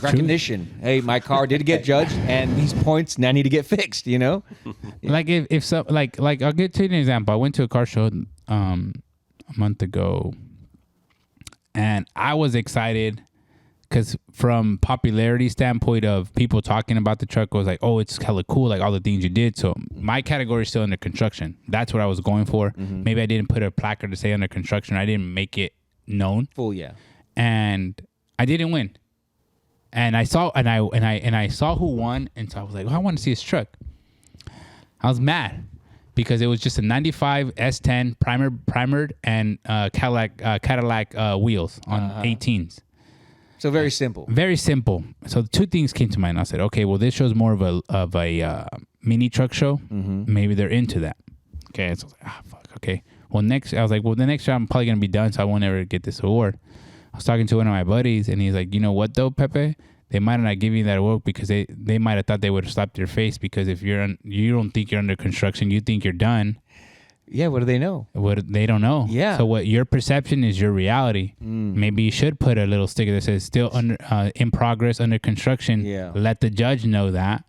S1: Recognition. Hey, my car did get judged, and these points now need to get fixed.
S2: Like if so, like I'll get to an example. I went to a car show a month ago, and I was excited because from popularity standpoint of people talking about the truck, was like, oh, it's hella cool, like all the things you did. So my category is still under construction. That's what I was going for. Maybe I didn't put a placard to say under construction. I didn't make it known,
S1: Full, yeah.
S2: and I didn't win. And I saw I saw who won, and so I was like, oh, I want to see his truck. I was mad because it was just a 95 S10 primered and Cadillac wheels on 18s.
S1: So very simple.
S2: Very simple. So the two things came to mind. I said, okay, well, this show's more of a mini truck show. Maybe they're into that. Okay, so I was like, fuck. Okay. Well, the next show I'm probably gonna be done, so I won't ever get this award. I was talking to one of my buddies, and he's like, you know what though, Pepe? They might not give you that award because they might have thought they would have slapped your face because if you don't think you're under construction, you think you're done.
S1: Yeah, what do they know?
S2: What they don't know.
S1: Yeah.
S2: So what your perception is your reality. Maybe you should put a little sticker that says still under in progress, under construction.
S1: Yeah.
S2: Let the judge know that.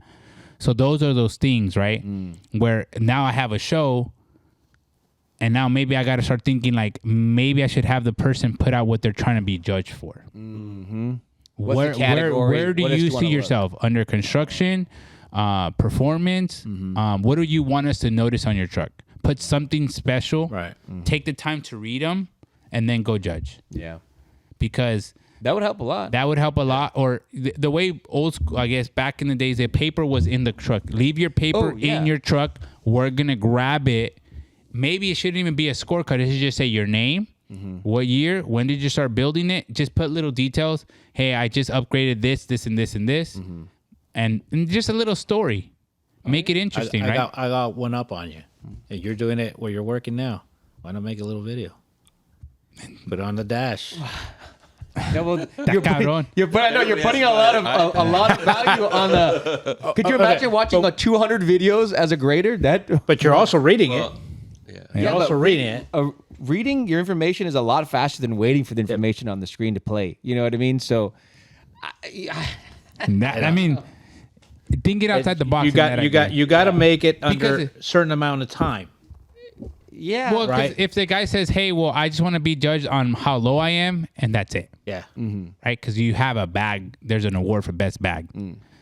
S2: So those are those things, right? Where now I have a show, and now maybe I got to start thinking like maybe I should have the person put out what they're trying to be judged for.
S1: What's the
S2: Where
S1: category?
S2: do
S1: What else
S2: you
S1: do wanna
S2: see yourself under construction, performance? What do you want us to notice on your truck? Put something special.
S3: Right.
S2: Take the time to read them, and then go judge.
S1: Yeah,
S2: Because
S1: that would help a lot.
S2: that would help a lot. Or the way old school, I guess, back in the days, the paper was in the truck. Leave your paper
S1: Oh, yeah.
S2: in your truck. We're going to grab it. Maybe it shouldn't even be a scorecard. It should just say your name, what year, when did you start building it. Just put little details. Hey, I just upgraded this, this, and this, and this. And just a little story. Make it interesting, right?
S3: I got one up on you. And you're doing it where you're working now. Why not make a little video? Put it on the dash.
S1: Yeah, well,
S2: cabrón.
S1: you're putting a lot of value on the. Could you imagine watching 200 videos as a grader? That,
S3: But you're also reading it. You're
S1: Yeah,
S3: also
S1: but
S3: reading it.
S1: reading your information is a lot faster than waiting for the information on the screen to play. You know what I mean? So,
S2: I mean, thinking outside the box.
S3: You got to make it under
S2: Because
S3: a certain amount of time.
S1: yeah,
S2: Well, 'cause
S3: Right.
S2: if the guy says, "Hey, well, I just want to be judged on how low I am," and that's it,
S3: Yeah.
S2: right? Because you have a bag. There's an award for best bag.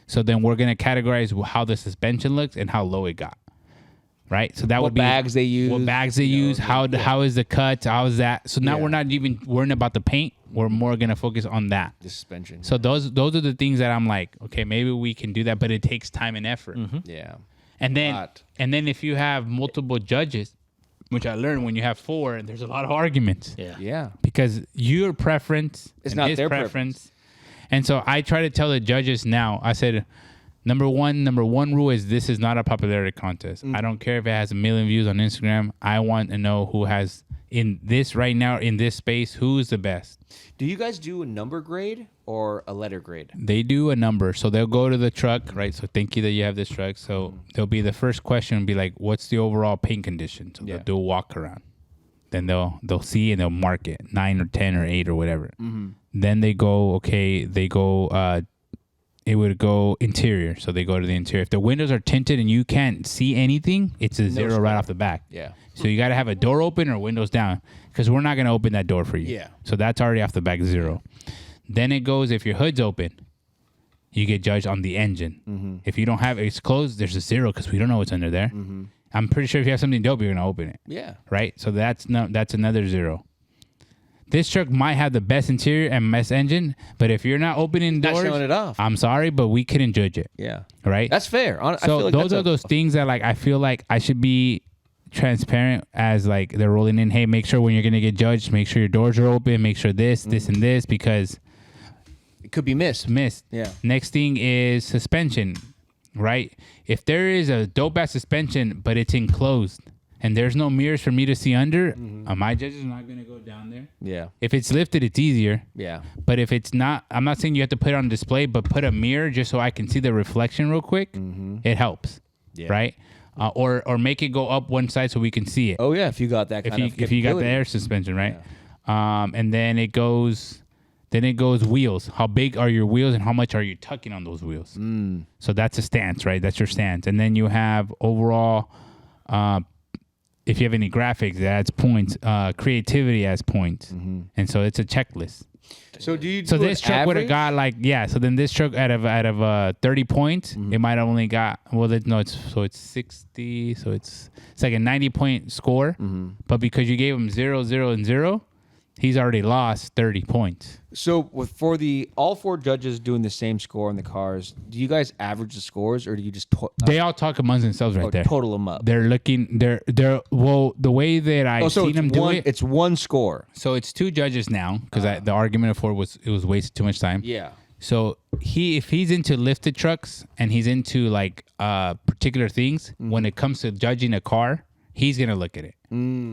S2: So then we're gonna categorize how the suspension looks and how low it got, right? So that
S1: What
S2: would be
S1: bags they use,
S2: what bags they use, how is the cut, how is that? So now we're not even worrying about the paint. We're more gonna focus on that.
S1: the suspension.
S2: So those are the things that I'm like, okay, maybe we can do that, but it takes time and effort.
S1: Yeah,
S2: And then
S1: Lot.
S2: if you have multiple judges, which I learned when you have 4, there's a lot of arguments.
S3: Yeah.
S1: yeah.
S2: Because your preference
S1: It's
S2: and
S1: not
S2: his
S1: their
S2: preference. And so I try to tell the judges now, I said, number one rule is this is not a popularity contest. I don't care if it has 1 million views on Instagram. I want to know who has in this right now in this space, who's the best.
S1: Do you guys do a number grade or a letter grade?
S2: They do a number. So they'll go to the truck, right? So thank you that you have this truck. So they'll be the first question will be like, what's the overall paint condition? So they'll do a walk around. Then they'll see and they'll mark it 9 or 10 or 8 or whatever. Then they go, it would go interior. So they go to the interior. If the windows are tinted and you can't see anything, it's a 0 right off the back.
S1: Yeah.
S2: So you got to have a door open or windows down because we're not going to open that door for you.
S1: Yeah.
S2: So that's already off the back 0. Then it goes, if your hood's open, you get judged on the engine. If you don't have it's closed, there's a 0 because we don't know what's under there. I'm pretty sure if you have something dope, you're going to open it.
S1: Yeah.
S2: Right? So that's another 0. This truck might have the best interior and best engine, but if you're not opening
S1: Not
S2: doors,
S1: showing it off.
S2: I'm sorry, but we couldn't judge it.
S1: Yeah.
S2: Right?
S1: That's fair. I
S2: So
S1: feel like
S2: those
S1: that's
S2: are those things that like I feel like I should be transparent as like they're rolling in. Hey, make sure when you're gonna get judged, make sure your doors are open. Make sure this, and this because
S1: it could be missed.
S2: missed.
S1: Yeah.
S2: Next thing is suspension, right? If there is a dope ass suspension, but it's enclosed and there's no mirrors for me to see under, my judge is not gonna go down there.
S1: Yeah.
S2: If it's lifted, it's easier.
S1: Yeah.
S2: But if it's not, I'm not saying you have to put it on display, but put a mirror just so I can see the reflection real quick. It helps, right? Or make it go up one side so we can see it.
S1: Oh yeah, if you got that kind of
S2: If you got the
S1: capability.
S2: air suspension, right? And then it goes wheels. How big are your wheels and how much are you tucking on those wheels? So that's a stance, right? That's your stance. And then you have overall, if you have any graphics, it adds points. Creativity adds points. And so it's a checklist.
S1: So do you?
S2: So
S1: do
S2: this
S1: an
S2: truck would have
S1: average?
S2: got so then this truck out of 30 points, it might have only got it's 60, so it's like a 90-point score. But because you gave him 0, 0, and 0, he's already lost 30 points.
S1: So for all 4 judges doing the same score on the cars, do you guys average the scores or do you just
S2: They all talk amongst themselves right there.
S1: total them up?
S2: They're looking. They're well. The way that I've
S1: so
S2: seen them do it.
S1: it's one score.
S2: So it's 2 judges now because the argument before was wasted too much time.
S1: Yeah.
S2: So if he's into lifted trucks and he's into like particular things, when it comes to judging a car, he's gonna look at it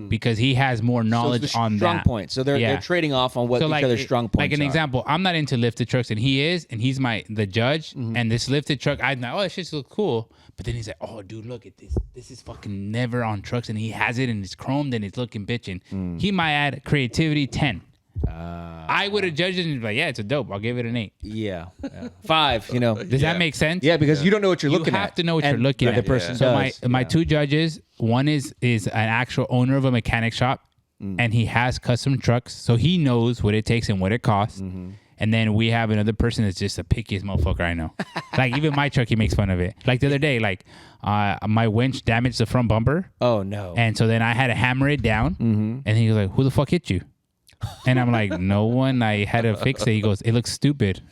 S2: because he has more knowledge
S1: so it's the
S2: on
S1: strong
S2: that.
S1: point. So they're trading off on what
S2: So
S1: each other's strong points
S2: Like an
S1: are.
S2: example, I'm not into lifted trucks, and he is, and he's the judge. And this lifted truck, I know, this shit looks cool. But then he's like, oh, dude, look at this. This is fucking never on trucks, and he has it, and it's chromed, and it's looking bitching. He might add creativity 10. I would have judged it and be like, yeah, it's a dope. I'll give it an 8.
S1: Yeah. 5, you know.
S2: Does that make sense?
S1: Yeah, because you don't know what you're looking at.
S2: You have to know what
S1: and
S2: you're looking at.
S1: The person
S2: So
S1: does.
S2: my 2 judges, one is an actual owner of a mechanic shop, and he has custom trucks, so he knows what it takes and what it costs. And then we have another person that's just the pickiest motherfucker I know. Like, even my truck, he makes fun of it. Like, the other day, like, my winch damaged the front bumper.
S1: Oh, no.
S2: And so then I had to hammer it down. And he was like, who the fuck hit you? And I'm like, no one. I had to fix it. He goes, it looks stupid.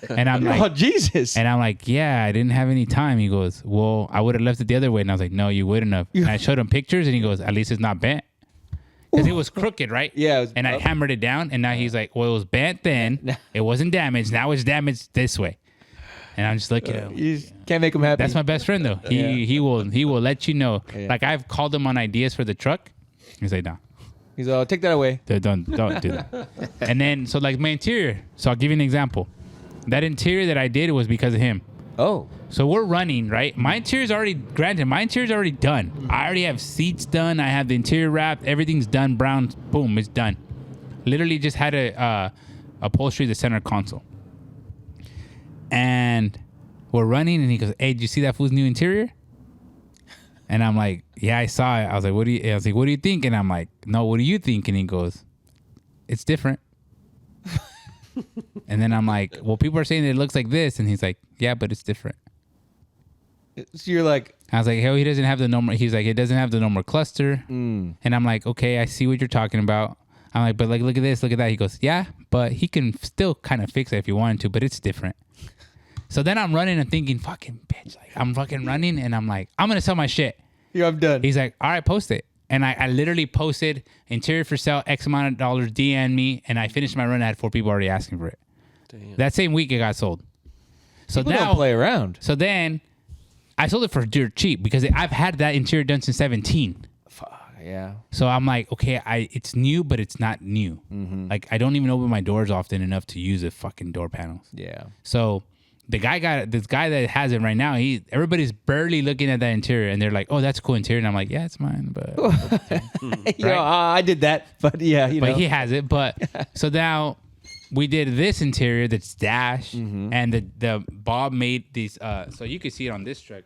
S2: And I'm like,
S1: oh, Jesus.
S2: and I'm like, yeah, I didn't have any time. He goes, well, I would have left it the other way. And I was like, no, you wouldn't have. And I showed him pictures, and he goes, at least it's not bent. Because it was crooked, right?
S1: Yeah, it was
S2: and I
S1: up.
S2: hammered it down, and now he's like, well, it was bent then. It wasn't damaged. Now it's damaged this way. And I'm just looking at him.
S1: You just can't make him happy.
S2: That's my best friend, though. He will let you know.
S1: Yeah.
S2: Like, I've called him on ideas for the truck. He's like, no.
S1: He's like, take that away.
S2: Don't do that. And then, so like my interior. So I'll give you an example. That interior that I did was because of him.
S1: Oh.
S2: So we're running, right? My interior's already, granted, my interior's already done. I already have seats done. I have the interior wrapped. Everything's done. Brown, boom, it's done. Literally just had a upholstery the center console. And we're running, and he goes, hey, did you see that fool's new interior? And I'm like, yeah, I saw it. I was like, what do you think? And I'm like, no, what do you think? And he goes, it's different. And then I'm like, well, people are saying it looks like this. And he's like, yeah, but it's different.
S1: So you're like,
S2: I was like, hell, he doesn't have the normal. He's like, it doesn't have the normal cluster. And I'm like, okay, I see what you're talking about. I'm like, but like, look at this, look at that. He goes, yeah, but he can still kind of fix it if you wanted to, but it's different. So then I'm running and thinking, fucking bitch. Like, I'm fucking running, and I'm like, I'm going to sell my shit.
S1: yeah, I'm done.
S2: He's like, all right, post it. And I literally posted interior for sale, X amount of dollars, DM me, and I finished my run. I had 4 people already asking for it. Damn. That same week, it got sold. So
S1: People
S2: now,
S1: don't play around.
S2: So then I sold it for dirt cheap because I've had that interior done since 17.
S1: Yeah.
S2: So I'm like, okay, it's new, but it's not new. Like, I don't even open my doors often enough to use the fucking door panels.
S1: Yeah.
S2: So this guy that has it right now, everybody's barely looking at that interior, and they're like, oh, that's a cool interior. And I'm like, yeah, it's mine, but
S1: Yeah, I did that, but yeah, you know.
S2: but he has it. But so now we did this interior that's dash, and the Bob made these. So you can see it on this truck.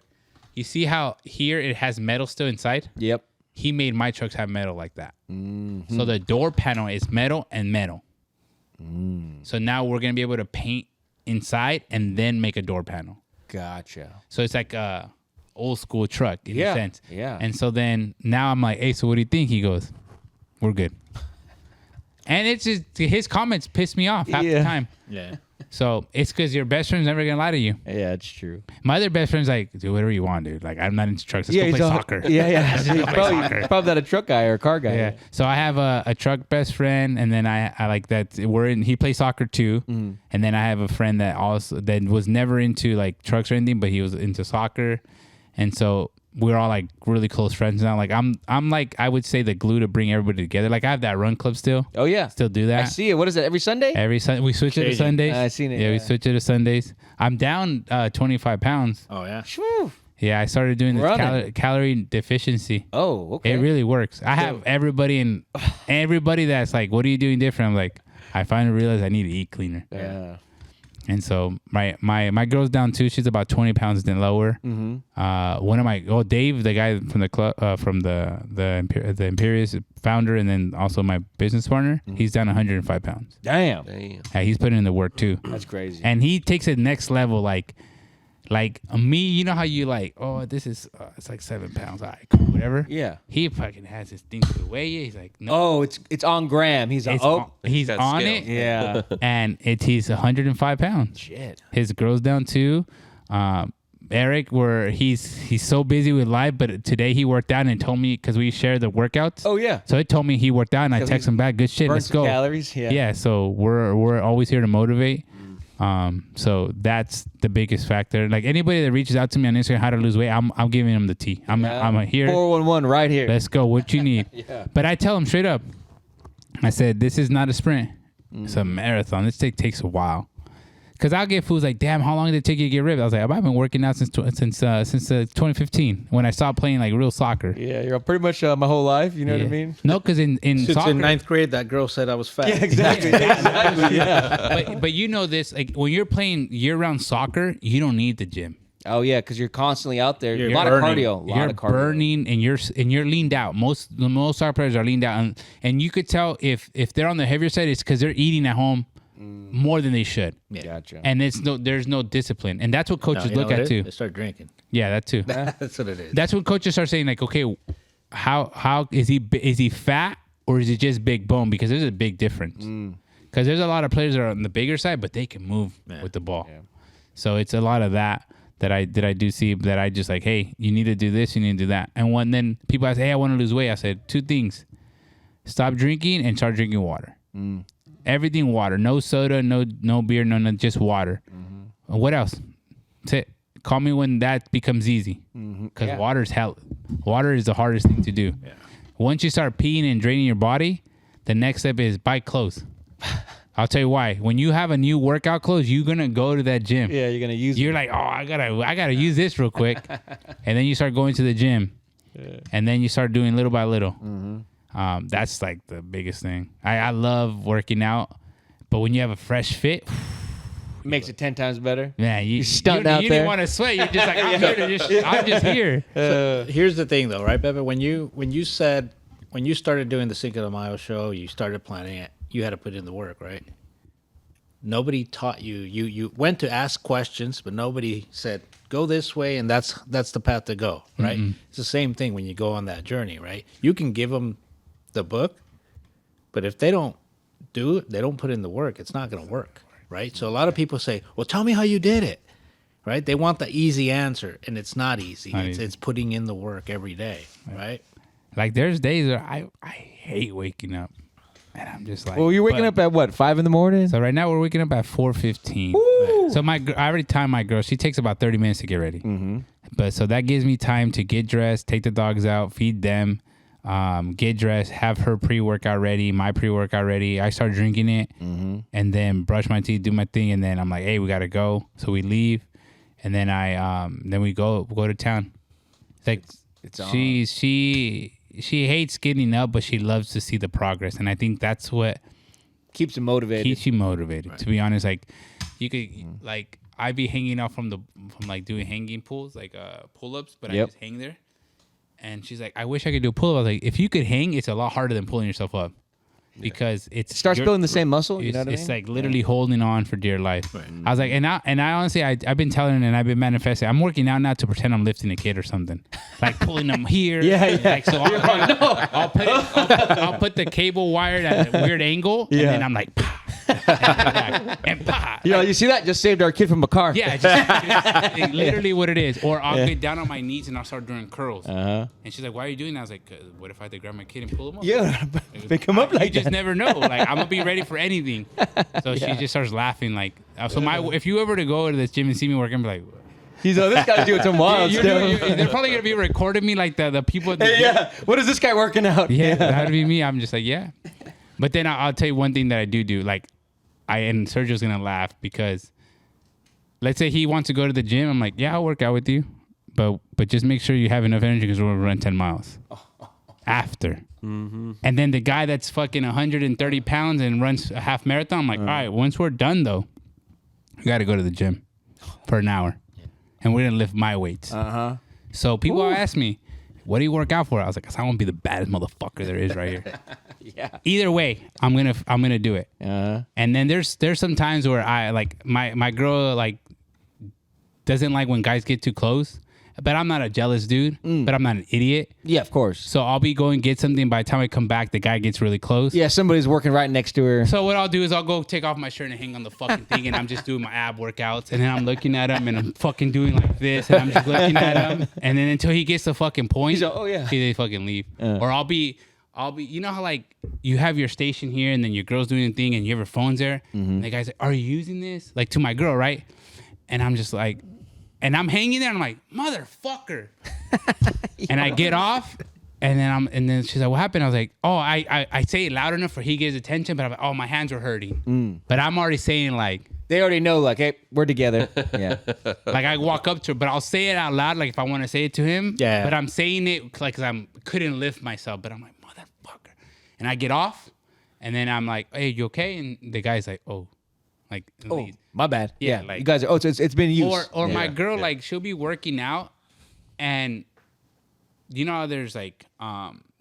S2: You see how here it has metal still inside?
S1: Yep.
S2: He made my trucks have metal like that. So the door panel is metal and metal. So now we're gonna be able to paint inside and then make a door panel.
S1: Gotcha.
S2: So it's like a old school truck in a sense.
S1: Yeah.
S2: And so then now I'm like, hey, so what do you think? He goes, we're good. And it's just his comments piss me off half the time.
S3: Yeah.
S2: So it's because your best friend's never gonna lie to you.
S1: Yeah, it's true.
S2: My other best friend's like, do whatever you want, dude. Like, I'm not into trucks. Let's go play soccer.
S1: Yeah. He's
S2: play
S1: probably,
S2: soccer.
S1: probably not a truck guy or a car guy.
S2: Yeah. So I have a truck best friend, and then I like that he plays soccer too. And then I have a friend that was never into like trucks or anything, but he was into soccer. And so we're all like really close friends now. Like I'm like, I would say the glue to bring everybody together. Like, I have that run club still.
S1: Oh yeah.
S2: Still do that.
S1: I see it. What is it? Every Sunday?
S2: Every Sunday we switch it to Sundays.
S1: I seen it,
S2: Yeah, we
S1: yeah.
S2: switch it to Sundays. I'm down 25 pounds.
S3: Oh yeah.
S1: Phew.
S2: Yeah, I started doing this
S1: Running.
S2: calorie deficiency.
S1: Oh, okay.
S2: It really works. I have everybody that's like, what are you doing different? I'm like, I finally realized I need to eat cleaner.
S1: Yeah.
S2: And so my girl's down too. She's about 20 pounds than lower. One of Dave, the guy from the club, from the Imperious founder, and then also my business partner, he's down 105 pounds.
S1: Damn.
S2: Yeah, he's putting in the work too.
S1: That's crazy.
S2: And he takes it next level. Like me, you know how you like, oh, this is it's like 7 pounds. All right, cool, whatever.
S1: Yeah.
S2: He fucking has this thing to weigh you. He's like, no.
S1: Oh, it's on Graham. He's
S2: He's
S1: on.
S2: on
S4: got
S2: it.
S4: scale.
S1: Yeah.
S2: And he's 105 pounds.
S1: Shit.
S2: His girl's down too. Eric, where he's so busy with life, but today he worked out and told me, because we share the workouts.
S1: Oh yeah.
S2: So it told me he worked out, and I
S1: So
S2: text
S1: he's
S2: him back, good shit,
S1: Burn
S2: let's
S1: some
S2: go.
S1: calories. Yeah.
S2: Yeah, so we're always here to motivate. So that's the biggest factor. Like, anybody that reaches out to me on Instagram how to lose weight, I'm giving them the tea. I'm here.
S1: 411 right here.
S2: Let's go. What you need?
S1: Yeah.
S2: But I tell them straight up. I said, this is not a sprint. It's a marathon. This takes a while. Because I'll get fools like, damn, how long did it take you to get ripped? I was like, I've been working out since 2015 when I stopped playing like real soccer.
S1: Yeah, you're pretty much my whole life. You know what I mean?
S2: No, because in
S3: Since
S2: soccer,
S3: in ninth grade, that girl said I was fat.
S1: Yeah, exactly. exactly. Yeah.
S2: but you know this, like when you're playing year-round soccer, you don't need the gym.
S1: Oh yeah, because you're constantly out there.
S3: You're
S1: a lot
S3: burning.
S1: of cardio.
S2: You're burning and you're leaned out. Most soccer players are leaned out, and you could tell if they're on the heavier side, it's because they're eating at home more than they should.
S3: Yeah.
S1: Gotcha.
S2: And there's no discipline, and that's what coaches
S3: You know
S2: look
S3: what
S2: at
S3: it is?
S2: too.
S3: They start drinking.
S2: Yeah, that too.
S3: That's what it is.
S2: That's when coaches start saying like, okay, how is he fat or is he just big bone? Because there's a big difference. Because there's a lot of players that are on the bigger side, but they can move with the ball. Yeah. So it's a lot of that I do see that I just like, hey, you need to do this, you need to do that. And when then people ask, hey, I want to lose weight, I said 2 things: stop drinking and start drinking water. Everything water, no soda, no beer, no just water. What else? That's it. Call me when that becomes easy, because water's hell. Water is the hardest thing to do. Yeah. Once you start peeing and draining your body, the next step is buy clothes. I'll tell you why. When you have a new workout clothes, you're gonna go to that gym.
S1: Yeah, you're gonna use.
S2: You're like, oh, I gotta use this real quick, and then you start going to the gym, and then you start doing little by little. That's like the biggest thing. I love working out, but when you have a fresh fit.
S1: Makes it 10 times better.
S2: Yeah, you
S1: stunned out
S2: you
S1: there.
S2: didn't want to sweat. You're just like, I'm here to just. I'm just here.
S3: So here's the thing, though, right, Pepe? When you started doing the Cinco de Mayo show, you started planning it. You had to put in the work, right? Nobody taught you. You went to ask questions, but nobody said go this way, and that's the path to go, right? It's the same thing when you go on that journey, right? You can give them the book, but if they don't do it, they don't put in the work, it's not going to work. Right? So a lot of people say, well, tell me how you did it, right? They want the easy answer, and it's not easy. It's putting in the work every day, right?
S2: Like there's days where I hate waking up, and I'm just like,
S1: Well, you're waking up at what, 5 in the morning?
S2: So right now we're waking up at 4:15. So I already timed my girl. She takes about 30 minutes to get ready. But so that gives me time to get dressed, take the dogs out, feed them, get dressed, have her pre-workout ready, my pre-workout ready. I start drinking it, and then brush my teeth, do my thing, and then I'm like, hey, we gotta go. So we leave, and then then we go to town. It's like she hates getting up, but she loves to see the progress, and I think that's what
S1: keeps you motivated.
S2: Right. To be honest, like you could like I'd be hanging out from like doing hanging pulls, like pull-ups, but I just hang there. And she's like, I wish I could do a pull-up. I was like, if you could hang, it's a lot harder than pulling yourself up. Because it
S1: starts building the same muscle. You know what I mean?
S2: It's like literally holding on for dear life. Right. I was like, and I honestly, I've been telling her and I've been manifesting. I'm working out now to pretend I'm lifting a kid or something, like pulling them here. Like, so I'll put the cable wire at a weird angle, and then I'm like, and pah.
S1: You know, you see that? Just saved our kid from a car.
S2: Yeah, just literally what it is. Or I'll get down on my knees and I'll start doing curls. And she's like, why are you doing that? I was like, what if I had to grab my kid and pull him up?
S1: Yeah, pick him up like
S2: you just never know. Like, I'm going to be ready for anything. So she just starts laughing. Like, so if you ever to go to this gym and see me working, I'm like,
S1: he's like, this guy's doing some wild stuff.
S2: They're probably going to be recording me like the people.
S1: What is this guy working out?
S2: Yeah, that'd be me. I'm just like, yeah. But then I'll tell you one thing that I do. Like, and Sergio's going to laugh because let's say he wants to go to the gym. I'm like, yeah, I'll work out with you. But just make sure you have enough energy because we're going to run 10 miles after. And then the guy that's fucking 130 pounds and runs a half marathon, I'm like, all right, once we're done, though, we got to go to the gym for an hour. And we're going to lift my weights. So people ask me, what do you work out for? I was like, I want to be the baddest motherfucker there is right here. Either way, I'm gonna do it. And then there's some times where I like my girl like doesn't like when guys get too close. But I'm not a jealous dude. But I'm not an idiot.
S1: Yeah, of course.
S2: So I'll be going get something. By the time I come back, the guy gets really close.
S1: Yeah, somebody's working right next to her.
S2: So what I'll do is I'll go take off my shirt and hang on the fucking thing, and I'm just doing my ab workouts, and then I'm looking at him, and I'm fucking doing like this, and I'm just looking at him, and then until he gets the fucking point,
S1: he's like, oh yeah,
S2: they fucking leave. Or I'll be, you know how like you have your station here, and then your girl's doing a thing, and you have your phones there, and the guy's like, are you using this? Like to my girl, right? And I'm just like. And I'm hanging there, and I'm like, motherfucker. And I get off, and then she's like, what happened? I was like, oh, I say it loud enough for he gets attention, but I'm like, oh, my hands were hurting. But I'm already saying like,
S1: They already know, like, hey, we're together. Yeah.
S2: Like I walk up to her, but I'll say it out loud, like if I want to say it to him.
S3: Yeah.
S2: But I'm saying it like 'cause couldn't lift myself, but I'm like, motherfucker. And I get off, and then I'm like, hey, you okay? And the guy's like, oh, like,
S1: Oh, my bad.
S2: Yeah,
S1: Yeah.
S2: like-
S1: you guys are, it's been used.
S2: or
S1: yeah.
S2: my girl, like she'll be working out, and you know how there's like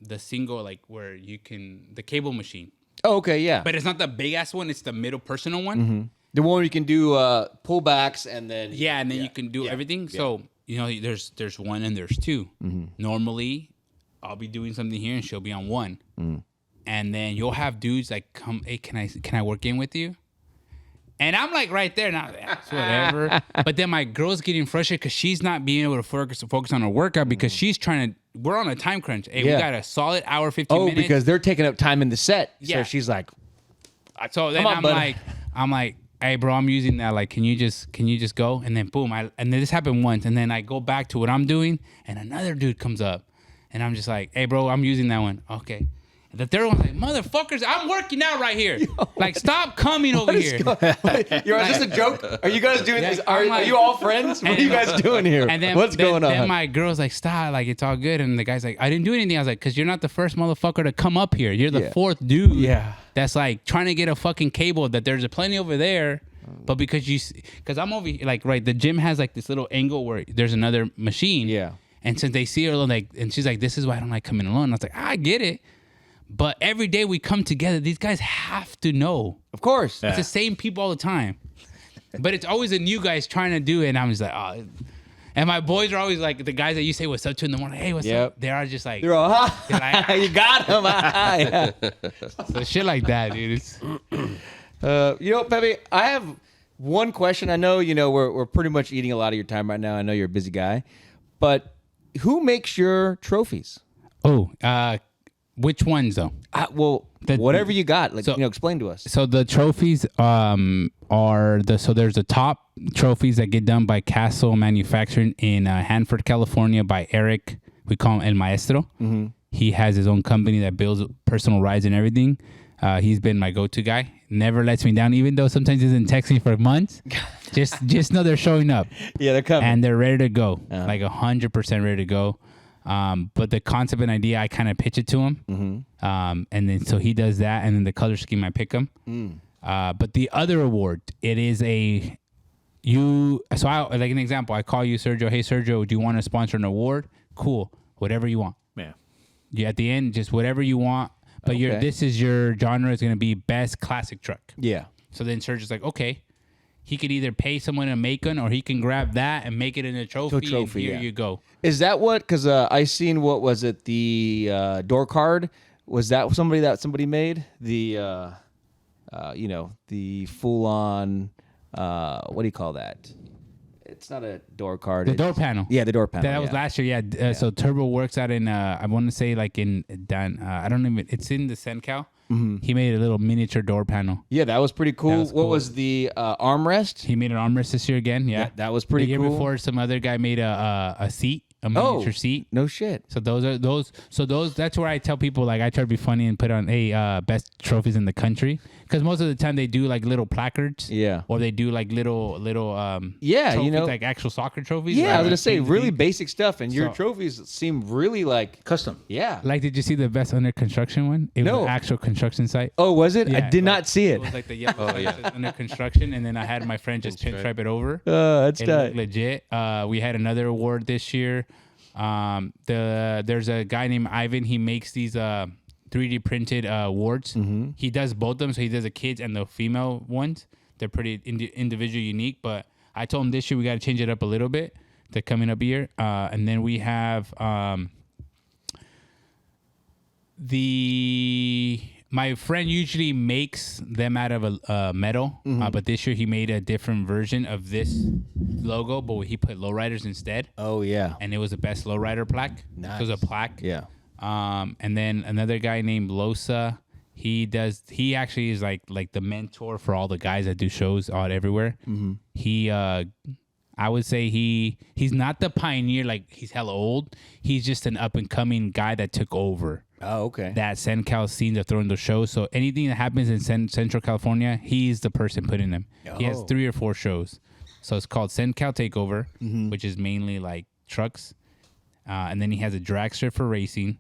S2: the single like where you can the cable machine,
S1: Oh, okay. Yeah.
S2: but it's not the big ass one; it's the middle personal one.
S1: The one where you can do pullbacks and then.
S2: Yeah, and then you can do everything. So you know, there's one and there's 2. Normally, I'll be doing something here and she'll be on one, and then you'll have dudes like come, hey, can I work in with you? And I'm like right there now, whatever. But then my girl's getting frustrated because she's not being able to focus on her workout because she's trying to. We're on a time crunch. Hey, we got a solid hour 15 minutes.
S1: Because they're taking up time in the set.
S2: Yeah.
S1: So she's like,
S2: So then
S1: Come on,
S2: I'm like, hey, bro, I'm using that. Like, can you just go? And then boom, and then this happened once, and then I go back to what I'm doing, and another dude comes up, and I'm just like, hey, bro, I'm using that one. Okay. And the third one's like, motherfuckers, I'm working out right here. Like, stop coming over here.
S1: is this a joke? Are you guys doing this? Are
S2: like-
S1: you all friends? What are you guys doing here?
S2: And then
S1: What's going on?
S2: Then my girl's like, stop, like it's all good. And the guy's like, I didn't do anything. I was like, because you're not the first motherfucker to come up here. You're the
S1: Yeah.
S2: fourth dude.
S1: Yeah.
S2: That's like trying to get a fucking cable that there's a plenty over there. But because I'm over here, like, right, the gym has like this little angle where there's another machine.
S1: Yeah.
S2: And since they see her alone, like, and she's like, this is why I don't like coming alone. And I was like, I get it. But every day we come together, these guys have to know.
S1: Of course.
S2: It's the same people all the time. But it's always the new guys trying to do it. And I'm just like, oh. And my boys are always like, the guys that you say what's up to in the morning, hey, what's up? They are just like,
S1: They're all,
S2: they're like,
S1: you got him. Yeah.
S2: so shit like that, dude. It's,
S1: Pepe, I have one question. I know, we're pretty much eating a lot of your time right now. I know you're a busy guy. But who makes your trophies?
S2: which ones though?
S1: Whatever you got. Like, explain to us.
S2: So the trophies so there's the top trophies that get done by Castle Manufacturing in Hanford, California by Eric. We call him El Maestro. Mm-hmm. He has his own company that builds personal rides and everything. He's been my go-to guy. Never lets me down, even though sometimes he doesn't text me for months. just know they're showing up.
S1: Yeah, they're coming.
S2: And they're ready to go. Like 100% ready to go. But the concept and idea, I kind of pitch it to him. Mm-hmm. And then so he does that, and then the color scheme, I pick him. But the other award, it is like an example, I call you, Sergio. Hey, Sergio, do you want to sponsor an award? Cool. Whatever you want.
S3: Yeah.
S2: Yeah, at the end, just whatever you want. But this is your genre is going to be best classic truck.
S1: Yeah.
S2: So then Sergio's like, okay. He could either pay someone to make one, or he can grab that and make it in a trophy. And here you go. Is
S1: that what? Because I seen, what was it? The door card. Was that somebody made? The the full on. What do you call that? It's not a door card.
S2: The door panel.
S1: Yeah, the door panel.
S2: That was last year. Yeah. So Turbo works out in. I want to say like in Dan. I don't even. It's in the Sencal. Mm-hmm. He made a little miniature door panel.
S1: Yeah, that was pretty cool. What was the armrest?
S2: He made an armrest this year again. Yeah,
S1: that was pretty cool.
S2: The year before, some other guy made a seat. A miniature seat.
S1: No shit.
S2: So that's where I tell people, like, I try to be funny and put on best trophies in the country, because most of the time they do like little placards.
S1: Yeah.
S2: Or they do like little
S1: trophies,
S2: like actual soccer trophies.
S1: Yeah,
S2: right?
S1: I was gonna say really basic stuff, and your trophies seem really like
S3: custom.
S1: Yeah.
S2: Like, did you see the best under construction one? It was an actual construction site.
S1: Oh, was it?
S2: Yeah,
S1: I did not see it.
S2: It was like the yellow that says under construction, and then I had my friend just pinstripe it over.
S1: That's
S2: It
S1: tight.
S2: looked legit. We had another award this year. There's a guy named Ivan. He makes these 3D printed awards. Mm-hmm. He does both of them. So he does the kids and the female ones. They're pretty individual, unique. But I told him this year we got to change it up a little bit. The coming up year, and then we have my friend usually makes them out of a metal, but this year he made a different version of this logo, but he put lowriders instead.
S1: Oh yeah.
S2: And it was the best lowrider plaque.
S1: Nice.
S2: It was a plaque.
S1: Yeah.
S2: And then another guy named Losa. He actually is like the mentor for all the guys that do shows out everywhere. Mm-hmm. He I would say he's not the pioneer, like he's hella old. He's just an up and coming guy that took over.
S1: Oh, okay.
S2: that SenCal scene to throw in the show. So anything that happens in Central California, he's the person putting them. He has 3 or 4 shows. So it's called SenCal Takeover, which is mainly like trucks. And then he has a dragster for racing.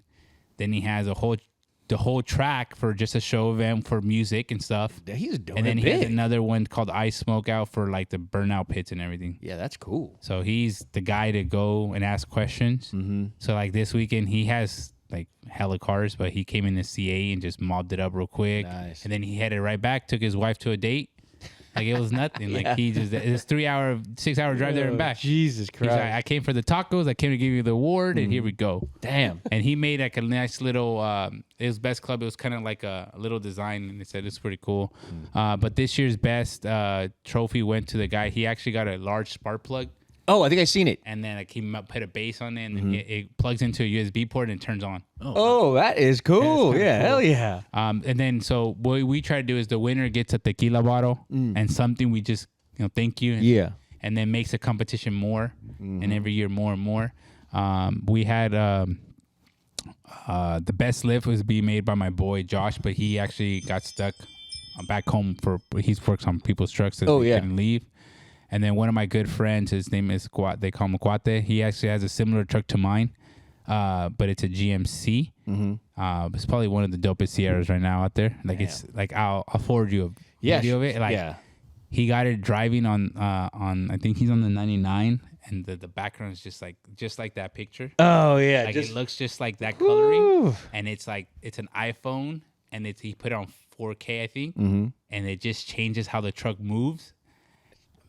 S2: Then he has the whole track for just a show event for music and stuff.
S1: He's doing
S2: And then
S1: it
S2: he has
S1: big.
S2: another one called Ice Smoke Out for like the burnout pits and everything.
S1: Yeah, that's cool.
S2: So he's the guy to go and ask questions. So like this weekend, he has like hella cars, but he came in the CA and just mobbed it up real quick.
S1: Nice.
S2: And then he headed right back, took his wife to a date. Like it was nothing. Like he just, it's 6 hour drive there and back.
S1: Jesus
S2: He's like, I came for the tacos. I came to give you the award, and here we go.
S1: Damn.
S2: And he made like a nice little. It was Best Club. It was kind of like a little design, and they said it's pretty cool. But this year's best trophy went to the guy. He actually got a large spark plug,
S1: Oh, I think I've seen it.
S2: and then like he put a base on it, and then it plugs into a USB port and it turns on.
S1: Oh, that is cool. Yeah, hell yeah.
S2: And then so what we try to do is the winner gets a tequila bottle and something we just thank you.
S1: Yeah.
S2: And then makes the competition more, and every year more and more. We had the best lift was being made by my boy Josh, but he actually got stuck back home he works on people's trucks, so he couldn't leave. And then one of my good friends, his name is they call him Cuate. He actually has a similar truck to mine, but it's a GMC. It's probably one of the dopest Sierras right now out there. Like it's like I'll forward you a video of it. Like he got it driving on I think he's on the 99, and the background is just like that picture.
S1: Oh, yeah.
S2: Like it looks just like that coloring, and it's like it's an iPhone, and he put it on 4K I think, and it just changes how the truck moves.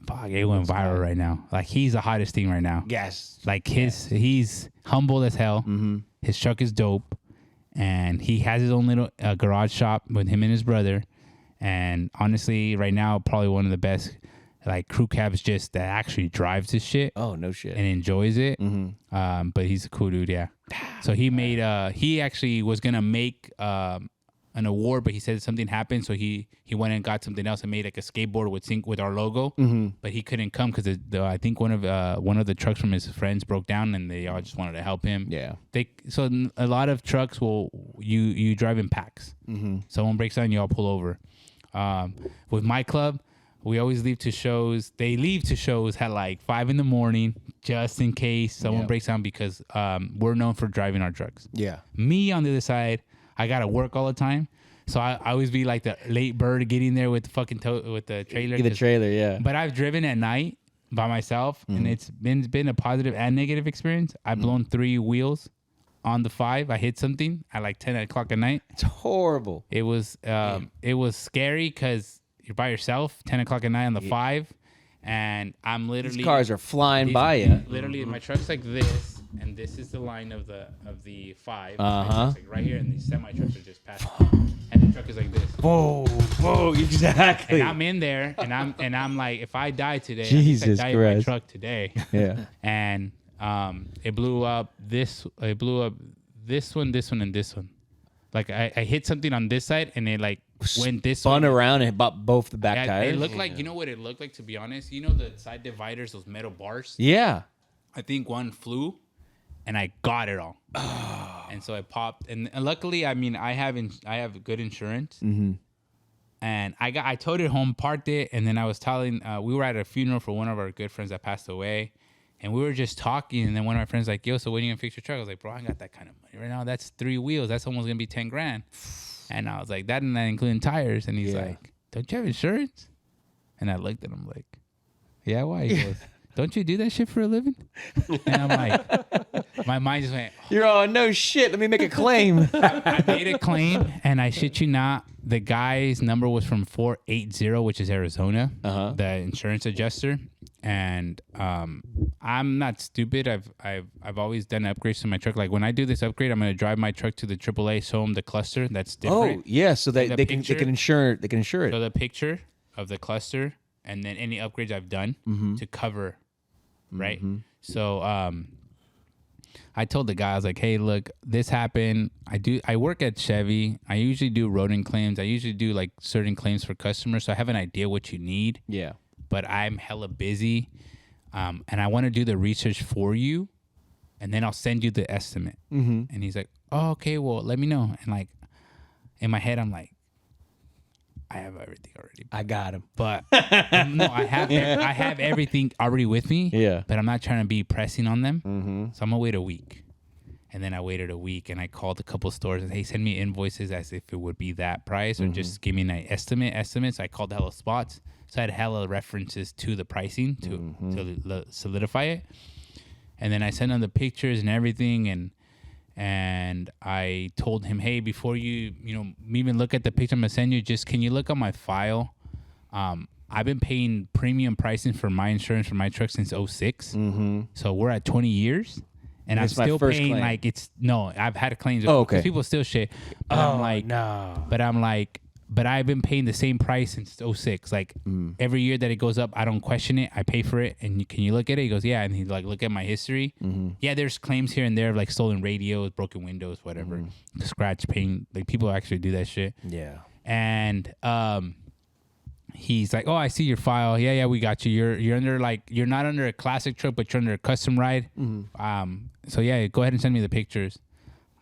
S2: Fuck, it went viral right now. Like he's the hottest thing right now.
S1: Yes.
S2: Like he's humble as hell. His truck is dope, and he has his own little garage shop with him and his brother. And honestly, right now, probably one of the best like crew cabs just that actually drives his shit.
S1: Oh, no shit.
S2: And enjoys it. But he's a cool dude, yeah. So he made he actually was gonna make an award, but he said something happened, so he went and got something else and made like a skateboard with our logo. But he couldn't come because I think one of the trucks from his friends broke down, and they all just wanted to help him.
S1: Yeah.
S2: So a lot of trucks you drive in packs. Someone breaks down, you all pull over. With my club, we always leave to shows. They leave to shows at like 5 a.m. just in case someone breaks down, because we're known for driving our trucks.
S1: Yeah.
S2: Me on the other side, I gotta work all the time, so I always be like the late bird getting there with the fucking with the trailer.
S1: Get the trailer, yeah.
S2: But I've driven at night by myself, and it's been a positive and negative experience. I've blown 3 wheels on the 5. I hit something at like 10 o'clock at night.
S1: It's horrible.
S2: It was scary because you're by yourself 10 o'clock at night on the 5, and I'm literally
S1: These cars are flying by you.
S2: Literally, my truck's like this, and this is the line of the 5.
S1: Uh-huh.
S2: It's like right here, and these semi trucks are just passing, and the truck is like this.
S1: Whoa, exactly.
S2: And I'm in there, and I'm like, if I die today,
S1: Jesus
S2: I die in my
S1: Christ.
S2: truck today.
S1: Yeah.
S2: And it blew up this one, and this one. Like I hit something on this side, and it like went this
S1: Spun
S2: way.
S1: around and hit both the back
S2: Yeah,
S1: tires.
S2: it looked like, you know what it looked like, to be honest? You know the side dividers, those metal bars?
S1: Yeah.
S2: I think one flew, and I got it all. And so I popped. And luckily, I mean, I have good insurance. And I towed it home, parked it, and then I was telling, we were at a funeral for one of our good friends that passed away. And we were just talking, and then one of my friends like, yo, so when are you gonna fix your truck? I was like, bro, I got that kind of money right now. That's 3 wheels. That's almost gonna be 10 grand. And I was like, that and that including tires. And he's like, don't you have insurance? And I looked at him like, yeah, why? He goes, don't you do that shit for a living? And I'm like, my mind just went,
S1: You're all, no shit. Let me make a claim.
S2: I made a claim, and I shit you not, the guy's number was from 480, which is Arizona, the insurance adjuster. And I'm not stupid. I've always done upgrades to my truck. Like when I do this upgrade, I'm gonna drive my truck to the AAA, show them the cluster that's different.
S1: Oh, yeah. So they
S2: The
S1: can
S2: picture-
S1: insure it. They can insure it.
S2: So the picture of the cluster, and then any upgrades I've done to cover, right? So I told the guy, I was like, hey, look, this happened. I work at Chevy. I usually do rodent claims. I usually do like certain claims for customers, so I have an idea what you need.
S1: Yeah.
S2: But I'm hella busy, and I want to do the research for you, and then I'll send you the estimate. And he's like, oh, okay, well, let me know. And like in my head, I'm like, I have everything already.
S1: I got him.
S2: But no, I have everything already with me.
S1: Yeah.
S2: But I'm not trying to be pressing on them. So I'm gonna wait a week. And then I waited a week and I called a couple stores and hey, send me invoices as if it would be that price or just give me an estimates. I called hella spots. So I had hella references to the pricing to solidify it. And then I sent him the pictures and everything and I told him, hey, before you even look at the picture I'm gonna send you, just can you look on my file? I've been paying premium pricing for my insurance for my truck since 06. So we're at 20 years. And I'm still paying claim. Like it's no. I've had claims.
S1: Oh, okay.
S2: People still shit. But I'm like,
S1: no.
S2: But I'm like, but I've been paying the same price since 06. Like every year that it goes up, I don't question it. I pay for it. And can you look at it? He goes, yeah. And he's like, look at my history. Yeah, there's claims here and there of like stolen radios, broken windows, whatever, scratch paint. Like people actually do that shit.
S1: Yeah.
S2: And he's like, oh, I see your file. Yeah, we got you. You're under like, you're not under a classic truck, but you're under a custom ride. So yeah, go ahead and send me the pictures.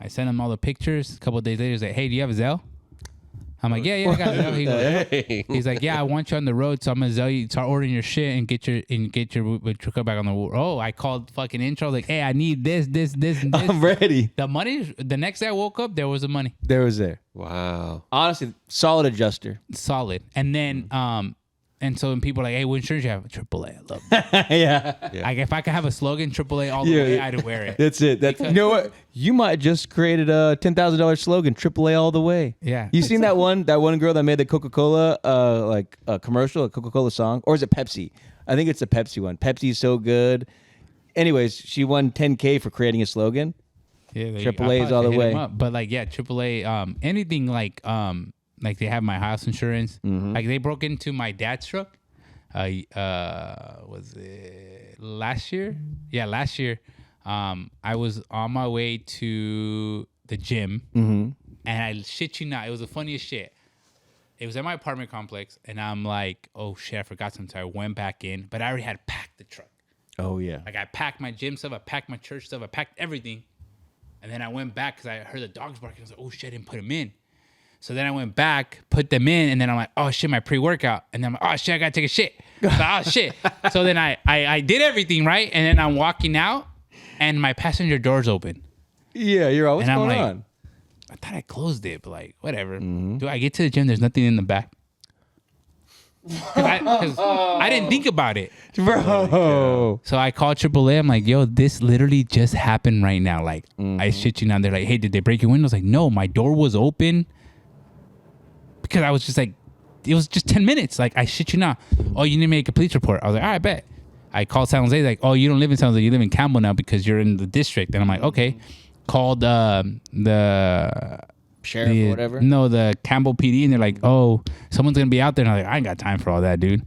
S2: I sent him all the pictures. A couple of days later, he's like, hey, do you have a Zelle? I'm like, yeah, I got Zelle. He's like, yeah, I want you on the road, so I'm gonna Zelle you, start ordering your shit and get your truck back on the road. Oh, I called fucking intro. I was like, hey, I need this, and this.
S1: I'm ready.
S2: The money. The next day I woke up, there was the money.
S1: There was there.
S4: Wow.
S1: Honestly, solid adjuster.
S2: Solid. And then and so when people are like, hey, what insurance you have? AAA. I love it.
S1: Yeah.
S2: Like if I could have a slogan, AAA all the way, I'd wear it.
S1: That's it. You know what? You might just created a $10,000 slogan, AAA all the way.
S2: Yeah.
S1: You seen that one girl that made the Coca-Cola like a commercial, a Coca-Cola song? Or is it Pepsi? I think it's the Pepsi one. Pepsi's so good. Anyways, she won $10K for creating a slogan.
S2: Yeah,
S1: AAA is all the way.
S2: But like, yeah, AAA, anything like they have my house insurance. Like they broke into my dad's truck. Was it last year? Yeah, last year. I was on my way to the gym, and I shit you not, it was the funniest shit. It was at my apartment complex, and I'm like, oh shit, I forgot something. So I went back in, but I already had packed the truck.
S1: Oh yeah.
S2: Like I packed my gym stuff, I packed my church stuff, I packed everything, and then I went back because I heard the dogs barking. I was like, oh shit, I didn't put them in. So then I went back, put them in, and then I'm like, oh shit, my pre-workout. And then I'm like, oh shit, I gotta take a shit. Like, oh shit. So then I did everything, right? And then I'm walking out, and my passenger door's open.
S1: Yeah, you're all, what's going
S2: like,
S1: on?
S2: I thought I closed it, but like, whatever. Do I get to the gym? There's nothing in the back. Because I didn't think about it.
S1: Bro.
S2: So I called AAA. I'm like, yo, this literally just happened right now. Like, I shit you not. They're like, hey, did they break your windows? Like, no, my door was open. Because I was just like, it was just 10 minutes. Like, I shit you not. Oh, you need to make a police report. I was like, all right, bet. I called San Jose. Like, oh, you don't live in San Jose. You live in Campbell now because you're in the district. And I'm like, okay. Called the
S1: sheriff or whatever?
S2: No, the Campbell PD. And they're like, oh, someone's going to be out there. And I'm like, I ain't got time for all that, dude.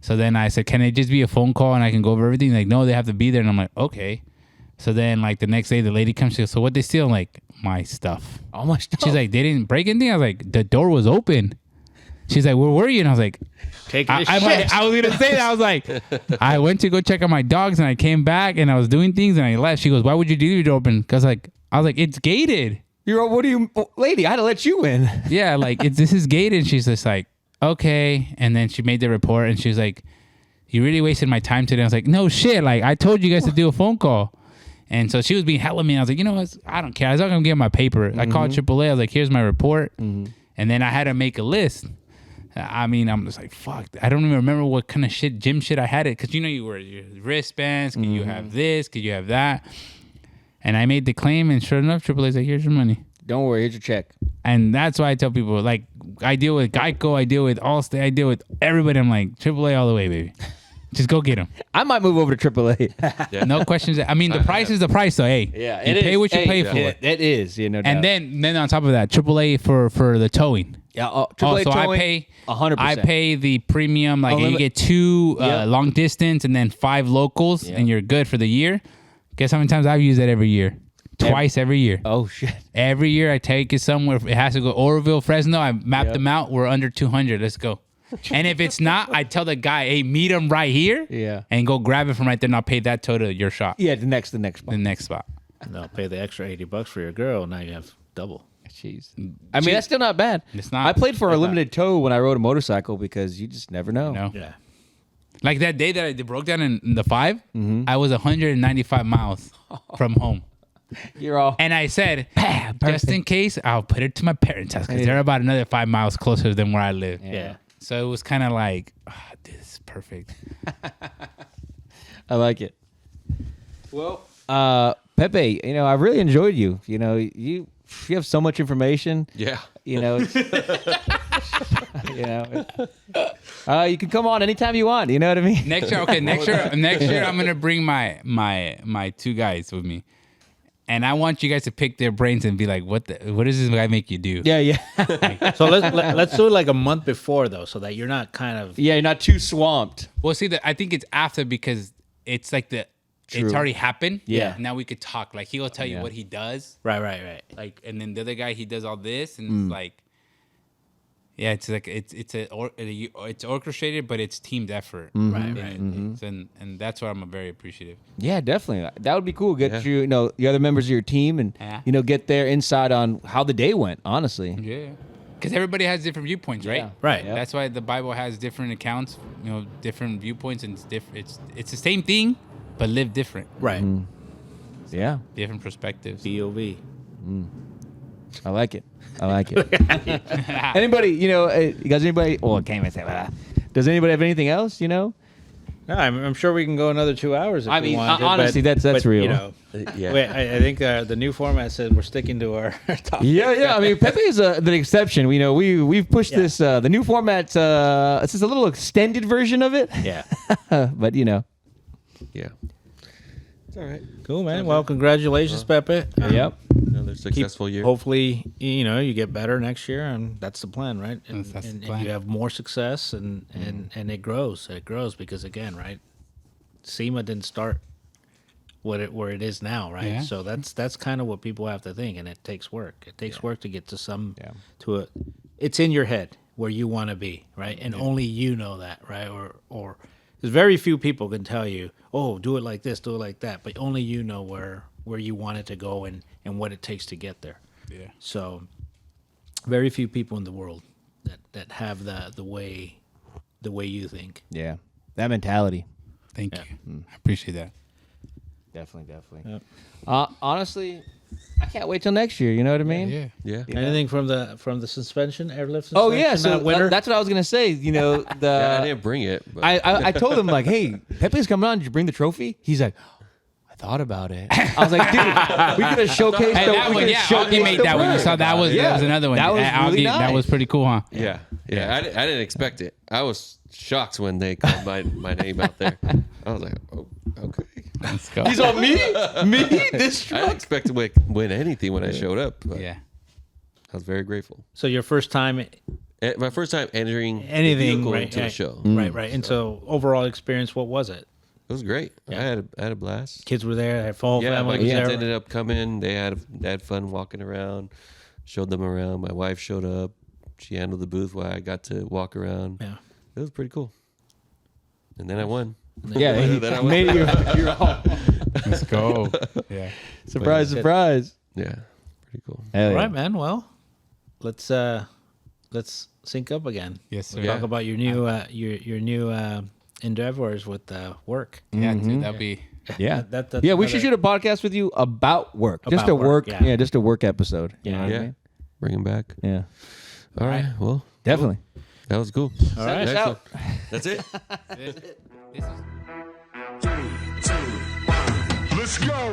S2: So then I said, can it just be a phone call and I can go over everything? Like, no, they have to be there. And I'm like, okay. So then, like, the next day, the lady comes. She goes, so what they steal? I'm like, my stuff.
S1: All my stuff.
S2: She's like, they didn't break anything? I was like, the door was open. She's like, where were you? And I was like,
S1: taking a shit.
S2: I was going to say that. I was like, I went to go check on my dogs and I came back and I was doing things and I left. She goes, why would you do your door open? Because I was like, it's gated.
S1: What do you, lady, I had to let you in.
S2: Yeah, like, this is gated. And she's just like, okay. And then she made the report and she was like, you really wasted my time today. I was like, no shit. Like, I told you guys to do a phone call. And so she was being hella mean. I was like, you know what? I don't care. I was not going to get my paper. I called AAA. I was like, here's my report. And then I had to make a list. I mean, I'm just like, fuck. I don't even remember what kind of shit, gym shit I had it. Because, you wear your wristbands. Can you have this? Can you have that? And I made the claim. And sure enough, AAA's like, here's your money.
S1: Don't worry. Here's your check. And
S2: that's why I tell people, like, I deal with Geico. I deal with Allstate. I deal with everybody. I'm like, AAA all the way, baby. Just go get them.
S1: I might move over to AAA.
S2: Yeah. No questions. I mean, the price is the price, though. Hey,
S1: yeah,
S2: you pay what you pay for.
S1: It is, no doubt.
S2: And then on top of that, AAA for the towing.
S1: Yeah, AAA
S2: so
S1: towing.
S2: I pay
S1: 100%.
S2: I pay the premium. Like you get 2 long distance and then 5 locals, and you're good for the year. Guess how many times I've used that every year? Twice every year.
S1: Oh shit!
S2: Every year I take it somewhere. It has to go Oroville, Fresno. I mapped them out. We're under 200. Let's go. And if it's not, I tell the guy, hey, meet him right here.
S1: Yeah.
S2: And go grab it from right there, and I'll pay that total to your shop.
S1: Yeah, the next spot.
S2: The next spot.
S3: No, pay the extra $80 for your girl. Now you have double.
S1: Jeez. I mean, that's still not bad.
S2: It's not.
S1: I played for a limited tow when I rode a motorcycle because you just never know.
S2: No.
S3: Yeah.
S2: Like that day that I broke down in the 5, I was 195 miles from home.
S1: You're all.
S2: And I said, just in case, I'll put it to my parents' house because they're about another 5 miles closer than where I live.
S3: Yeah.
S2: So it was kind of like, dude, this is perfect.
S1: I like it. Well, Pepe, you know, I really enjoyed you. You know, you have so much information.
S4: Yeah.
S1: You know, you can come on anytime you want. You know what I mean?
S2: Next year, I'm gonna bring my 2 guys with me, and I want you guys to pick their brains and be like, what does this guy make you do?
S1: Yeah.
S3: So let's do it like a month before though, so that you're not kind of
S1: Yeah, you're not too swamped.
S2: Well, see, I think it's after because it's like it's already happened.
S1: Yeah.
S2: Now we could talk. Like he'll tell you
S1: Yeah.
S2: what he does.
S3: right.
S2: Like, and then the other guy, he does all this, and it's like, yeah, it's like it's orchestrated, but it's teamed effort.
S3: Right.
S2: And that's why I'm very appreciative.
S1: Yeah, definitely. That would be cool. Get you know, the other members of your team and,
S2: Yeah.
S1: you know, get their insight on how the day went, honestly.
S2: Yeah. Because everybody has different viewpoints, right?
S1: Yeah.
S3: Right.
S1: Yeah.
S2: That's why the Bible has different accounts, you know, different viewpoints, and it's different. It's the same thing, but lived different,
S3: Right.
S1: Yeah,
S2: different perspectives.
S3: BOV.
S1: I like it. Anybody, you know, anybody, well, I can't even say that. Does anybody have anything else, you know?
S3: No, I'm sure we can go another 2 hours if
S1: I
S3: we
S1: mean,
S3: want to,
S1: honestly,
S3: but
S1: that's real.
S3: You know,
S4: Yeah.
S3: wait, I think the new format said we're sticking to our topic.
S1: Yeah. I mean, Pepe is the exception. You know, we've pushed
S3: Yeah.
S1: this, the new format, this is a little extended version of it.
S3: Yeah.
S1: But, you know.
S4: Yeah. It's all right.
S3: Cool, man. Well, congratulations, Pepe.
S1: Yep.
S4: Another successful year.
S3: Hopefully, you know, you get better next year, and that's the plan, right? And,
S2: That's the
S3: and
S2: plan.
S3: you have more success, and it grows. It grows because, again, right, SEMA didn't start where it is now, right?
S2: Yeah.
S3: So that's kind of what people have to think, and it takes work. It takes work to get to a. It's in your head where you want to be, right? And only you know that, right? Or there's very few people can tell you, oh, do it like this, do it like that, but only you know where you want it to go and what it takes to get there.
S2: Yeah.
S3: So very few people in the world that have the way you think.
S1: Yeah. That mentality.
S2: Thank you. I appreciate that.
S1: Definitely.
S3: Yep.
S1: Honestly, I can't wait till next year. You know what I mean?
S2: Yeah.
S4: Yeah.
S3: Anything from the suspension, airlift suspension?
S1: Oh yeah, so
S3: winter?
S1: that's what I was gonna say. You know,
S4: Yeah, I didn't bring it. But
S1: I told him like, hey, Pepe's coming on. Did you bring the trophy? He's like, I thought about it. I was like, dude, we could have showcased.
S2: Hey, that one, yeah, Augie made that one. You saw that was another one.
S1: That was really
S2: Augie, That
S1: nice.
S2: was pretty cool, huh?
S4: yeah. I didn't expect it. I was shocked when they called my name out there. I was like, oh, okay.
S2: Let's go.
S1: He's on me. This
S4: I didn't expect to win anything when I showed up. But
S2: Yeah.
S4: I was very grateful.
S3: So your first time
S4: My first time entering a
S3: anything
S4: vehicle
S3: right,
S4: into
S3: right,
S4: a show.
S3: right. And so overall experience, what was it?
S4: It was great.
S3: Yeah.
S4: I had a blast.
S3: Kids were there, their whole
S4: Yeah,
S3: family
S4: my
S3: was
S4: kids
S3: there.
S4: ended up coming. They had fun walking around. Showed them around. My wife showed up. She handled the booth while I got to walk around.
S3: Yeah.
S4: It was pretty cool. And then I won.
S1: Yeah, he
S4: Then I won.
S1: made you're all
S2: Let's go. Yeah.
S1: surprise.
S4: Yeah, pretty cool.
S1: Hell
S3: All
S1: yeah.
S3: right, man. Well, let's sync up again.
S2: Yes, sir.
S4: Yeah.
S3: Talk about your new your new endeavors with work.
S2: Yeah, dude, that'd be.
S1: Yeah.
S3: That's
S1: Yeah, we should
S3: another-
S1: shoot a podcast with you about work. Just
S3: About
S1: a
S3: work,
S1: work,
S3: yeah.
S1: just a work episode. You know what I
S4: Yeah.
S1: mean?
S4: Bring him back.
S1: Yeah.
S4: All right. Well,
S1: Definitely.
S4: that was cool.
S3: All right.
S1: Us out.
S4: That's it.
S2: This is.
S5: Let's go.